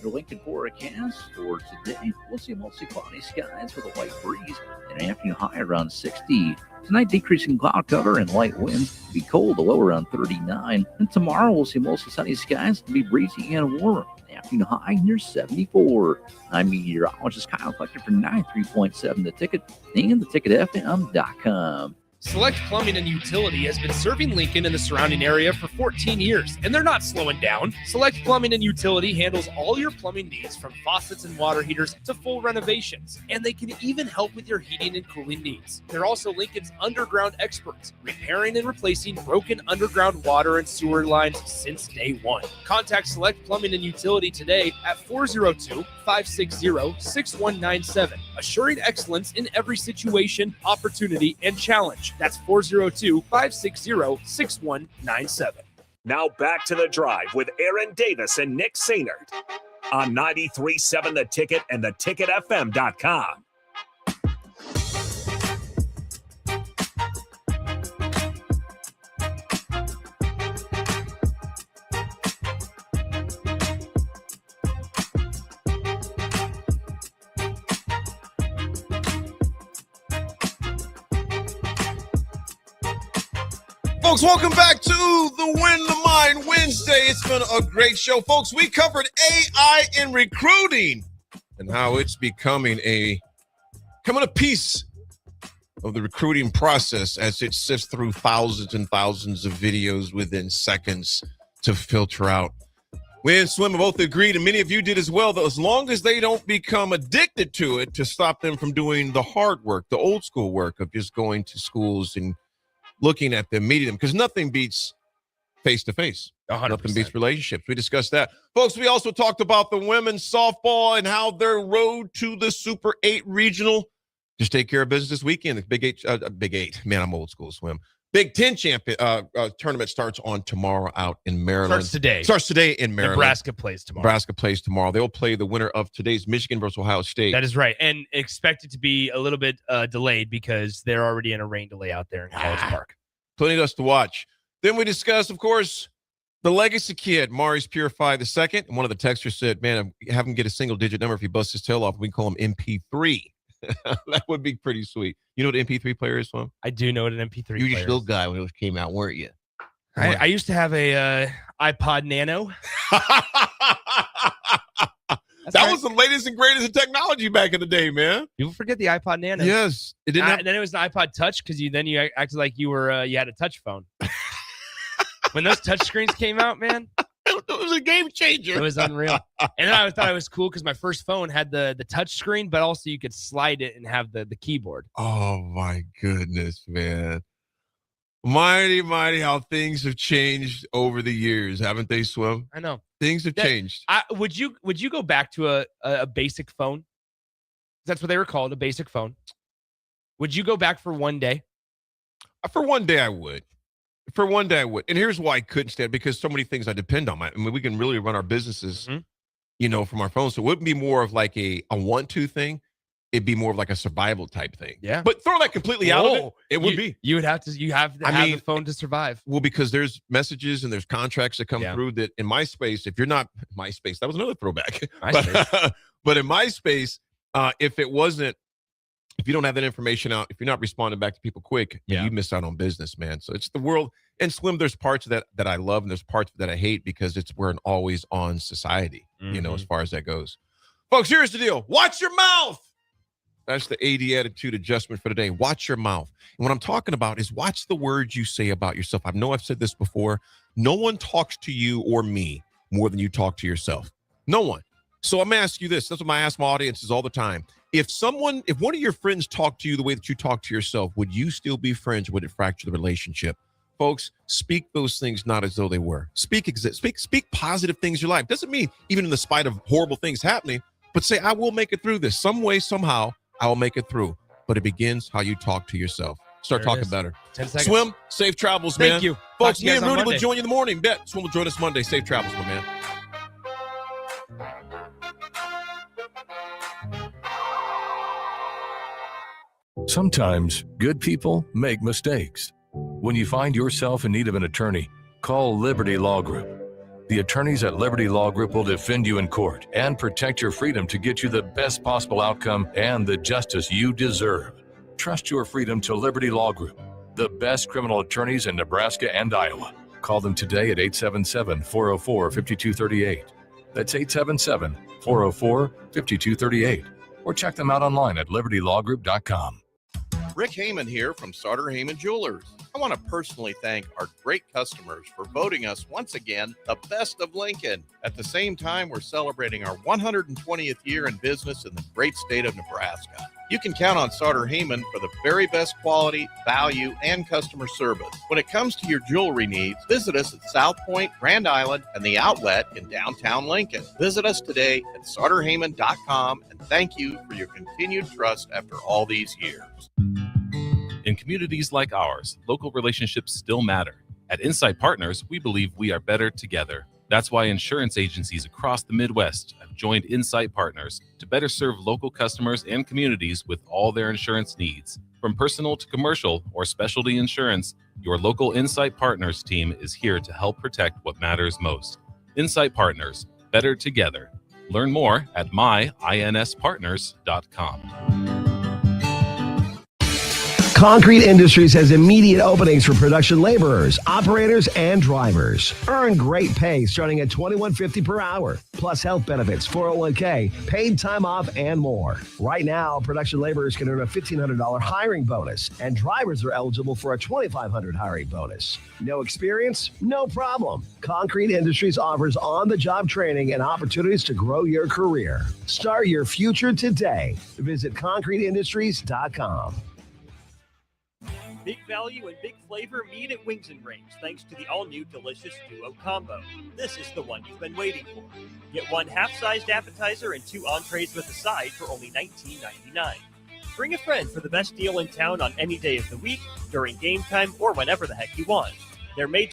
Your Lincoln forecast for today, we'll see mostly cloudy skies with a light breeze and an afternoon high around 60. Tonight, decreasing cloud cover and light winds. Be cold, a low around 39. And tomorrow, we'll see mostly sunny skies to be breezy and warmer. Afternoon high near 74. I'm meteorologist Kyle Fletcher for 93.7 The Ticket and theticketfm.com. Select Plumbing and Utility has been serving Lincoln and the surrounding area for 14 years, and they're not slowing down. Select Plumbing and Utility handles all your plumbing needs, from faucets and water heaters to full renovations, and they can even help with your heating and cooling needs. They're also Lincoln's underground experts, repairing and replacing broken underground water and sewer lines since day one. Contact Select Plumbing and Utility today at 402-560-6197, assuring excellence in every situation, opportunity, and challenge. That's 402-560-6197. Now back to the drive with Aaron Davis and Nick Sainert on 93.7 The Ticket and theticketfm.com. Folks, welcome back to the Win the Mind Wednesday. It's been a great show. Folks, we covered AI in recruiting and how it's becoming a piece of the recruiting process as it sifts through thousands and thousands of videos within seconds to filter out. We and Swim both agreed, and many of you did as well, that as long as they don't become addicted to it, to stop them from doing the hard work, the old school work of just going to schools and looking at them, meeting them, because nothing beats face-to-face. 100%. Nothing beats relationships. We discussed that. Folks, we also talked about the women's softball and how their road to the Super 8 Regional. Just take care of business this weekend. The Big Eight. Man, I'm old school, Swim. Big Ten tournament starts on tomorrow out in Maryland. Starts today in Maryland. Nebraska plays tomorrow. They'll play the winner of today's Michigan versus Ohio State. That is right. And expect it to be a little bit delayed because they're already in a rain delay out there in College Park. Plenty of us to watch. Then we discussed, of course, the legacy kid, Maurice Purify II. And one of the texters said, man, have him get a single-digit number if he busts his tail off. We can call him MP3. That would be pretty sweet. You know what an MP3 player is, Swim? I do know what an MP3 player is. You were just a little guy when it came out, weren't you? I used to have a iPod Nano. That was the latest and greatest in technology back in the day, man. People forget the iPod Nano. Yes, it didn't. And then it was an iPod Touch because you acted like you were you had a touch phone. When those touch screens came out, man, it was a game changer. It was unreal. And then I thought it was cool because my first phone had the touch screen, but also you could slide it and have the keyboard. Oh my goodness, man. Mighty, mighty how things have changed over the years, haven't they, Swim? I know. Things have changed. Would you go back to a basic phone? That's what they were called, a basic phone. Would you go back for one day? For one day, I would. For one day, I would. And here's why I couldn't stand, because so many things I depend on. I mean, we can really run our businesses, from our phones. So it wouldn't be more of like a want-to thing. It'd be more of like a survival type thing. Yeah. But throw that completely out of it, it would be. You have to have the phone to survive. Well, because there's messages and there's contracts that come through that in MySpace, if you're not MySpace, that was another throwback. But in MySpace, if you don't have that information out, if you're not responding back to people quick, you miss out on business, man. So it's the world. And Swim, there's parts of that I love and there's parts that I hate because we're an always on society, as far as that goes. Folks, here's the deal. Watch your mouth. That's the AD attitude adjustment for today. Watch your mouth. And what I'm talking about is watch the words you say about yourself. I know I've said this before. No one talks to you or me more than you talk to yourself. No one. So I'm going to ask you this. That's what I ask my audiences all the time. If one of your friends talked to you the way that you talk to yourself, would you still be friends or would it fracture the relationship? Folks, speak those things not as though they were. Speak positive things in your life. Doesn't mean even in the spite of horrible things happening, but say, I will make it through this. Some way, somehow, I will make it through. But it begins how you talk to yourself. Start talking better. 10 seconds. Swim, safe travels, man. Thank you. Folks, me and Rudy will join you in the morning. Bet Swim will join us Monday. Safe travels, my man. Sometimes good people make mistakes. When you find yourself in need of an attorney, call Liberty Law Group. The attorneys at Liberty Law Group will defend you in court and protect your freedom to get you the best possible outcome and the justice you deserve. Trust your freedom to Liberty Law Group, the best criminal attorneys in Nebraska and Iowa. Call them today at 877-404-5238. That's 877-404-5238. Or check them out online at libertylawgroup.com. Rick Heyman here from Sauter Heyman Jewelers. I want to personally thank our great customers for voting us once again the best of Lincoln. At the same time, we're celebrating our 120th year in business in the great state of Nebraska. You can count on Sauter Heyman for the very best quality, value, and customer service. When it comes to your jewelry needs, visit us at South Point, Grand Island, and the Outlet in downtown Lincoln. Visit us today at sauterheyman.com, and thank you for your continued trust after all these years. In communities like ours, local relationships still matter. At Insight Partners, we believe we are better together. That's why insurance agencies across the Midwest have joined Insight Partners to better serve local customers and communities with all their insurance needs. From personal to commercial or specialty insurance, your local Insight Partners team is here to help protect what matters most. Insight Partners, better together. Learn more at myinspartners.com. Concrete Industries has immediate openings for production laborers, operators, and drivers. Earn great pay starting at $21.50 per hour, plus health benefits, 401k, paid time off, and more. Right now, production laborers can earn a $1,500 hiring bonus, and drivers are eligible for a $2,500 hiring bonus. No experience? No problem. Concrete Industries offers on-the-job training and opportunities to grow your career. Start your future today. Visit concreteindustries.com. Big value and big flavor meet at Wings and Rings thanks to the all-new delicious Duo Combo. This is the one you've been waiting for. Get one half-sized appetizer and 2 entrees with a side for only $19.99. Bring a friend for the best deal in town on any day of the week, during game time, or whenever the heck you want. They're made